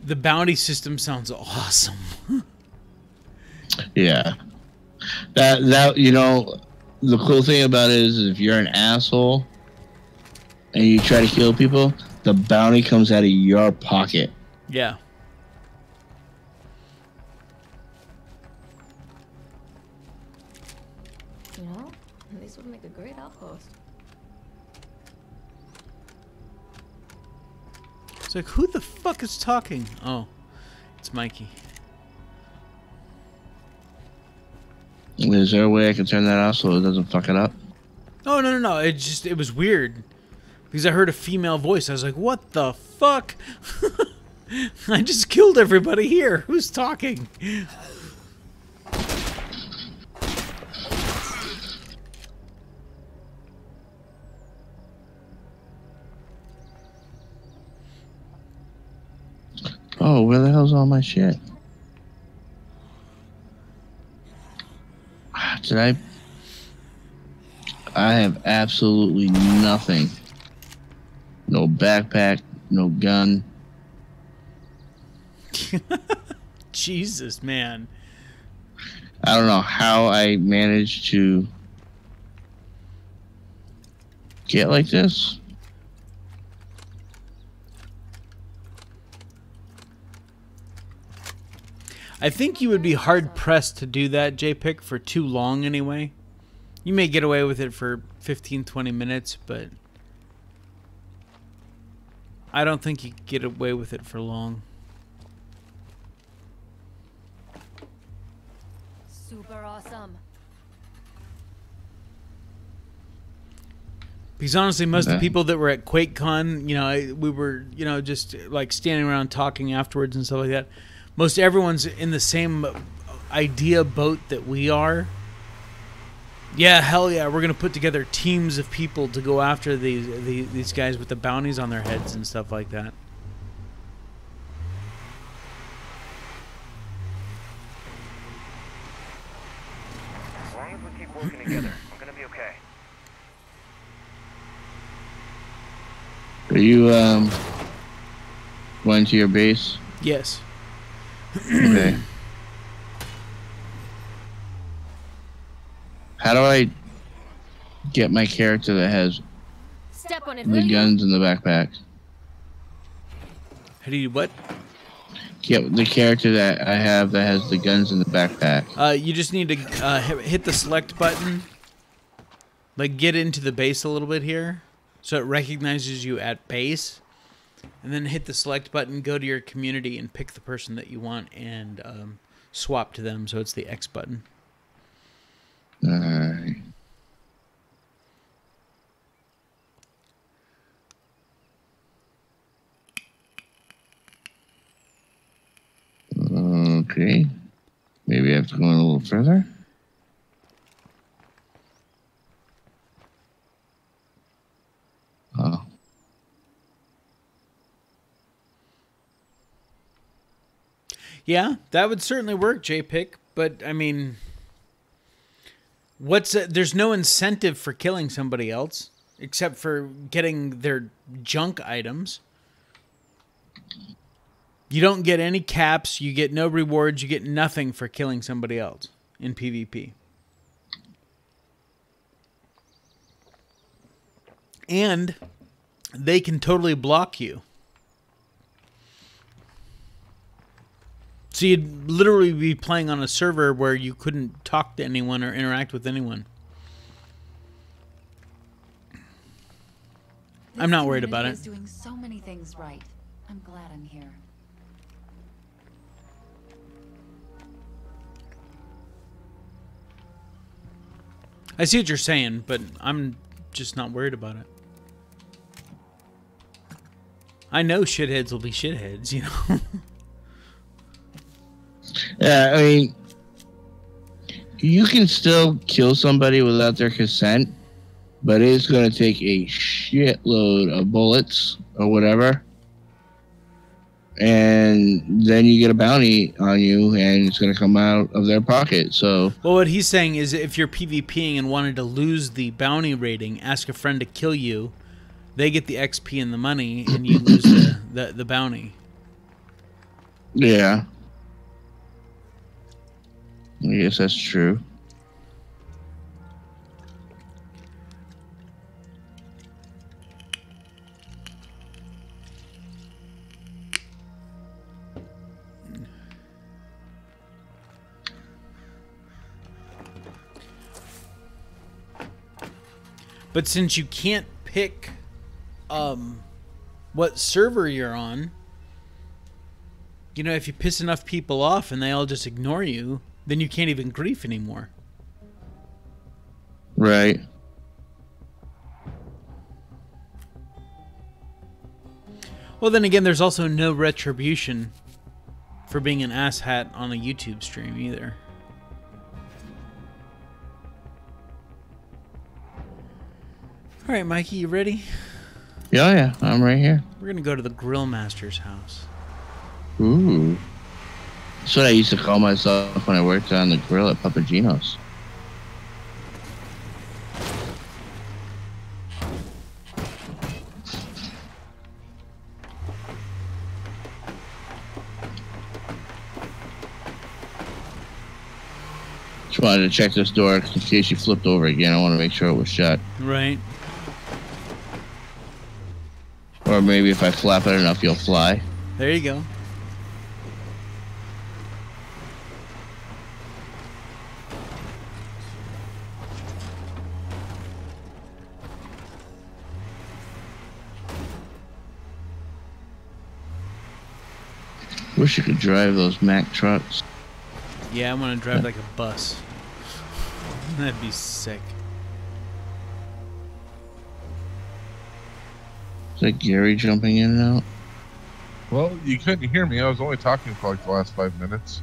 The bounty system sounds awesome. Yeah. That you know, the cool thing about it is if you're an asshole and you try to kill people, the bounty comes out of your pocket. Yeah. You know, this would make a great outpost. It's like, who the fuck is talking? Oh, it's Mikey. Is there a way I can turn that off so it doesn't fuck it up? Oh, no. It was weird. Because I heard a female voice. I was like, what the fuck? I just killed everybody here. Who's talking? Oh, where the hell's all my shit? Did I have absolutely nothing. No backpack, no gun. Jesus, man. I don't know how I managed to get like this. I think you would be hard-pressed to do that, JPIC, for too long anyway. You may get away with it for 15, 20 minutes, but I don't think you could get away with it for long. Super awesome. Because honestly, most of the people that were at QuakeCon, you know, we were, you know, just like standing around talking afterwards and stuff like that. Most everyone's in the same idea boat that we are. Yeah, hell yeah, we're gonna put together teams of people to go after these guys with the bounties on their heads and stuff like that. As long as we keep working together, we're gonna be okay. Are you going to your base? Yes. Okay. How do I get my character that has Step on it, the guns in the backpack? How do you what? Get the character that I have that has the guns in the backpack. You just need to hit the select button. Like, get into the base a little bit here, so it recognizes you at base. And then hit the select button, go to your community, and pick the person that you want, and swap to them, so it's the X button. Alright. Okay. Maybe I have to go in a little further. Oh. Yeah, that would certainly work, JPick. But, I mean, there's no incentive for killing somebody else except for getting their junk items. You don't get any caps, you get no rewards, you get nothing for killing somebody else in PvP. And they can totally block you. So you'd literally be playing on a server where you couldn't talk to anyone or interact with anyone. I'm not worried about it. Is doing so many things right. I'm glad I'm here. I see what you're saying, but I'm just not worried about it. I know shitheads will be shitheads, you know. Yeah, I mean, you can still kill somebody without their consent, but it's going to take a shitload of bullets or whatever. And then you get a bounty on you, and it's going to come out of their pocket. So, well, what he's saying is if you're PvPing and wanted to lose the bounty rating, ask a friend to kill you. They get the XP and the money, and you lose the bounty. Yeah. I guess that's true. But since you can't pick what server you're on, you know, if you piss enough people off and they all just ignore you, then you can't even grief anymore. Right. Well, then again, there's also no retribution for being an asshat on a YouTube stream either. All right, Mikey, you ready? Yeah, I'm right here. We're going to go to the Grill Master's house. Ooh. That's what I used to call myself when I worked on the grill at Papagino's. Just wanted to check this door in case you flipped over again. I want to make sure it was shut. Right. Or maybe if I flap it enough, you'll fly. There you go. Wish you could drive those Mack trucks. Yeah, I want to drive like a bus. That'd be sick. Is that Gary jumping in and out? Well, you couldn't hear me. I was only talking for like the last 5 minutes.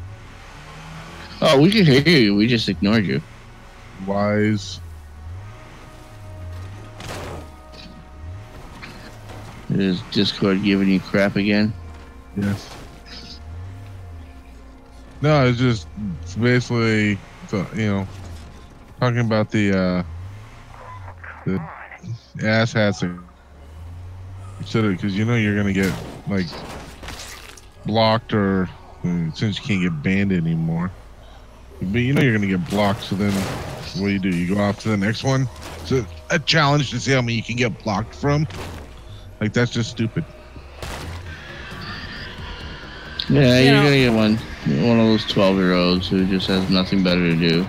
Oh, we could hear you. We just ignored you. Wise. Is Discord giving you crap again? Yes. No, it's just basically, you know, talking about the ass hats. Because you know you're gonna get like blocked, or since you can't get banned anymore, but you know you're gonna get blocked. So then, what do? You go off to the next one. So a challenge to see how many you can get blocked from. Like that's just stupid. Yeah, you're gonna get one of those 12-year-olds who just has nothing better to do.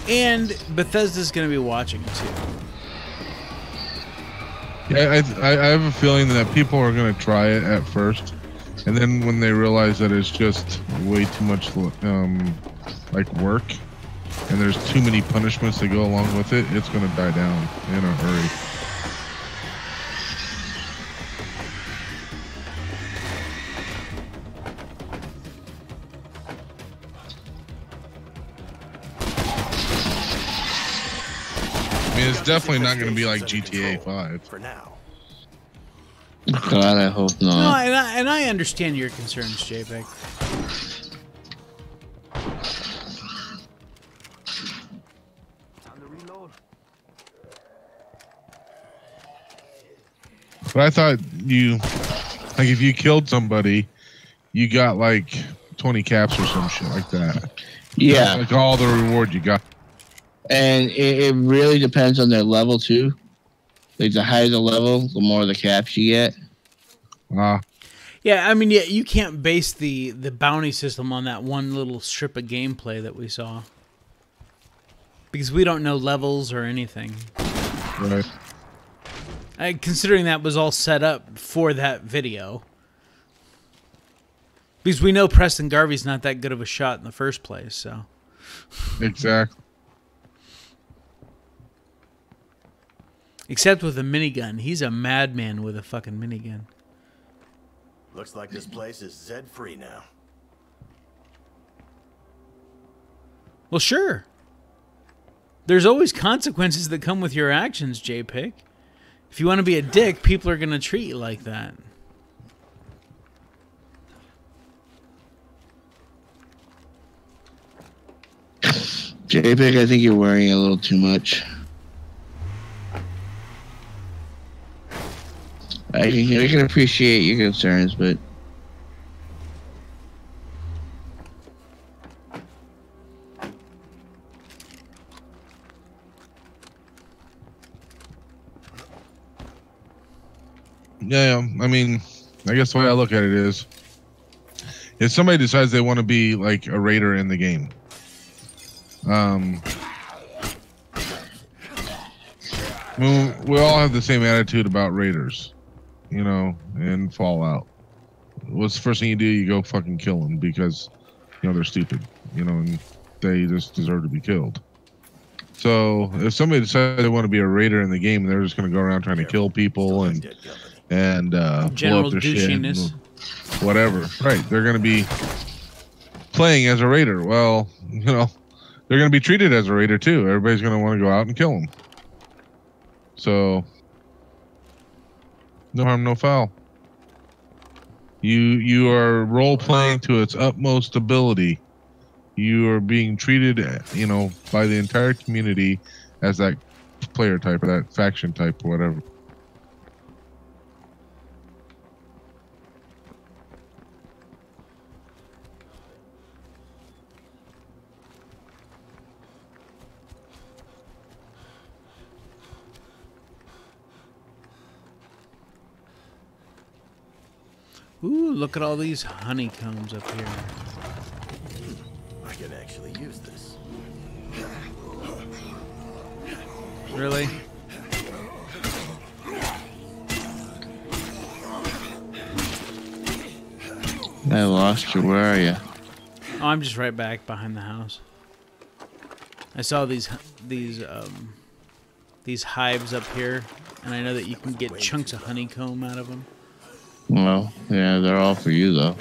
And Bethesda's gonna be watching too. Yeah, I have a feeling that people are gonna try it at first, and then when they realize that it's just way too much like work, and there's too many punishments that go along with it, it's gonna die down in a hurry. it's definitely not going to be like GTA 5. For now. God, I hope not. No, and I understand your concerns, JPEG. But I thought like if you killed somebody, you got like 20 caps or some shit like that. Yeah. That's like all the reward you got. And it really depends on their level too. Like the higher the level, the more the caps you get. Yeah, I mean, yeah, you can't base the bounty system on that one little strip of gameplay that we saw. Because we don't know levels or anything. Right. Considering that was all set up for that video. Because we know Preston Garvey's not that good of a shot in the first place, so. Exactly. Except with a minigun. He's a madman with a fucking minigun. Looks like this place is Zed-free now. Well, sure. There's always consequences that come with your actions, JPEG. If you want to be a dick, people are going to treat you like that. JPEG, I think you're worrying a little too much. I can appreciate your concerns, but Yeah, I mean, I guess the way I look at it is, if somebody decides they want to be like a raider in the game, we all have the same attitude about raiders, you know, in Fallout. What's the first thing you do? You go fucking kill them because, you know, they're stupid, you know, and they just deserve to be killed. So if somebody decides they want to be a raider in the game, they're just going to go around trying to kill people and blow up their shit and whatever. Right. They're going to be playing as a raider. Well, you know, they're going to be treated as a raider too. Everybody's going to want to go out and kill them. So no harm, no foul. You are role playing to its utmost ability. You are being treated, you know, by the entire community as that player type or that faction type or whatever. Ooh, look at all these honeycombs up here. I could actually use this. Really? I lost you. Where are you? Oh, I'm just right back behind the house. I saw these hives up here, and I know that you can get chunks of honeycomb out of them. Well, yeah, they're all for you though.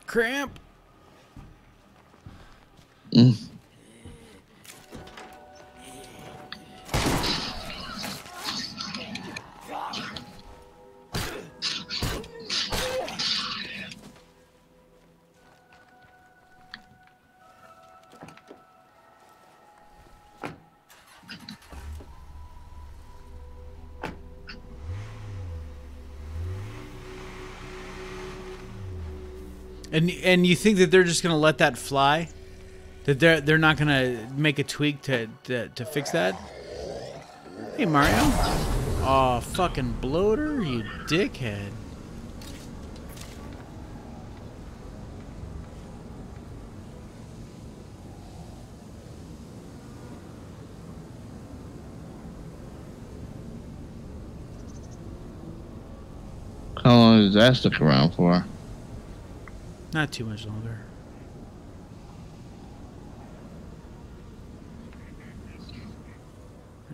Cramp. And you think that they're just gonna let that fly? That they're not gonna make a tweak to fix that? Hey Mario. Oh, fucking bloater, you dickhead. How long does that stick around for? Not too much longer.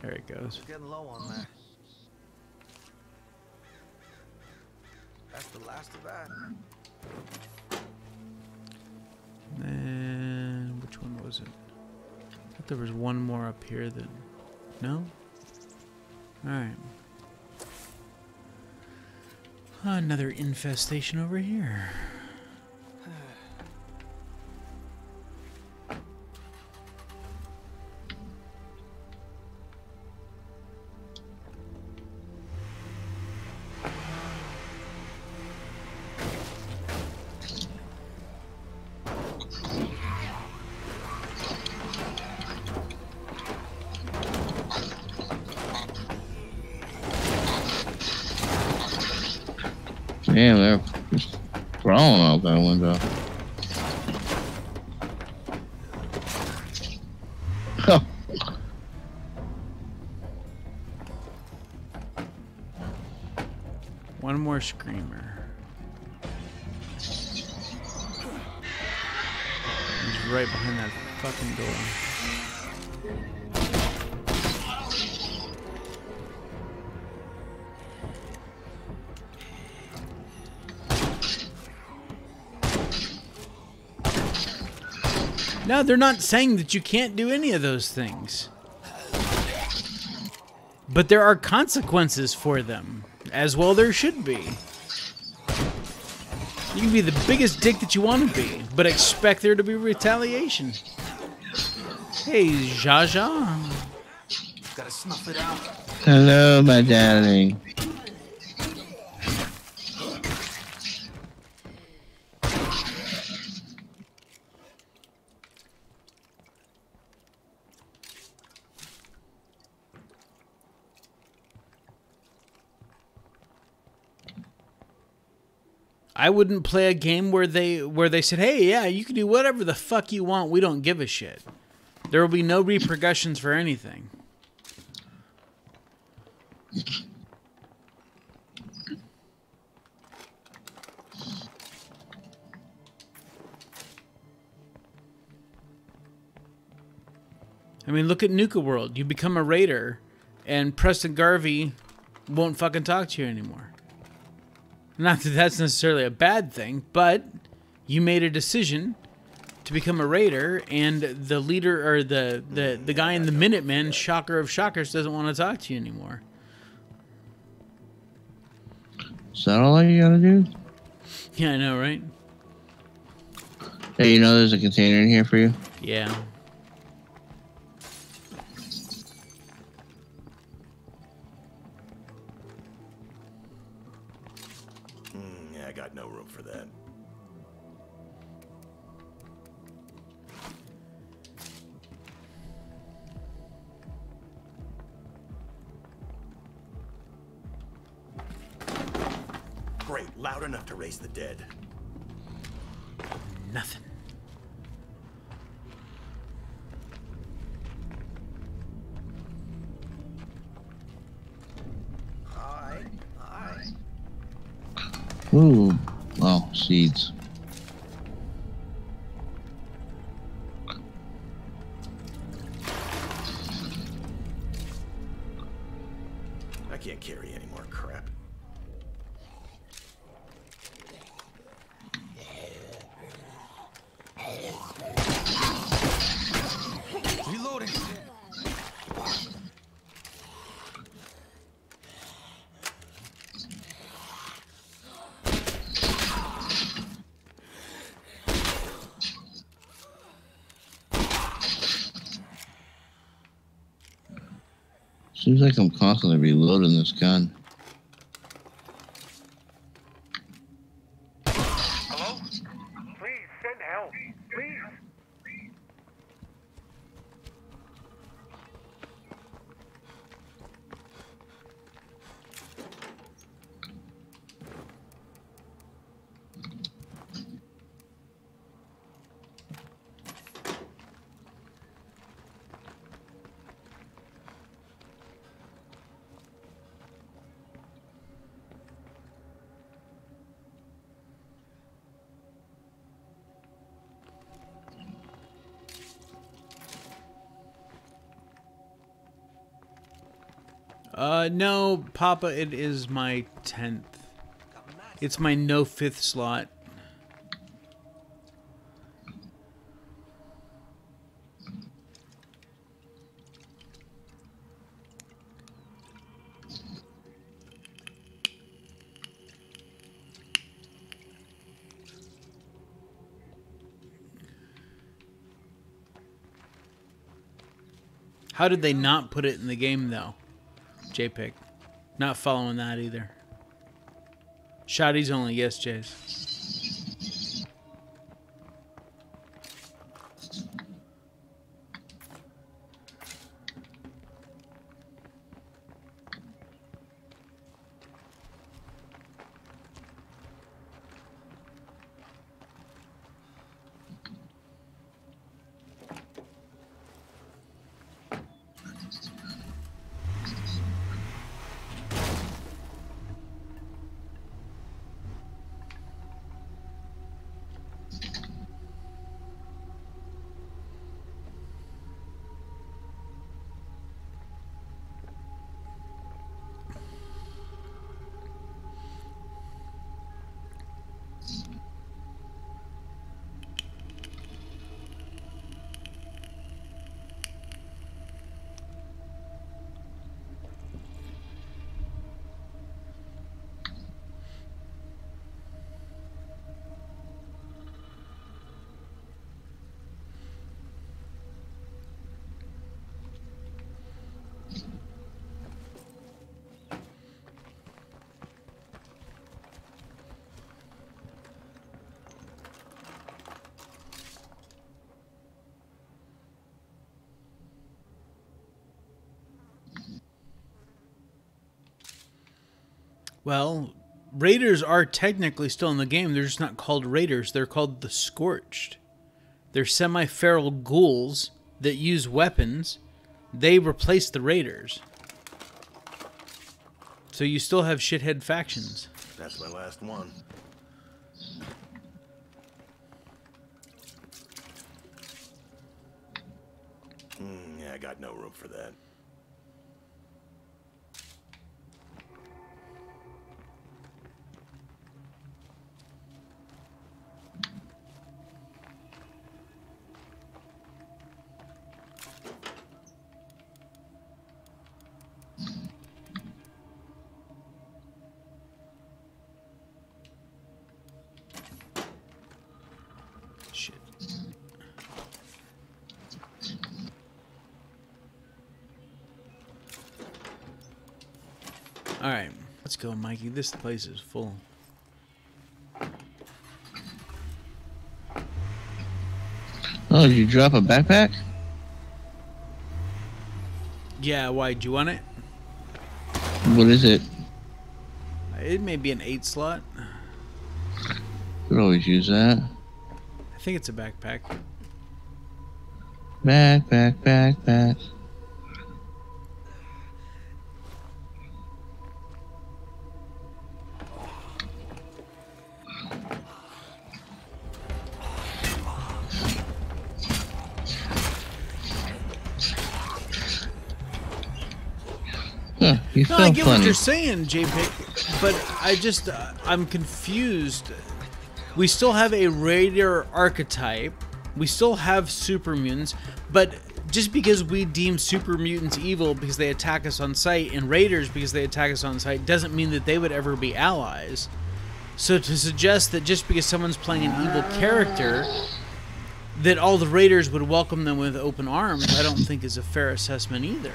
There it goes. Getting low on that. That's the last of that. And which one was it? I thought there was one more up here that... No? Alright. Another infestation over here. Damn, they're just crawling out that window. One more screamer. He's right behind that fucking door. No, they're not saying that you can't do any of those things. But there are consequences for them. As well there should be. You can be the biggest dick that you want to be, but expect there to be retaliation. Hey, Jaja. Gotta snuff it out. Hello, my darling. I wouldn't play a game where they said, "Hey, yeah, you can do whatever the fuck you want. We don't give a shit." There will be no repercussions for anything. I mean, look at Nuka World. You become a raider, and Preston Garvey won't fucking talk to you anymore. Not that that's necessarily a bad thing, but you made a decision to become a raider, and the leader, or the guy in the Minutemen, shocker of shockers, doesn't want to talk to you anymore. Is that all you gotta do? Yeah, I know, right? Hey, you know there's a container in here for you? Yeah. Yeah, I got no room for that. Great, loud enough to raise the dead. Nothing. Ooh, oh, seeds. I can't carry any more crap. Reloading. Seems like I'm constantly reloading this gun. Hello? Please, send help. Please. No, Papa, it is my 10th. It's my no 5th slot. How did they not put it in the game, though? JPEG. Not following that either. Shotties only, yes, Jays. Well, Raiders are technically still in the game. They're just not called Raiders. They're called the Scorched. They're semi-feral ghouls that use weapons. They replace the Raiders. So you still have shithead factions. That's my last one. Yeah, I got no room for that. Alright, let's go, Mikey. This place is full. Oh, did you drop a backpack? Yeah, why? Do you want it? What is it? It may be an 8 slot. Could always use that. I think it's a backpack. Backpack. No, I get what you're saying, JPEG, but I'm confused. We still have a Raider archetype. We still have super mutants, but just because we deem super mutants evil because they attack us on sight and Raiders because they attack us on sight doesn't mean that they would ever be allies. So to suggest that just because someone's playing an evil character, that all the Raiders would welcome them with open arms, I don't think is a fair assessment either.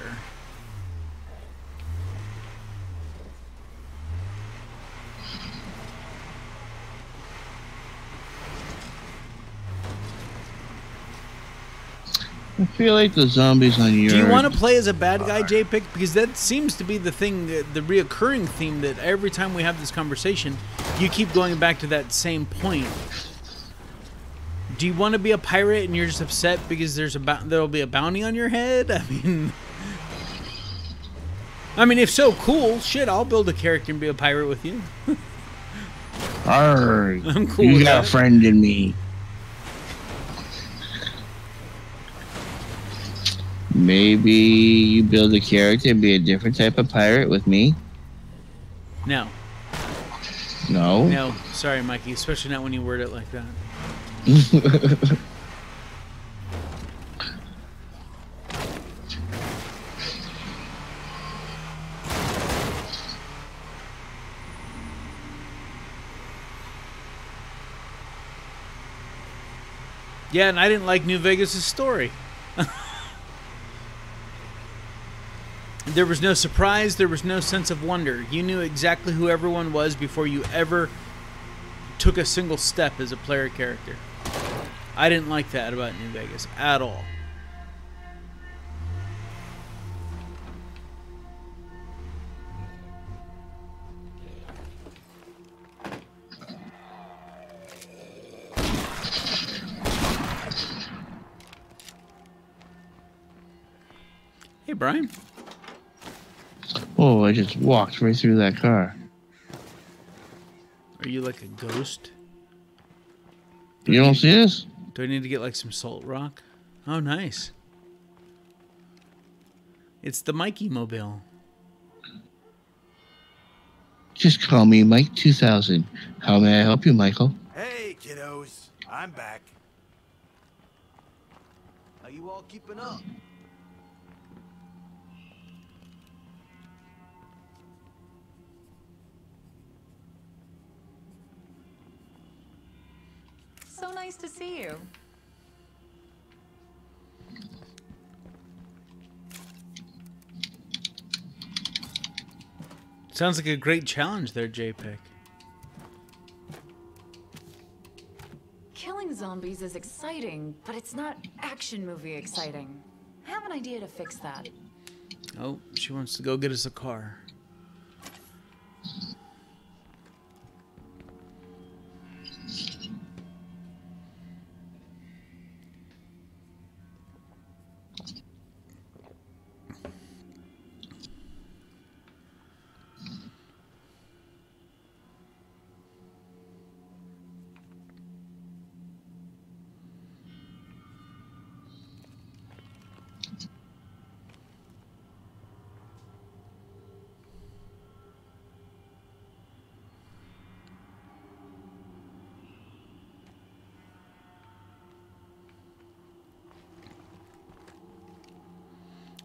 I feel like the zombies on your... Do you want to play as a bad guy, JPEG? Because that seems to be the thing, the reoccurring theme that every time we have this conversation, you keep going back to that same point. Do you want to be a pirate and you're just upset because there'll be a bounty on your head? I mean, if so, cool. Shit, I'll build a character and be a pirate with you. Arrgh, I'm cool you with got that. a friend in me. Maybe you build a character and be a different type of pirate with me? No. No? No. Sorry, Mikey. Especially not when you word it like that. Yeah, and I didn't like New Vegas' story. There was no surprise, there was no sense of wonder. You knew exactly who everyone was before you ever took a single step as a player character. I didn't like that about New Vegas at all. Hey, Brian. Oh, I just walked right through that car. Are you like a ghost? You don't see this? Do I need to get like some salt rock? Oh, nice. It's the Mikey mobile. Just call me Mike 2000. How may I help you, Michael? Hey, kiddos. I'm back. How you all keeping up? So nice to see you. Sounds like a great challenge there, JPEG. Killing zombies is exciting, but it's not action movie exciting. I have an idea to fix that. Oh, she wants to go get us a car.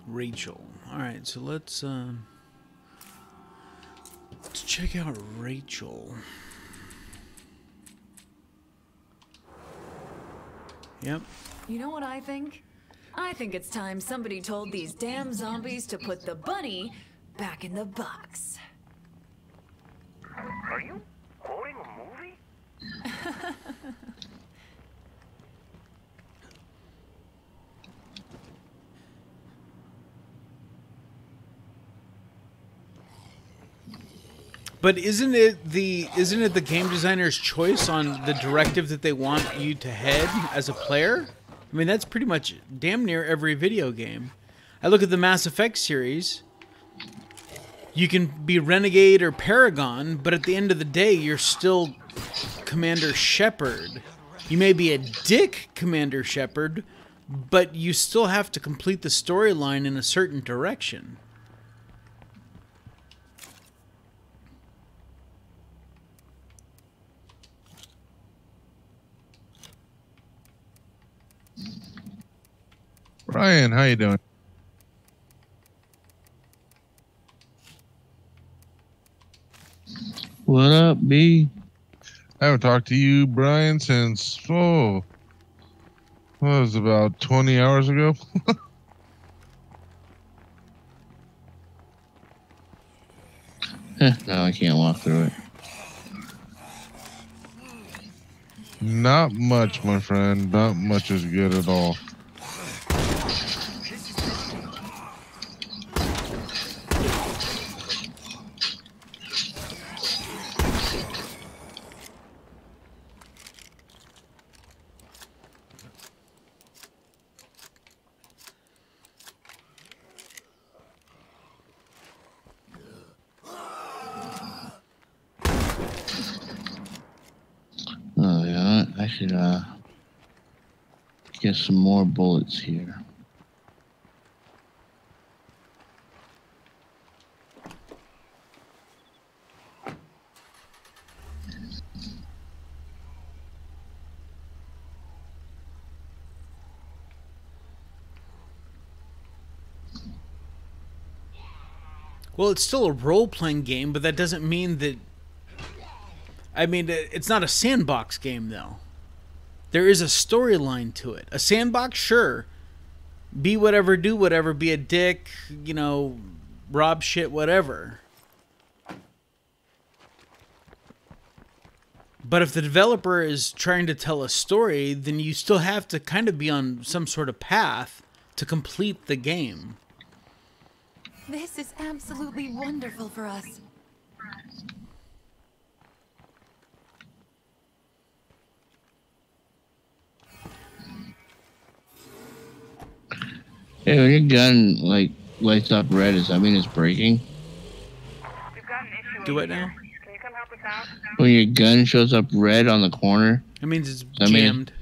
Rachel. All right, so let's check out Rachel. Yep. You know what I think? I think it's time somebody told these damn zombies to put the bunny back in the box. Are you quoting a movie? But isn't it the game designer's choice on the directive that they want you to head as a player? I mean, that's pretty much damn near every video game. I look at the Mass Effect series. You can be Renegade or Paragon, but at the end of the day, you're still Commander Shepard. You may be a dick Commander Shepard, but you still have to complete the storyline in a certain direction. Ryan, how you doing? What up, B? I haven't talked to you, Brian, since, what was it, about 20 hours ago? No, I can't walk through it. Not much, my friend. Not much is good at all. Oh, yeah, I should get some more bullets here. Well, it's still a role-playing game, but that doesn't mean that... I mean, it's not a sandbox game, though. There is a storyline to it. A sandbox, sure. Be whatever, do whatever, be a dick, you know, rob shit, whatever. But if the developer is trying to tell a story, then you still have to kind of be on some sort of path to complete the game. This is absolutely wonderful for us. Hey, when your gun like lights up red, does that mean it's breaking? Do it now? Can you come help us out? When your gun shows up red on the corner, that means it's that jammed.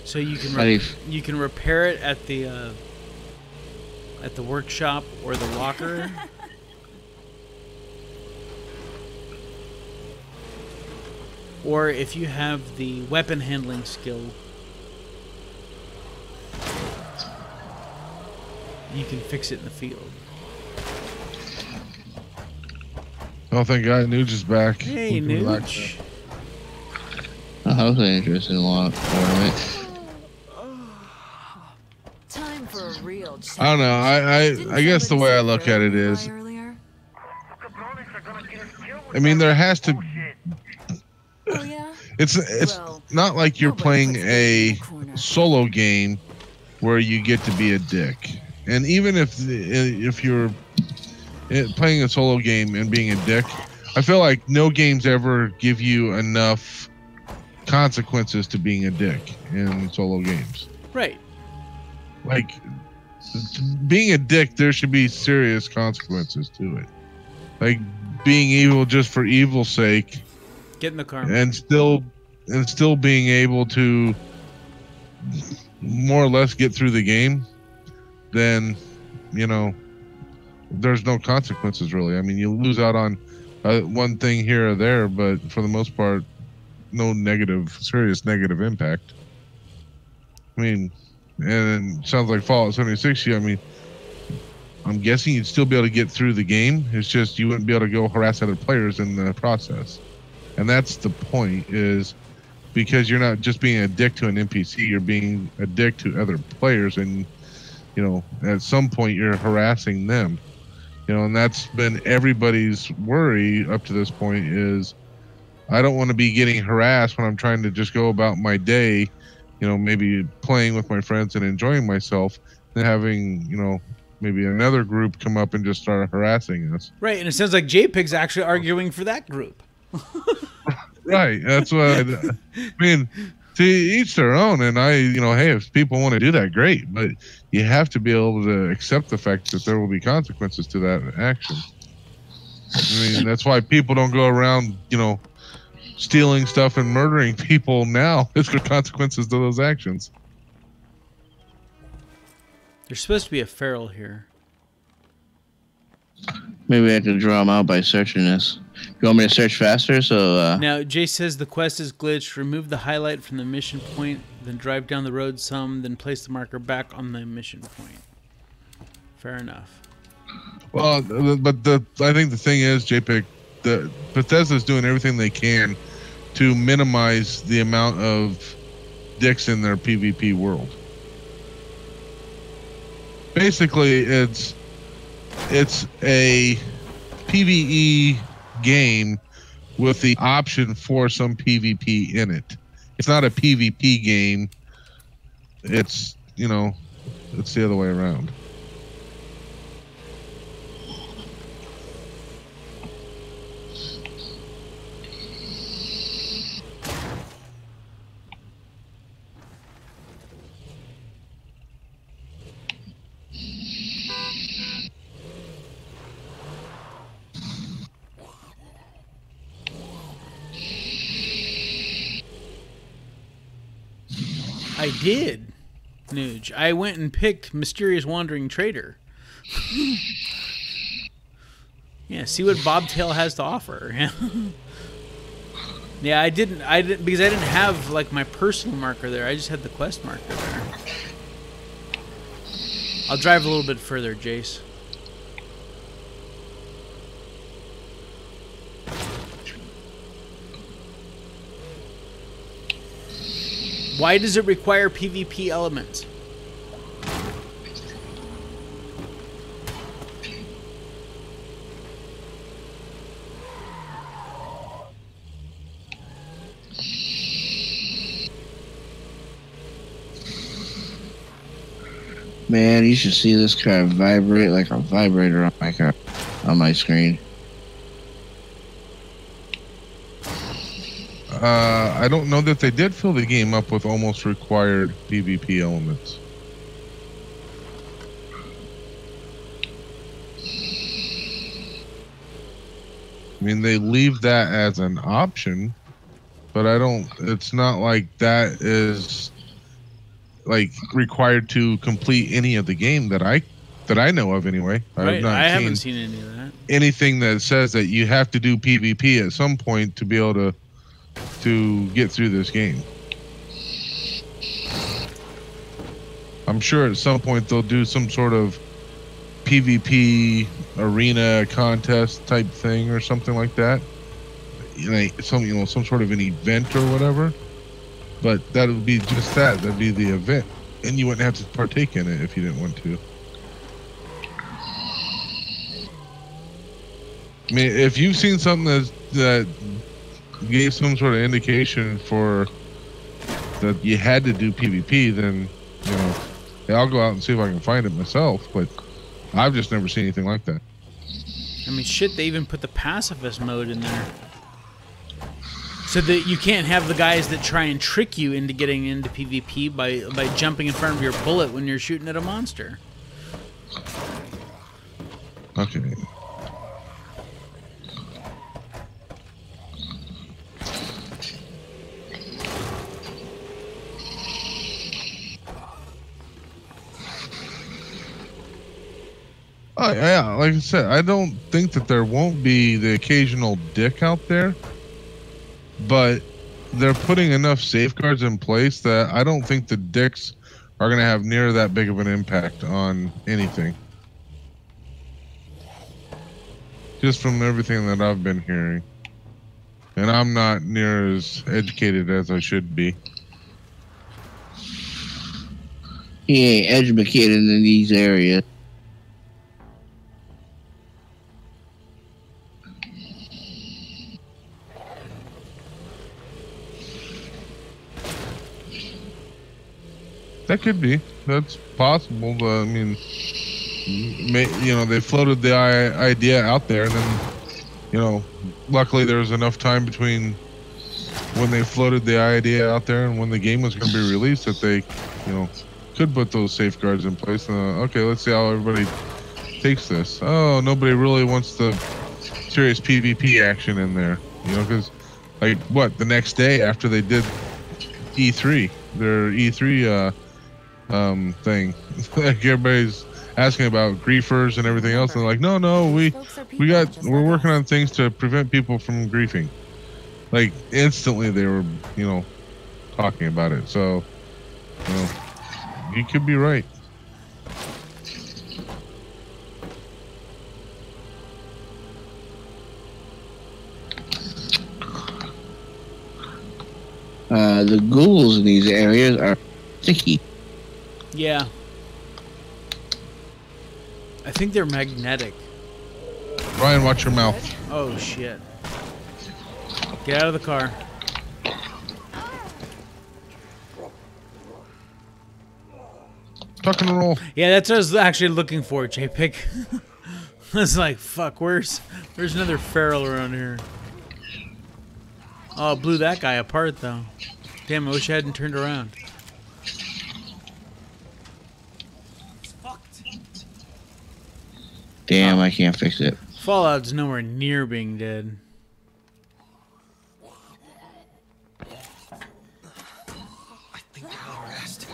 So you can you can repair it at the workshop or the locker. Or if you have the weapon handling skill, you can fix it in the field. Oh, thank God, Nuge is back. Hey, Nuge. I was interested in a lot of Time for a real I don't know. I guess the way I look at it is, I mean, there has to. Oh, yeah? It's not like you're playing a solo game where you get to be a dick. And even if you're playing a solo game and being a dick, I feel like no games ever give you enough consequences to being a dick in solo games. Right. Like, being a dick, there should be serious consequences to it. Like, being evil just for evil's sake. Get in the car. And still being able to more or less get through the game, then, you know, there's no consequences really. I mean, you lose out on one thing here or there, but for the most part, no serious negative impact. I mean, and it sounds like Fallout 76. I mean, I'm guessing you'd still be able to get through the game. It's just you wouldn't be able to go harass other players in the process. And that's the point, is because you're not just being a dick to an NPC, you're being a dick to other players, and, you know, at some point you're harassing them. You know, and that's been everybody's worry up to this point, is I don't want to be getting harassed when I'm trying to just go about my day, you know, maybe playing with my friends and enjoying myself, and having, you know, maybe another group come up and just start harassing us. Right, and it sounds like JPEG's actually arguing for that group. Right, that's what I mean. To each their own, and you know, hey, if people want to do that, great, but you have to be able to accept the fact that there will be consequences to that action. I mean, that's why people don't go around, you know, stealing stuff and murdering people now. There's consequences to those actions. There's supposed to be a feral here. Maybe I could draw them out by searching this. You want me to search faster? So now Jay says the quest is glitched. Remove the highlight from the mission point, then drive down the road some, then place the marker back on the mission point. Fair enough. Well, but I think the thing is, JPEG, Bethesda's doing everything they can to minimize the amount of dicks in their PvP world. Basically, it's a PvE game with the option for some PvP in it. It's not a PvP game. It's, you know, it's the other way around. I did, Nuge. I went and picked Mysterious Wandering Trader. Yeah, see what Bobtail has to offer. Yeah, I didn't because I didn't have like my personal marker there. I just had the quest marker there. I'll drive a little bit further, Jace. Why does it require PvP elements? Man, you should see this car vibrate like a vibrator on my car, on my screen. I don't know that they did fill the game up with almost required PvP elements. I mean, they leave that as an option, but I don't. It's not like that is like required to complete any of the game that I know of anyway. Right, I haven't seen any of that. Anything that says that you have to do PvP at some point to be able to get through this game. I'm sure at some point they'll do some sort of PvP arena contest type thing or something like that. Some sort of an event or whatever. But that would be just that. That'd be the event, and you wouldn't have to partake in it if you didn't want to. I mean, if you've seen something that gave some sort of indication for that you had to do PvP, then yeah, I'll go out and see if I can find it myself. But I've just never seen anything like that. I mean, shit, they even put the pacifist mode in there. So that you can't have the guys that try and trick you into getting into PvP by jumping in front of your bullet when you're shooting at a monster. Okay. Oh, yeah, like I said, I don't think that there won't be the occasional dick out there, but they're putting enough safeguards in place that I don't think the dicks are going to have near that big of an impact on anything. Just from everything that I've been hearing. And I'm not near as educated as I should be. He ain't educated in these areas. That could be. That's possible. I mean, they floated the idea out there, and then, luckily there was enough time between when they floated the idea out there and when the game was going to be released that they, could put those safeguards in place. Okay, let's see how everybody takes this. Oh, nobody really wants the serious PvP action in there, because, the next day after they did E3, their E3 thing, like everybody's asking about griefers and everything else, and they're like, no, we're working on things to prevent people from griefing. Like instantly they were, talking about it. So, you could be right. The ghouls in these areas are sticky. Yeah. I think they're magnetic. Ryan, watch your mouth. Oh, shit. Get out of the car. Tuck and roll. Yeah, that's what I was actually looking for, JPEG. I was like, fuck, where's another feral around here? Oh, blew that guy apart, though. Damn, I wish I hadn't turned around. Damn, I can't fix it. Fallout's nowhere near being dead. I think I'll rest.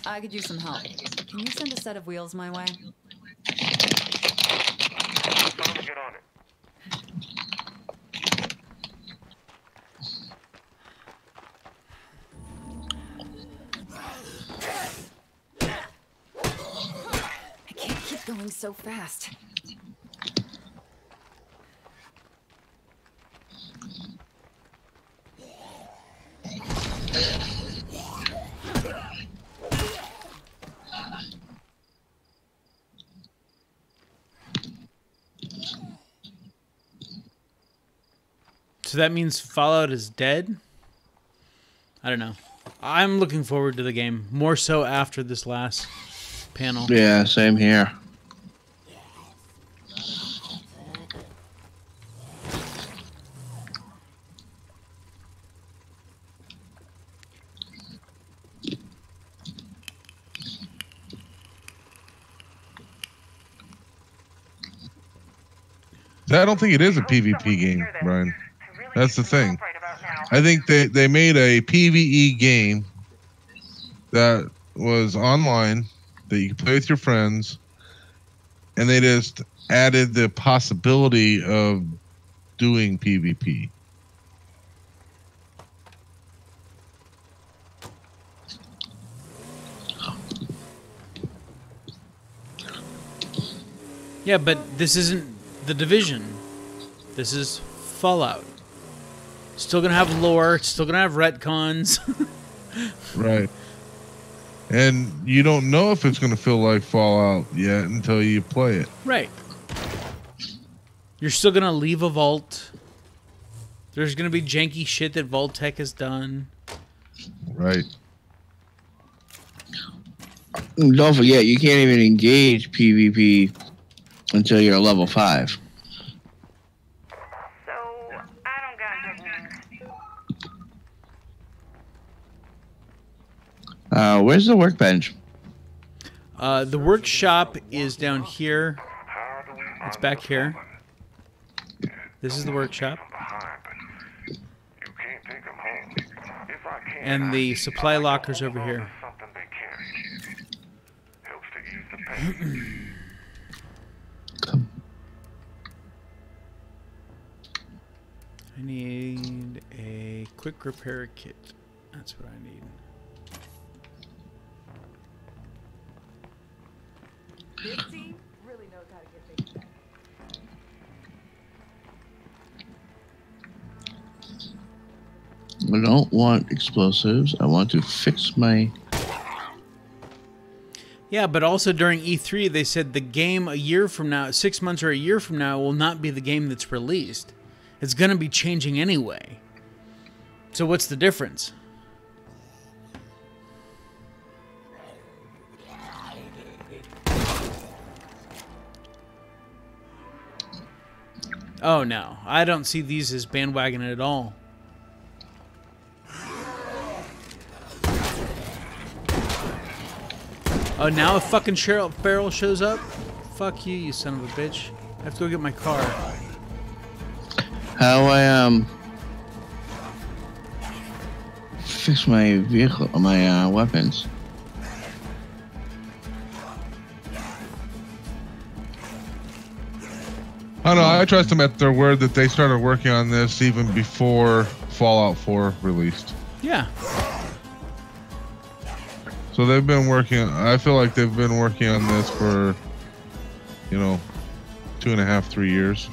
I could use some help. Can you send a set of wheels my way? gonna get on it. I can't keep going so fast. So that means Fallout is dead? I don't know. I'm looking forward to the game. More so after this last panel. Yeah, same here. I don't think it is a PvP game, Brian. That's the thing. I think they made a PvE game that was online that you could play with your friends, and they just added the possibility of doing PvP. Yeah, but this isn't The Division. This is Fallout. Still gonna have lore. Still gonna have retcons. Right. And you don't know if it's gonna feel like Fallout yet until you play it. Right. You're still gonna leave a vault. There's gonna be janky shit that Vault Tech has done. Right. Don't forget, you can't even engage PvP until you're level 5. Where's the workbench? The workshop is down here. It's back here. This is the workshop. And the supply locker's over here. I need a quick repair kit. That's what I need. This team really knows how to get things done. I don't want explosives. I want to fix my... Yeah, but also during E3, they said the game a year from now, 6 months or a year from now, will not be the game that's released. It's going to be changing anyway. So what's the difference? Oh, no. I don't see these as bandwagon at all. Oh, now a fucking barrel shows up? Fuck you, you son of a bitch. I have to go get my car. How I, fix my vehicle, my, weapons? I don't know. I trust them at their word that they started working on this even before Fallout 4 released. Yeah. So they've been working. I feel like they've been working on this for, 2.5, 3 years.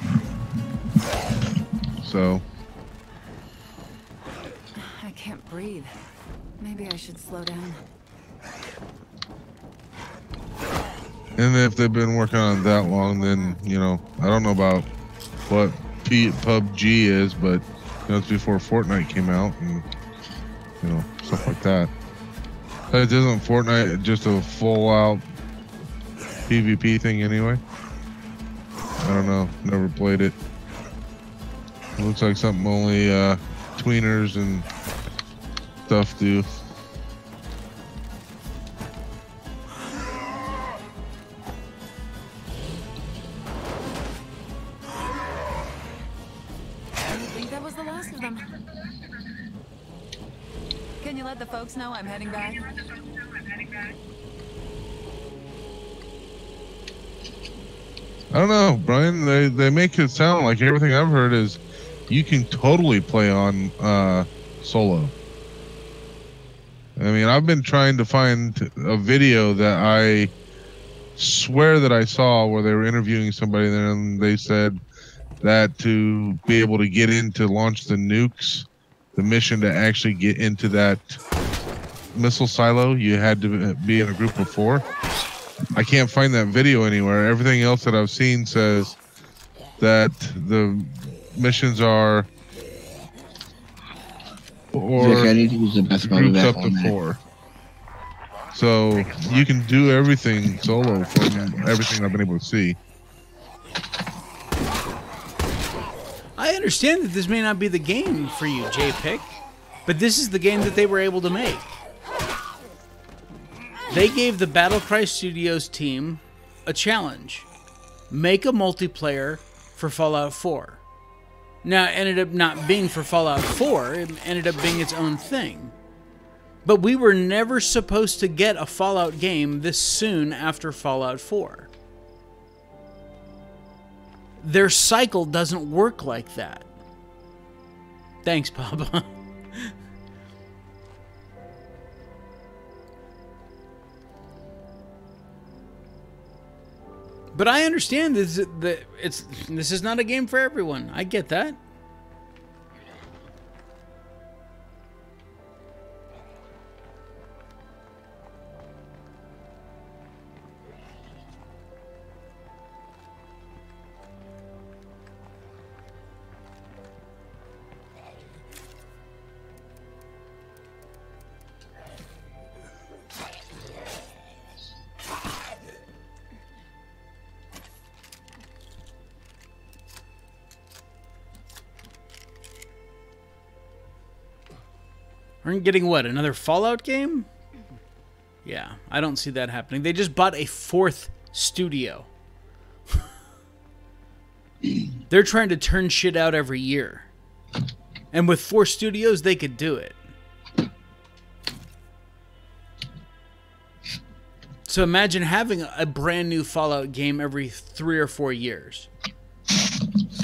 So. I can't breathe. Maybe I should slow down. And if they've been working on it that long, then, I don't know about what PUBG is, but, it's before Fortnite came out and, stuff like that. But isn't Fortnite just a full-out PvP thing anyway? I don't know. Never played it. It looks like something only tweeners and stuff do. Can you let the folks know I'm heading back? I don't know, Brian. They make it sound like everything I've heard is you can totally play on solo. I mean, I've been trying to find a video that I swear that I saw where they were interviewing somebody and they said that to be able to get in to launch the nukes, the mission to actually get into that missile silo, you had to be in a group of 4. I can't find that video anywhere. Everything else that I've seen says that the missions are Vic, I need to use the basketball groups up to 4. So you can do everything solo from everything I've been able to see. I understand that this may not be the game for you, J-Pick, but this is the game that they were able to make. They gave the Battlecry Studios team a challenge. Make a multiplayer for Fallout 4. Now, it ended up not being for Fallout 4. It ended up being its own thing. But we were never supposed to get a Fallout game this soon after Fallout 4. Their cycle doesn't work like that. Thanks, Papa. But I understand this is not a game for everyone. I get that. Aren't getting what? Another Fallout game? Yeah, I don't see that happening. They just bought a 4th studio. They're trying to turn shit out every year. And with 4 studios, they could do it. So imagine having a brand new Fallout game every 3 or 4 years.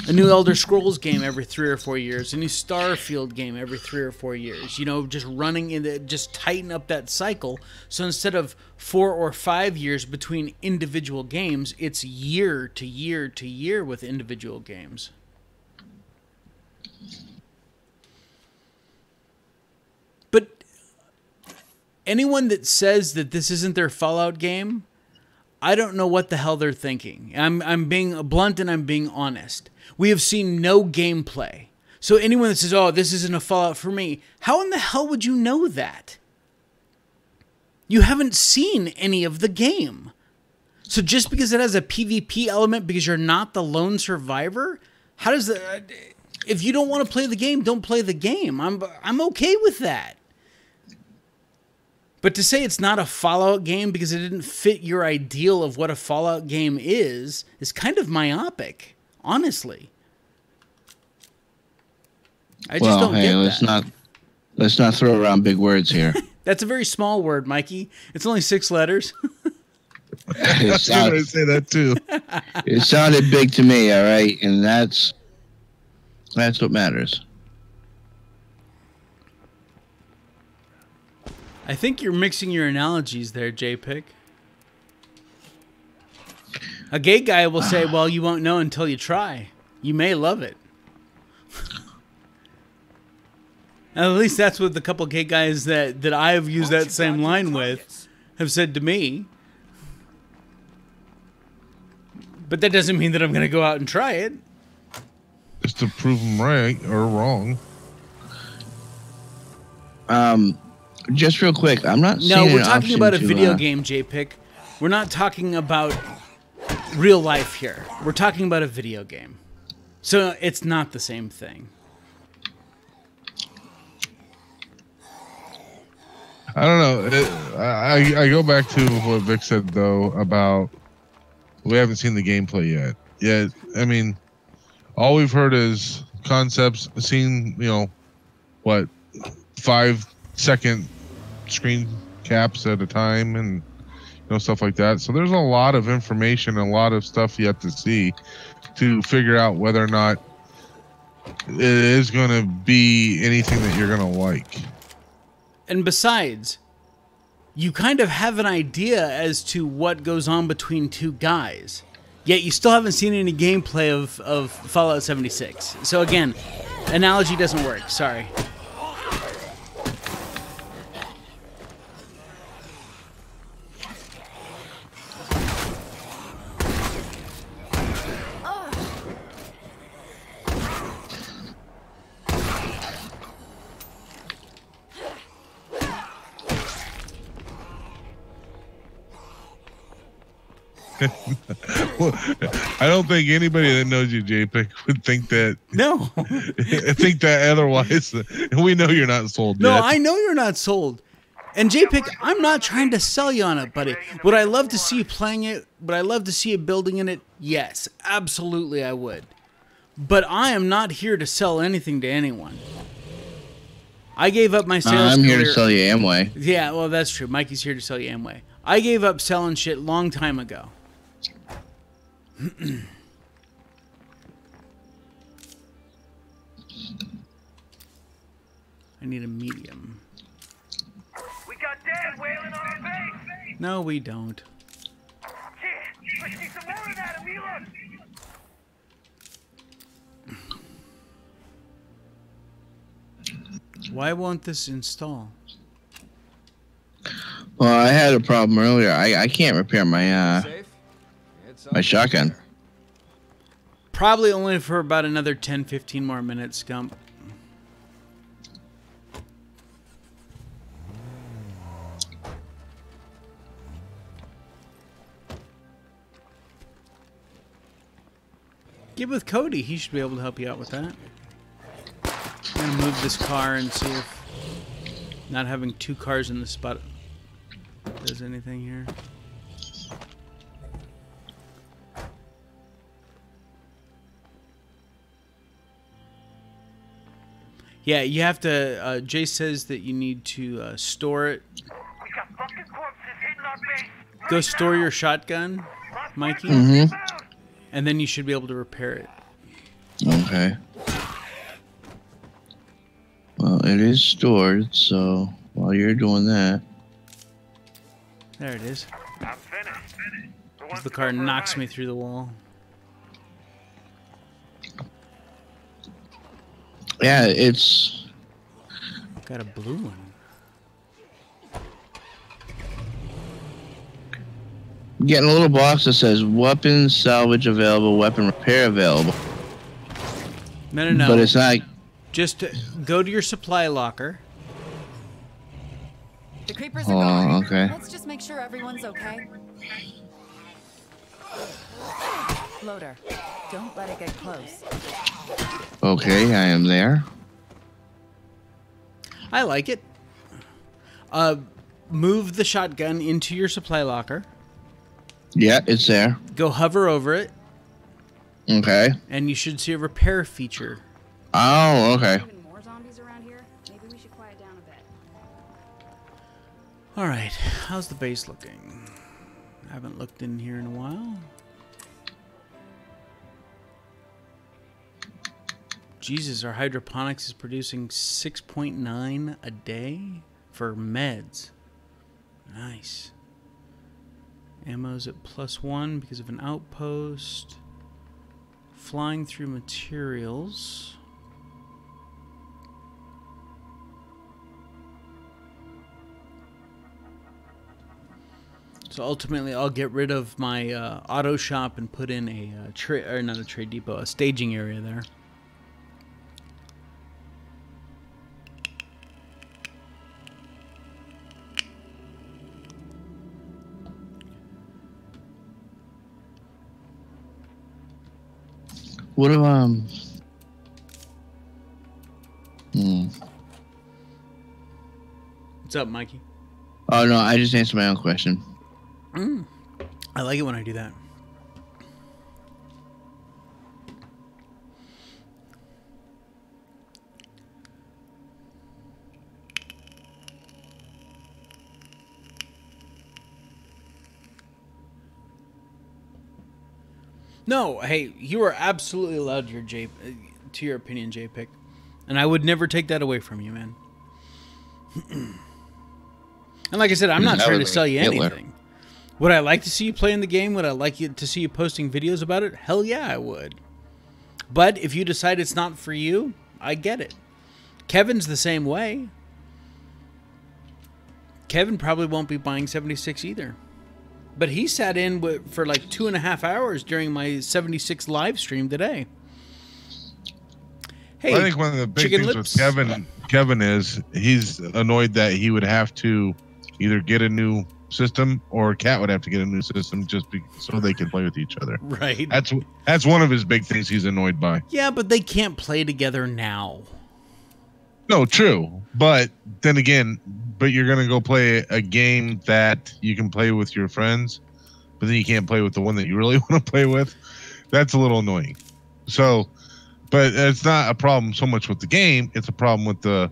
A new Elder Scrolls game every 3 or 4 years. A new Starfield game every 3 or 4 years. You know, just running in the, just tighten up that cycle. So instead of 4 or 5 years between individual games, it's year to year to year with individual games. But anyone that says that this isn't their Fallout game, I don't know what the hell they're thinking. I'm being blunt and I'm being honest. We have seen no gameplay. So anyone that says, oh, this isn't a Fallout for me, how in the hell would you know that? You haven't seen any of the game. So just because it has a PvP element because you're not the lone survivor, how does that... If you don't want to play the game, don't play the game. I'm okay with that. But to say it's not a Fallout game because it didn't fit your ideal of what a Fallout game is kind of myopic. Honestly, I just don't get that. Let's not throw around big words here. That's a very small word, Mikey. It's only 6 letters. I was going to say that too. It sounded big to me, all right, and that's what matters. I think you're mixing your analogies there, J-Pick. A gay guy will say, well, you won't know until you try. You may love it. At least that's what the couple gay guys that I've used that same line with have said to me. But that doesn't mean that I'm going to go out and try it. Just to prove them right or wrong. Just real quick, I'm not No, we're talking about a video game, J-Pick. We're not talking about real life here. We're talking about a video game. So it's not the same thing. I don't know. I go back to what Vic said, though, about we haven't seen the gameplay yet. Yeah, I mean, all we've heard is concepts, seen, you know, what, 5-second screen caps at a time, and stuff like that. So there's a lot of information, a lot of stuff you have to see to figure out whether or not it is going to be anything that you're going to like. And besides, you kind of have an idea as to what goes on between two guys. Yet you still haven't seen any gameplay of Fallout 76. So again, analogy doesn't work. Sorry. Well, I don't think anybody that knows you, JPEG, would think that. No. think that otherwise. And we know you're not sold No, yet. I know you're not sold. And JPEG, I'm not trying to sell you on it, buddy. Would I love to see you playing it? Would I love to see you building in it? Yes, absolutely I would. But I am not here to sell anything to anyone. I gave up my sales I'm career. here to sell you Amway. Yeah, well, that's true. Mikey's here to sell you Amway. I gave up selling shit long time ago. I need a medium. We got Dan wailing on our base. No, we don't. Shit, let's see some more of that, Amila. Why won't this install? Well, I had a problem earlier. I can't repair my my shotgun. Probably only for about another 10-15 more minutes, Gump. Get with Cody. He should be able to help you out with that. I'm gonna move this car and see if not having two cars in the spot does anything here. Yeah, you have to. Jay says that you need to store it. We got fucking corpses hitting our base. Go store your shotgun, Mikey, and then you should be able to repair it. Okay. Well, it is stored, so while you're doing that. There it is. I'm finished. As the car knocks me through the wall. Yeah, it's got a blue one. Getting a little box that says weapon salvage available, weapon repair available. No. But it's not. Just go to your supply locker. The creepers are gone. Okay. Let's just make sure everyone's okay. Loader, don't let it get close. Okay, I am there. I like it. Move the shotgun into your supply locker. Yeah, it's there. Go hover over it. Okay. And you should see a repair feature. Oh, okay. Even more zombies around here. Maybe we should quiet down a bit. All right, how's the base looking? I haven't looked in here in a while. Jesus, our hydroponics is producing 6.9 a day for meds. Nice. Ammo's at +1 because of an outpost. Flying through materials. So ultimately, I'll get rid of my auto shop and put in a not a trade depot, a staging area there. What if What's up, Mikey? Oh no, I just answered my own question. I like it when I do that. No, hey, you are absolutely allowed to your opinion, JPick. And I would never take that away from you, man. And like I said, I'm not trying to sell you anything. Would I like to see you playing the game? Would I like to see you posting videos about it? Hell yeah, I would. But if you decide it's not for you, I get it. Kevin's the same way. Kevin probably won't be buying 76 either. But he sat in for like 2.5 hours during my 76 live stream today. Hey, I think one of the big things with Kevin is he's annoyed that he would have to either get a new system or Kat would have to get a new system just so they can play with each other. Right. That's one of his big things he's annoyed by. Yeah, but they can't play together now. No, true. But then again, you're going to go play a game that you can play with your friends, but then you can't play with the one that you really want to play with. That's a little annoying. So, but it's not a problem so much with the game. It's a problem with the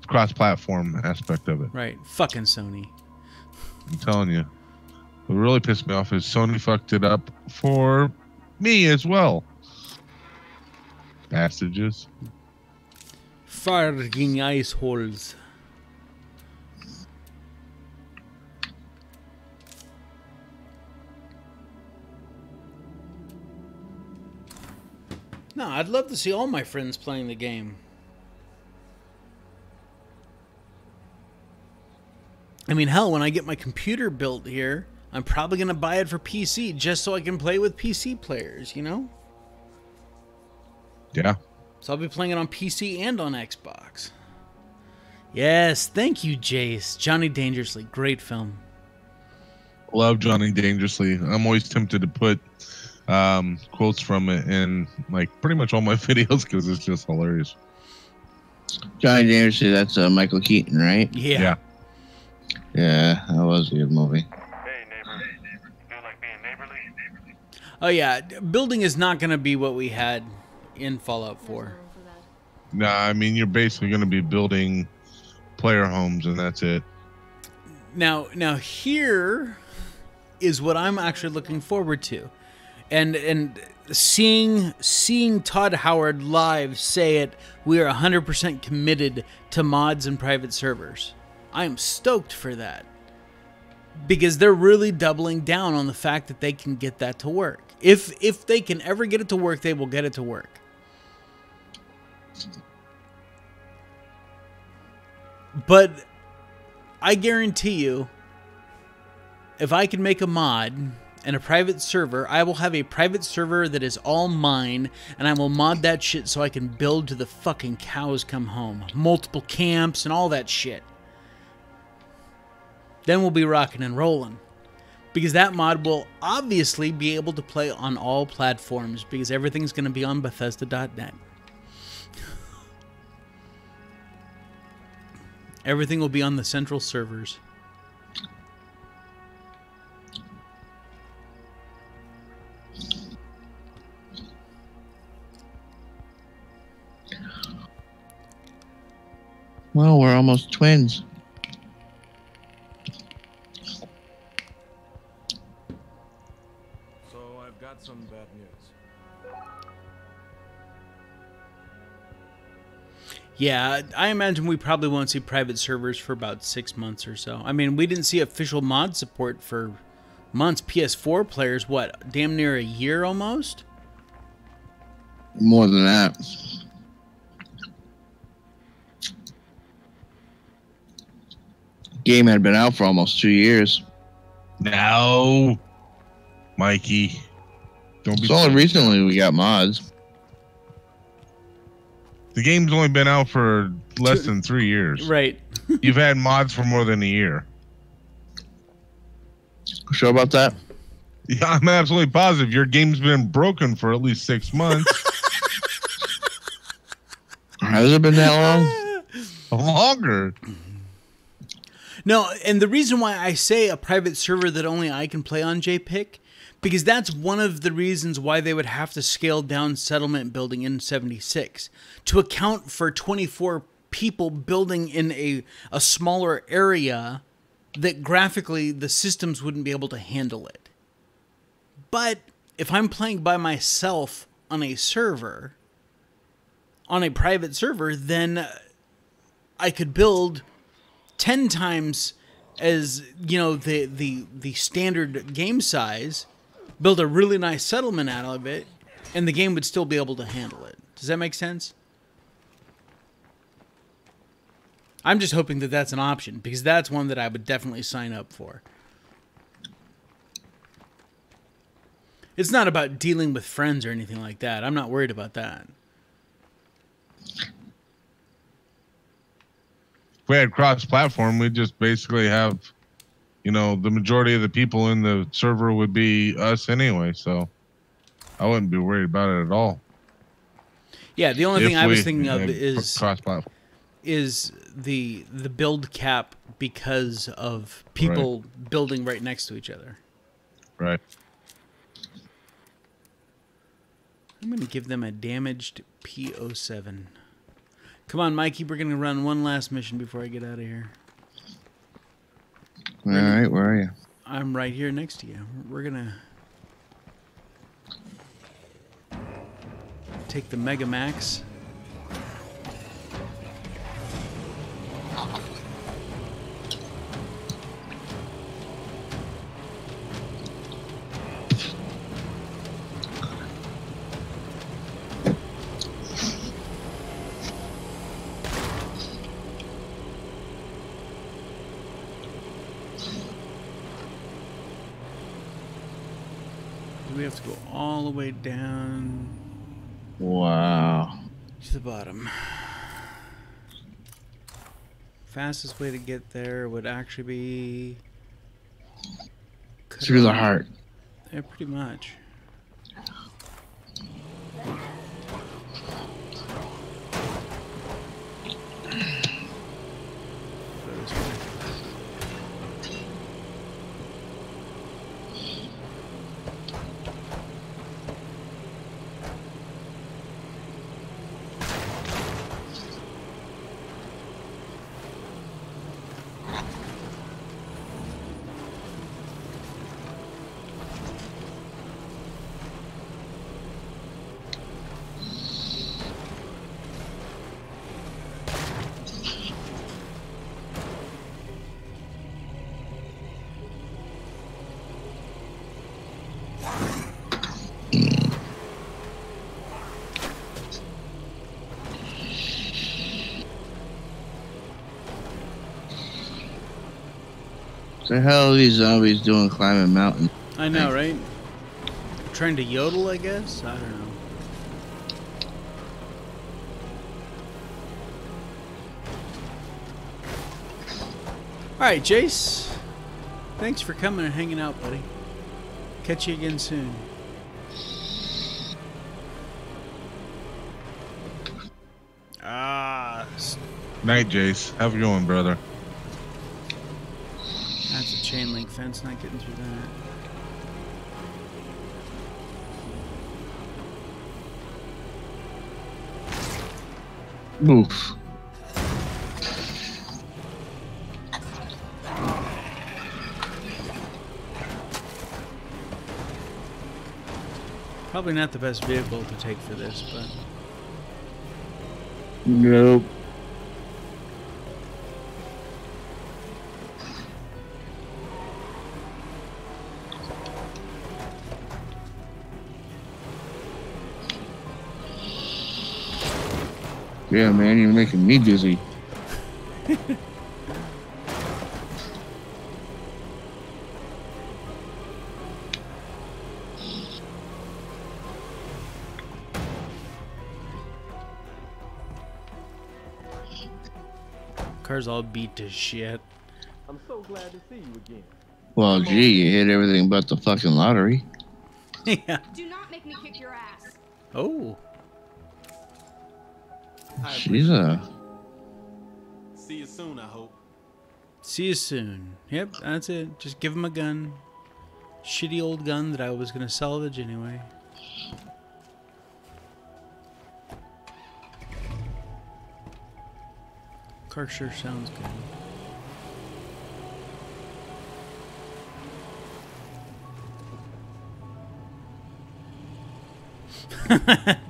cross-platform aspect of it. Right. Fucking Sony. I'm telling you. What really pissed me off is Sony fucked it up for me as well. Passages. Fucking ice holes. No, I'd love to see all my friends playing the game. I mean, hell, when I get my computer built here, I'm probably going to buy it for PC just so I can play with PC players, you know? Yeah. So I'll be playing it on PC and on Xbox. Yes, thank you, Jace. Johnny Dangerously, great film. Love Johnny Dangerously. I'm always tempted to put quotes from it in like pretty much all my videos because it's just hilarious. Johnny Dangerously, that's Michael Keaton, right? Yeah. Yeah, that was a good movie. Hey, neighbor. Feel like being neighborly? Oh, yeah. Building is not going to be what we had in Fallout 4. Nah, I mean, you're basically going to be building player homes, and that's it. Now here is what I'm actually looking forward to. And seeing Todd Howard live say it, we are 100% committed to mods and private servers. I am stoked for that. Because they're really doubling down on the fact that they can get that to work. If they can ever get it to work, they will get it to work. But I guarantee you, if I can make a mod and a private server, I will have a private server that is all mine, and I will mod that shit so I can build to the fucking cows come home. Multiple camps and all that shit. Then we'll be rocking and rolling. Because that mod will obviously be able to play on all platforms, because everything's going to be on Bethesda.net. Everything will be on the central servers. Well, we're almost twins. So I've got some bad news. Yeah, I imagine we probably won't see private servers for about 6 months or so. I mean, we didn't see official mod support for months. PS4 players, what, damn near a year almost? More than that. Game had been out for almost 2 years. No, Mikey. Don't be. It's only recently we got mods. The game's only been out for less than 3 years. Right. You've had mods for more than a year. Sure about that? Yeah, I'm absolutely positive. Your game's been broken for at least 6 months. Has it been that long? Longer. No, and the reason why I say a private server that only I can play on JPick, because that's one of the reasons why they would have to scale down settlement building in 76 to account for 24 people building in a smaller area that graphically the systems wouldn't be able to handle it. But if I'm playing by myself on a server, on a private server, then I could build 10 times as, you know, the standard game size, build a really nice settlement out of it, and the game would still be able to handle it. Does that make sense? I'm just hoping that that's an option, because that's one that I would definitely sign up for. It's not about dealing with friends or anything like that. I'm not worried about that. If we had cross-platform, we'd just basically have, you know, the majority of the people in the server would be us anyway, so I wouldn't be worried about it at all. Yeah, the only thing I was thinking of is cross-platform. Is the build cap because of people building right next to each other. Right. I'm going to give them a damaged P07. Come on, Mikey, we're going to run one last mission before I get out of here. All right, where are you? I'm right here next to you. We're going to take the Mega Max. We have to go all the way down. Wow. To the bottom. Fastest way to get there would actually be through the heart. Yeah, pretty much. What the hell are these zombies doing climbing mountains? I know, right? Trying to yodel, I guess? I don't know. Alright, Jace. Thanks for coming and hanging out, buddy. Catch you again soon. Night, Jace. Have a good one, brother. That's a chain link fence, not getting through that. Oof. Probably not the best vehicle to take for this, but... Nope. Yeah, man, you're making me dizzy. Car's all beat to shit. I'm so glad to see you again. Well, gee, you hit everything but the fucking lottery. Yeah. Do not make me kick your ass. Oh. She's a... See you soon, I hope. See you soon. Yep, that's it. Just give him a gun. Shitty old gun that I was going to salvage anyway. Car sure sounds good.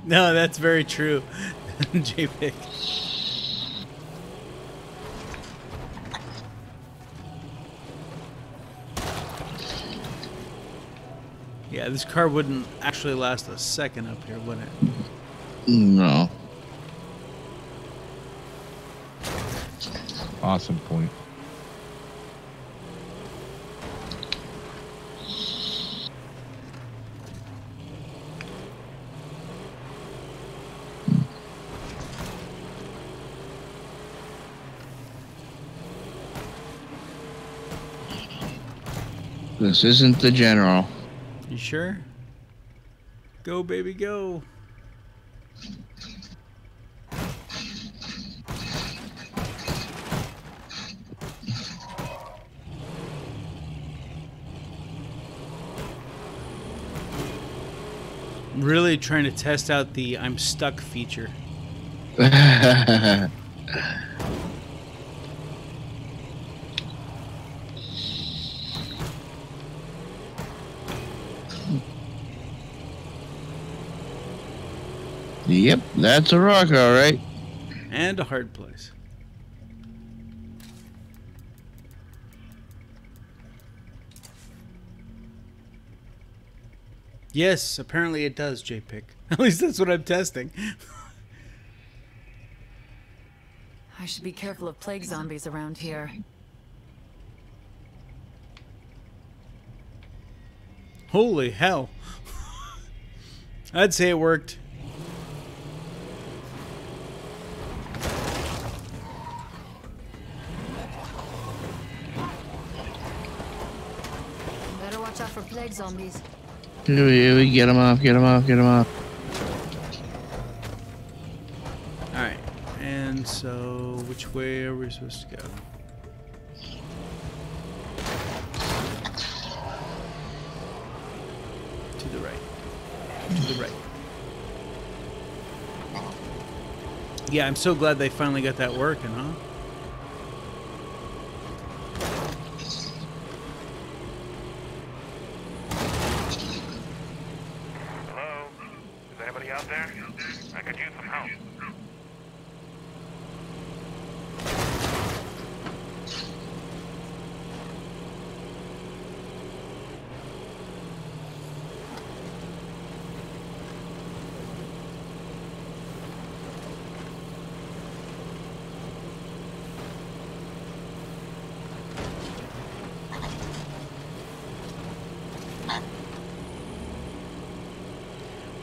No, that's very true. JPEG. Yeah, this car wouldn't actually last a second up here, would it? No. Awesome point. This isn't the general. You sure? Go, baby, go. I'm really trying to test out the I'm stuck feature. Yep, that's a rock, all right. And a hard place. Yes, apparently it does, JPEG. At least that's what I'm testing. I should be careful of plague zombies around here. Holy hell. I'd say it worked. Better watch out for plague zombies. Here we get him off, get him off, get him off. Alright, and so which way are we supposed to go? To the right. To the right. Yeah, I'm so glad they finally got that working, huh? Hello? Is anybody out there? I could use some help.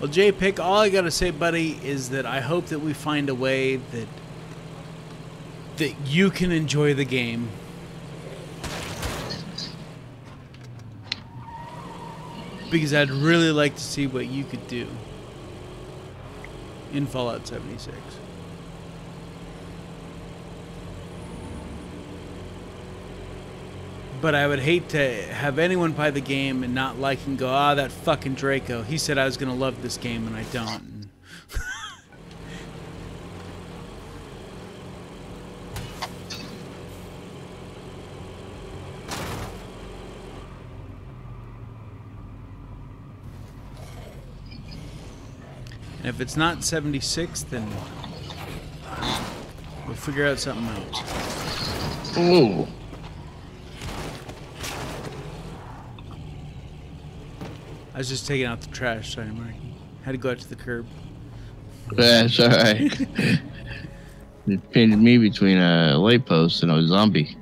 Well, JPEG, all I gotta say, buddy, is that I hope that we find a way that you can enjoy the game. Because I'd really like to see what you could do in Fallout 76. But I would hate to have anyone buy the game and not like and go, ah, that fucking Draco. He said I was going to love this game and I don't. And if it's not 76, then we'll figure out something else. Ooh. I was just taking out the trash, sorry, Mark. Had to go out to the curb. That's alright. It pinned me between a light post and a zombie.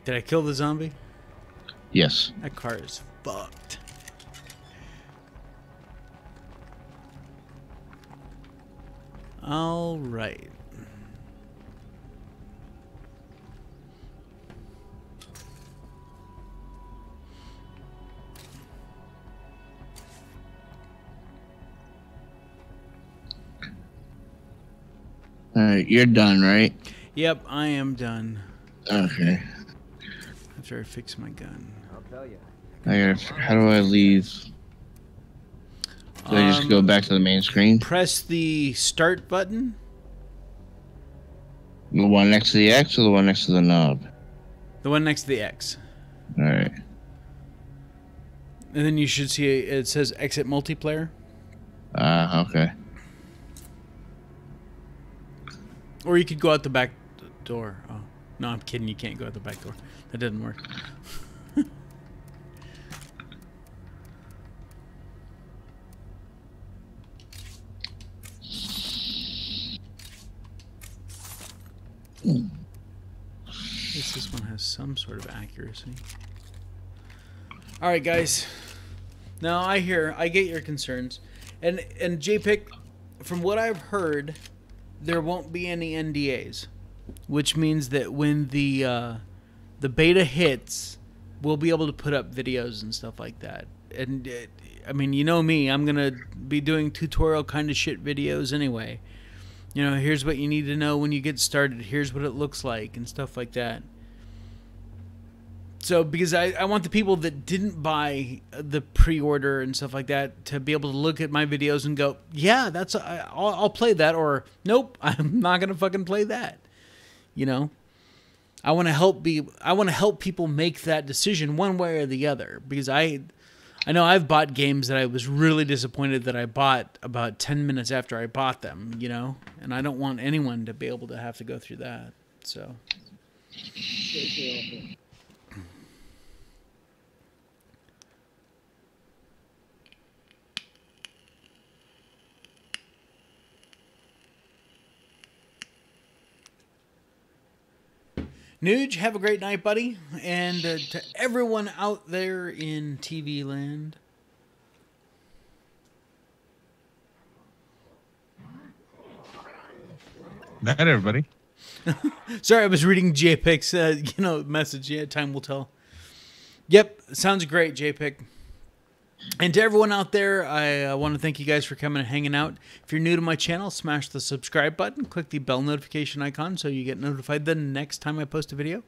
Did I kill the zombie? Yes. That car is fucked. All right. Alright, you're done, right? Yep, I am done. Okay. After I fix my gun. I'll tell you. How do I leave? Do I just go back to the main screen? Press the start button. The one next to the X or the one next to the knob? The one next to the X. Alright. And then you should see it says exit multiplayer. Okay. Or you could go out the back door. Oh, no, I'm kidding. You can't go out the back door. That didn't work. At least this one has some sort of accuracy. All right, guys. Now I get your concerns, and JPIC, from what I've heard, there won't be any NDAs, which means that when the beta hits, we'll be able to put up videos and stuff like that. And I mean, you know me, I'm gonna be doing tutorial kind of shit videos anyway. You know, here's what you need to know when you get started. Here's what it looks like and stuff like that. So, because I want the people that didn't buy the pre-order and stuff like that to be able to look at my videos and go, yeah, I'll play that, or nope, I'm not gonna fucking play that. You know, I want to help people make that decision one way or the other, because I know I've bought games that I was really disappointed that I bought about 10 minutes after I bought them, you know, and I don't want anyone to be able to have to go through that. So. Nuge, have a great night, buddy. And to everyone out there in TV land. Night, everybody. Sorry, I was reading JPIC's, message. Yeah, time will tell. Yep, sounds great, JPIC. And to everyone out there, I want to thank you guys for coming and hanging out. If you're new to my channel, smash the subscribe button. Click the bell notification icon so you get notified the next time I post a video.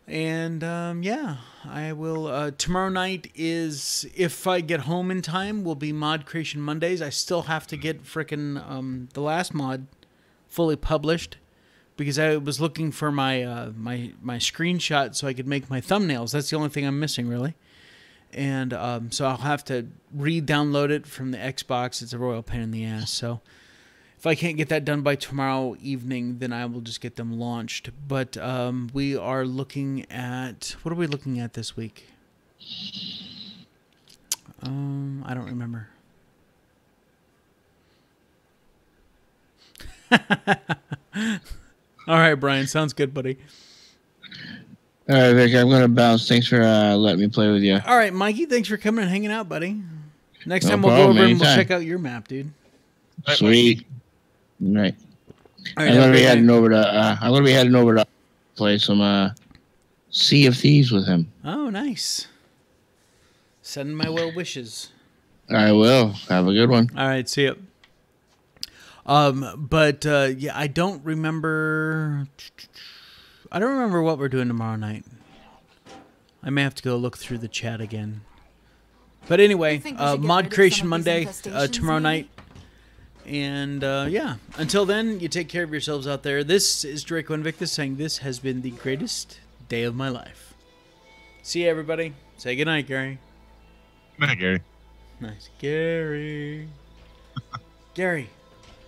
And, yeah, I will... tomorrow night is, if I get home in time, will be Mod Creation Mondays. I still have to get frickin' the last mod fully published, because I was looking for my my screenshot so I could make my thumbnails. That's the only thing I'm missing, really. And so I'll have to re-download it from the Xbox. It's a royal pain in the ass. So if I can't get that done by tomorrow evening, then I will just get them launched. But we are looking at... What are we looking at this week? I don't remember. All right, Brian. Sounds good, buddy. All right, Vic, I'm going to bounce. Thanks for letting me play with you. All right, Mikey, thanks for coming and hanging out, buddy. Next time we'll go over and we'll check out your map, dude. Sweet. All right. All right, I'm going to be heading over to play some Sea of Thieves with him. Oh, nice. Send my well wishes. I will. Have a good one. All right, see ya. Yeah, I don't remember what we're doing tomorrow night. I may have to go look through the chat again. But anyway, Mod Creation Monday tomorrow night. And yeah, until then, you take care of yourselves out there. This is Draco Invictus saying this has been the greatest day of my life. See you, everybody. Say goodnight, Gary. Good night, Gary. Nice. Gary. Gary.